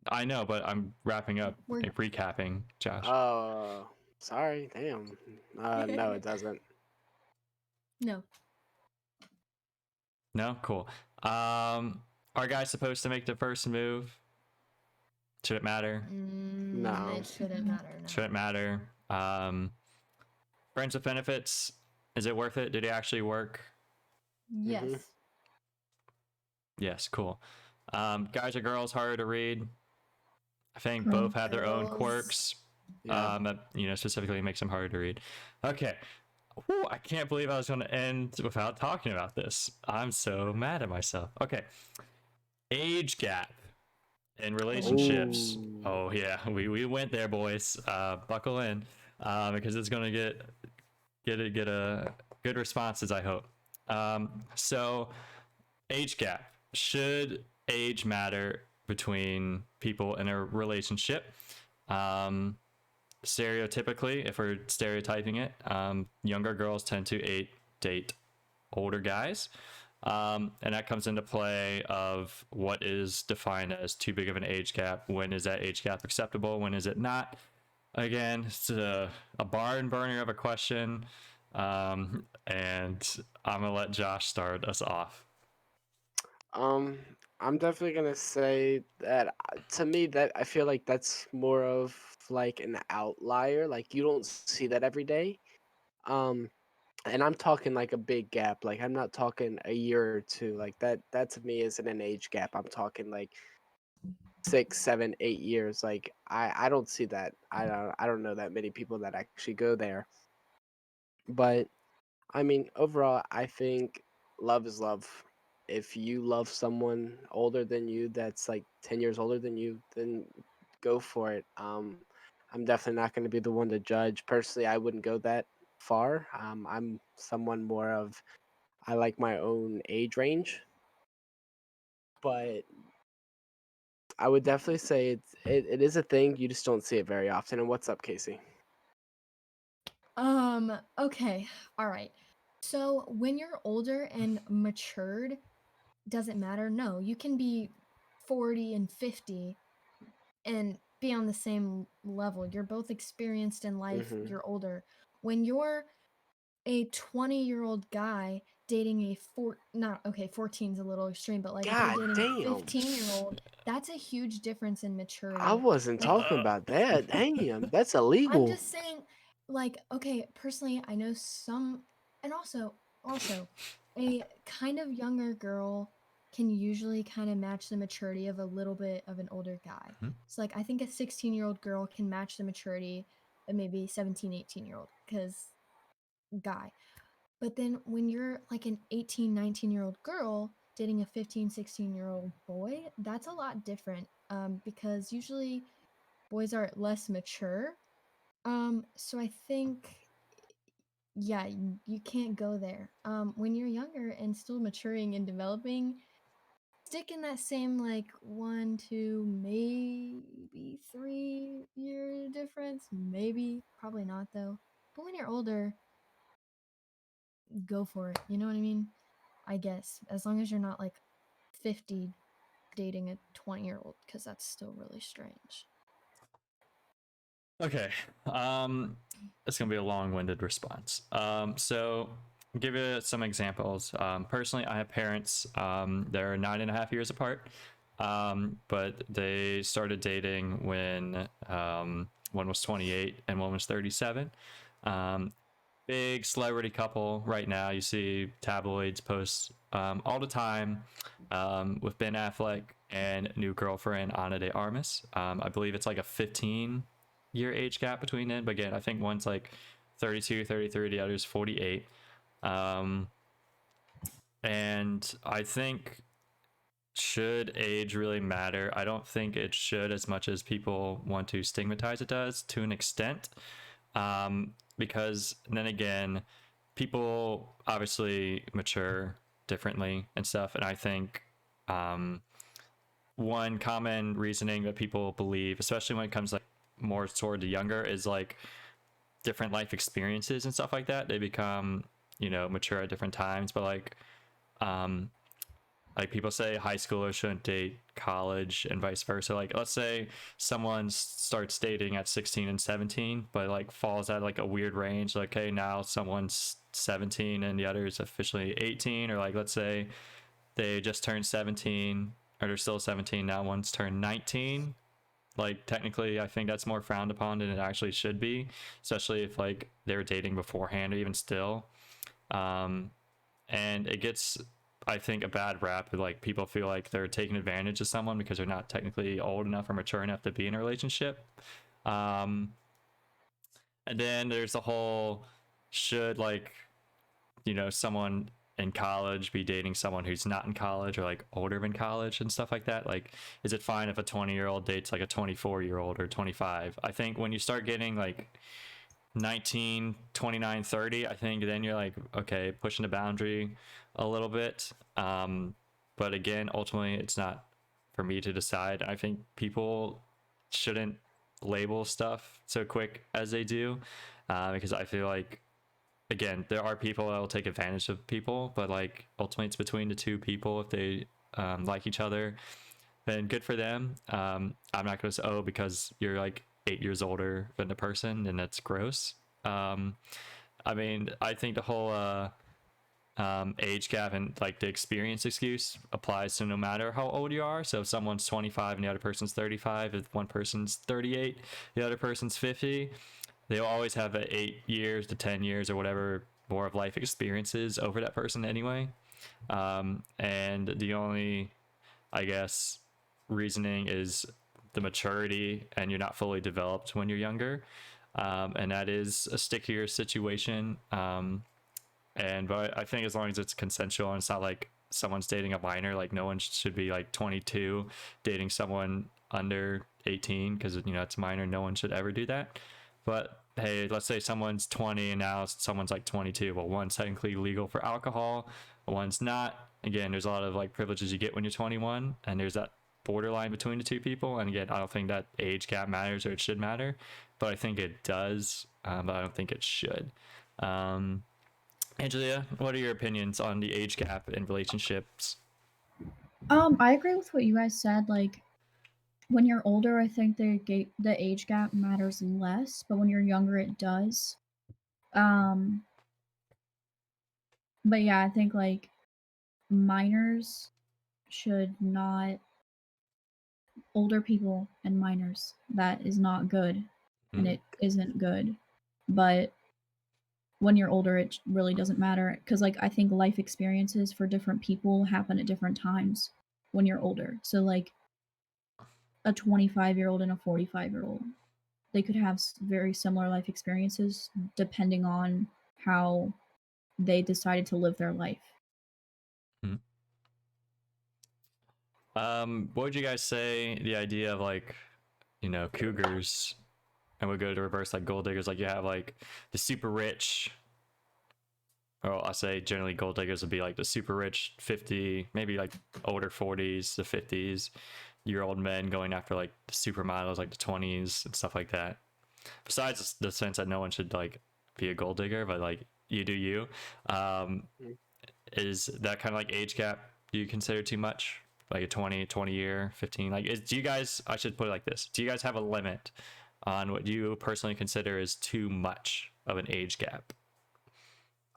I know, but I'm wrapping up, We're recapping, Josh. Oh, sorry. Damn. No, it doesn't. no. No, cool. Are guys supposed to make the first move? Should it matter? No. It shouldn't matter. No. Should it matter? Friends with benefits. Is it worth it? Did it actually work? Yes. Mhm. Yes, cool. Guys or girls harder to read? I think both have their own Girls. quirks. Yeah. That specifically makes them harder to read. Okay. Whew, I can't believe I was going to end without talking about this. I'm so mad at myself. Okay. Age gap in relationships. Ooh. Oh yeah, we went there, boys. Buckle in, because it's gonna get a good responses, I hope. So age gap. Should age matter between people in a relationship? Stereotypically, if we're stereotyping it, younger girls tend to date older guys. And that comes into play of what is defined as too big of an age gap. When is that age gap acceptable? When is it not? Again, it's a barn burner of a question. And I'm gonna let Josh start us off. I'm definitely gonna say that to me that I feel like that's more of like an outlier. Like you don't see that every day. Um, and I'm talking like a big gap. Like I'm not talking a year or two. Like that to me isn't an age gap. I'm talking like 6, 7, 8 years. Like I don't see that. I don't know that many people that actually go there. But I mean, overall, I think love is love. If you love someone older than you, that's like 10 years older than you, then go for it. I'm definitely not going to be the one to judge. Personally, I wouldn't go that far. I'm someone more of, I like my own age range, but I would definitely say it is a thing. You just don't see it very often. And what's up, Casey? Okay. All right. So when you're older and matured, does it matter? No, you can be 40 and 50 and be on the same level. You're both experienced in life, Mhm. you're older. When you're a 20-year-old guy dating a 14's a little extreme, but like if God you're dating a damn. 15-year-old, that's a huge difference in maturity. I wasn't Like, talking about that. Damn, that's I'm illegal. just saying, like, okay, personally, I know some, and also, a kind of younger girl can usually kind of match the maturity of a little bit of an older guy. Mhm. So, like, I think a 16-year-old girl can match the maturity of maybe 17, 18-year-old, because guy. But then when you're like an 18, 19-year-old girl dating a 15, 16-year-old boy, that's a lot different, because usually boys are less mature. So I think, yeah, you can't go there. When you're younger and still maturing and developing, stick in that same like 1, 2, maybe 3 year difference. Maybe, probably not though. But when you're older, go for it. You know what I mean? I guess as long as you're not like 50 dating a 20-year-old, because that's still really strange. Okay. It's gonna be a long-winded response. So give you some examples. Personally, I have parents. They're 9.5 years apart. But they started dating when one was 28 and one was 37. Big celebrity couple right now. You see tabloids post all the time with Ben Affleck and new girlfriend Ana de Armas. I believe it's like a 15-year age gap between them. But again, I think one's like 32, 33, the other's 48. And I think, should age really matter? I don't think it should, as much as people want to stigmatize it does, to an extent. Because then again, people obviously mature differently and stuff. And I think one common reasoning that people believe, especially when it comes like more toward the younger, is like different life experiences and stuff like that. They become, mature at different times. But like people say high schoolers shouldn't date college and vice versa. Like let's say someone starts dating at 16 and 17 but like falls at like a weird range, like okay, now someone's 17 and the other is officially 18, or like let's say they just turned 17 or they're still 17, now one's turned 19. Like technically I think that's more frowned upon than it actually should be, especially if like they were dating beforehand or even still. And it gets, I think, a bad rap. Like people feel like they're taking advantage of someone because they're not technically old enough or mature enough to be in a relationship. And then there's the whole, should like, someone in college be dating someone who's not in college or like older than college and stuff like that? Like, is it fine if a 20-year-old dates like a 24-year-old or 25? I think when you start getting like 19, 29, 30, I think then you're like, okay, pushing the boundary a little bit. But again, ultimately it's not for me to decide. I think people shouldn't label stuff so quick as they do, because I feel like, again, there are people that will take advantage of people, but like ultimately it's between the two people. If they like each other, then good for them. I'm not going to say, oh, because you're like 8 years older than the person, and that's gross. I mean, I think the whole age gap and like the experience excuse applies to no matter how old you are. So if someone's 25 and the other person's 35, if one person's 38, the other person's 50, they'll always have 8 years to 10 years or whatever more of life experiences over that person anyway. And the only, I guess, reasoning is the maturity, and you're not fully developed when you're younger. And that is a stickier situation. But I think as long as it's consensual and it's not like someone's dating a minor, like no one should be like 22 dating someone under 18, because it's minor. No one should ever do that. But hey, let's say someone's 20 and now someone's like 22. Well, one's technically legal for alcohol, one's not. Again, there's a lot of like privileges you get when you're 21, and there's that borderline between the two people. And again, I don't think that age gap matters or it should matter, but I think it does. But I don't think it should. Angelia, what are your opinions on the age gap in relationships? I agree with what you guys said. Like, when you're older, I think the age gap matters less, but when you're younger, it does. Um, but yeah, I think like minors should not older people and minors. That is not good, and Mm. it isn't good. But when you're older, it really doesn't matter because like I think life experiences for different people happen at different times when you're older. So like a 25-year-old and a 45-year-old, they could have very similar life experiences depending on how they decided to live their life. Mm. What would you guys say the idea of like, cougars, and we'll go to reverse like gold diggers, like you have like the super rich, or I say generally gold diggers would be like the super rich 50, maybe like older 40s to 50s year old men going after like the supermodels like the 20s and stuff like that. Besides the sense that no one should like be a gold digger, but like you do you. Um, Mm. is that kind of like age gap do you consider too much? Like a 20 year, 15? Like, do you guys, I should put it like this, do you guys have a limit on what you personally consider is too much of an age gap?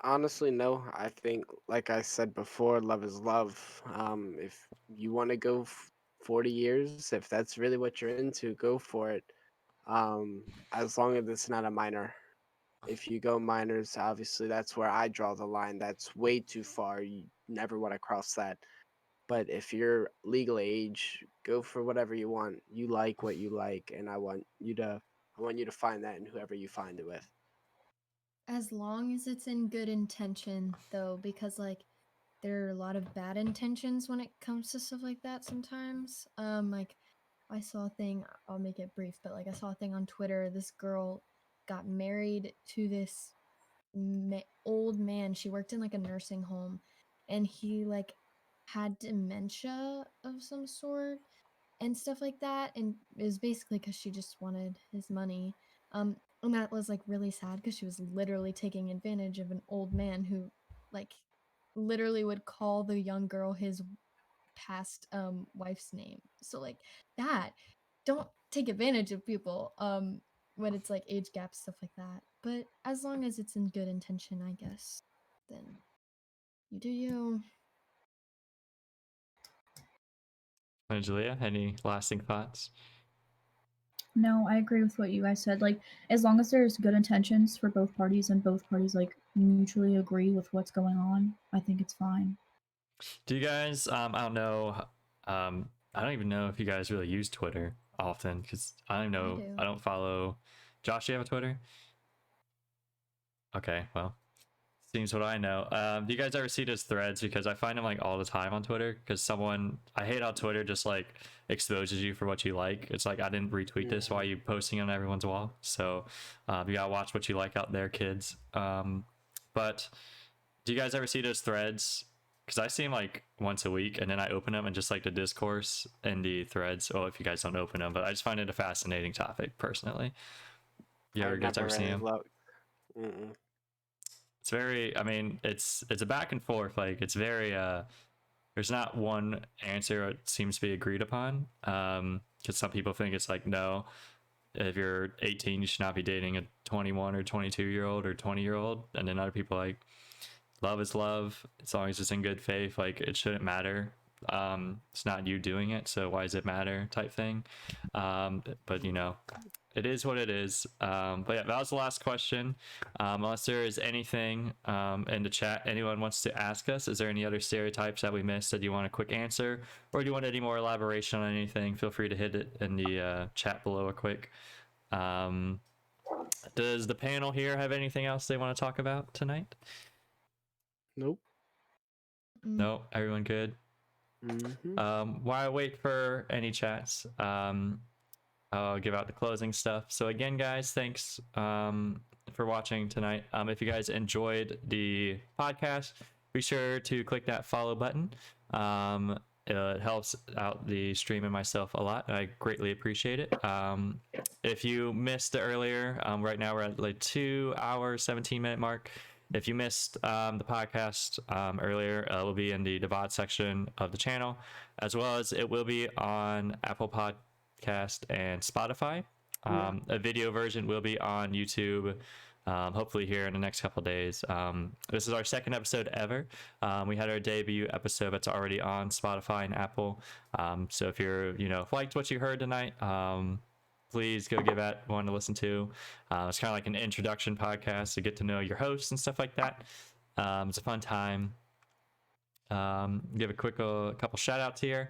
Honestly, no. I think, like I said before, love is love. If you want to go 40 years, if that's really what you're into, go for it. As long as it's not a minor. If you go minors, obviously that's where I draw the line. That's way too far. You never want to cross that. But if you're legal age, go for whatever you want. You like what you like, and I want you to find that in whoever you find it with. As long as it's in good intention, though, because like there are a lot of bad intentions when it comes to stuff like that sometimes. Like I saw a thing, I'll make it brief, but like I saw a thing on Twitter. This girl got married to this old man. She worked in like a nursing home, and he like had dementia of some sort and stuff like that. And it was basically because she just wanted his money. And that was like really sad because she was literally taking advantage of an old man who, like, literally would call the young girl his past wife's name. So like that, don't take advantage of people when it's like age gap stuff like that. But as long as it's in good intention, I guess, then you do you. Julia, any lasting thoughts? No, I agree with what you guys said. Like, as long as there's good intentions for both parties and both parties like mutually agree with what's going on, I think it's fine. Do you guys, I don't know, I don't even know if you guys really use Twitter often, because I don't know, do. I don't follow. Josh, do you have a Twitter? Okay, well, seems what I know. Do you guys ever see those threads? Because I find them like all the time on Twitter. Because I hate how Twitter just like exposes you for what you like. It's like I didn't retweet this. Why are you posting on everyone's wall? So you gotta watch what you like out there, kids. But do you guys ever see those threads? Because I see them like once a week, and then I open them and just like the discourse and the threads. Well, if you guys don't open them, but I just find it a fascinating topic personally. You ever I've guys never ever seen really them? looked. Mm-mm. It's very, I mean, it's a back and forth. Like it's very there's not one answer that seems to be agreed upon. Because some people think it's like no, if you're 18, you should not be dating a 21 or 22-year-old or 20-year-old, and then other people like love is love as long as it's in good faith. Like it shouldn't matter. It's not you doing it, so why does it matter? Type thing. But it is what it is. But yeah, that was the last question. Unless there is anything in the chat anyone wants to ask us, is there any other stereotypes that we missed that you want a quick answer, or do you want any more elaboration on anything? Feel free to hit it in the chat below or quick. Does the panel here have anything else they want to talk about tonight? Nope. No, everyone good? Mm-hmm. While I wait for any chats, I'll give out the closing stuff. So again, guys, thanks for watching tonight. If you guys enjoyed the podcast, be sure to click that follow button. It helps out the stream and myself a lot. I greatly appreciate it. If you missed it earlier, right now we're at like 2 hour 17-minute mark. If you missed the podcast earlier, it will be in the VOD section of the channel, as well as it will be on Apple Podcast and Spotify. A video version will be on YouTube, hopefully here in the next couple days. This is our second episode ever. We had our debut episode that's already on Spotify and Apple. So if you're, liked what you heard tonight, please go give that one to listen to. It's kind of like an introduction podcast to get to know your hosts and stuff like that. It's a fun time. Give a quick couple shout outs here.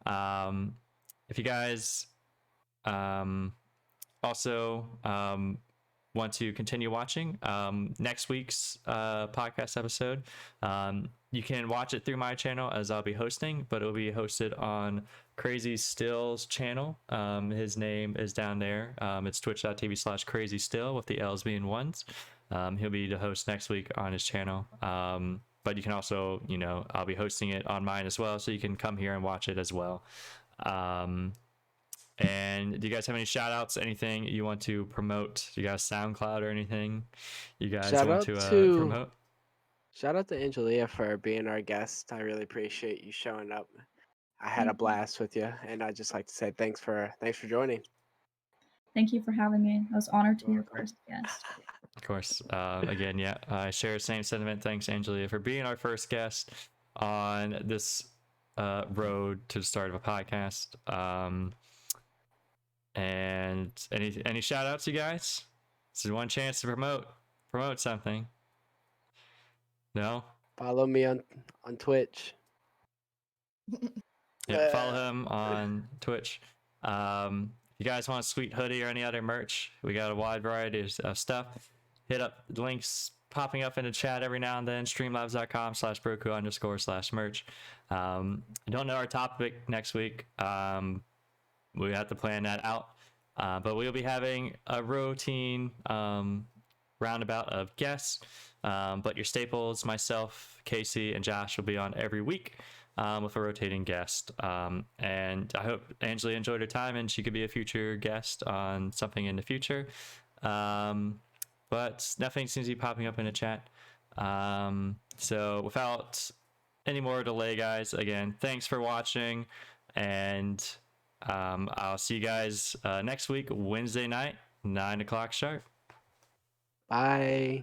If you guys also want to continue watching next week's podcast episode, you can watch it through my channel as I'll be hosting, but it'll be hosted on Crazy Still's channel. His name is down there. It's twitch.tv/Crazy Still with the L's being ones. He'll be the host next week on his channel. But you can also, I'll be hosting it on mine as well, so you can come here and watch it as well. And do you guys have any shout outs, anything you want to promote? Do you guys SoundCloud or anything you guys want to promote? Shout out to Angelia for being our guest. I really appreciate you showing up. I had a blast with you, and I'd just like to say thanks for joining. Thank you for having me. I was honored to be your first guest. Of course. Again, yeah, I share the same sentiment. Thanks, Angelia, for being our first guest on this road to the start of a podcast. And any shout outs, you guys? This is one chance to promote something. No? Follow me on Twitch. Yeah, follow him on Twitch. If you guys want a sweet hoodie or any other merch, we got a wide variety of stuff. Hit up the links popping up in the chat every now and then. streamlabs.com/broku_/merch. I don't know our topic next week. We have to plan that out. But we'll be having a routine roundabout of guests. But your staples, myself, Casey, and Josh will be on every week with a rotating guest. And I hope Angelia enjoyed her time and she could be a future guest on something in the future. But nothing seems to be popping up in the chat. So without any more delay, guys, again, thanks for watching. And I'll see you guys next week, Wednesday night, 9 o'clock sharp. Bye.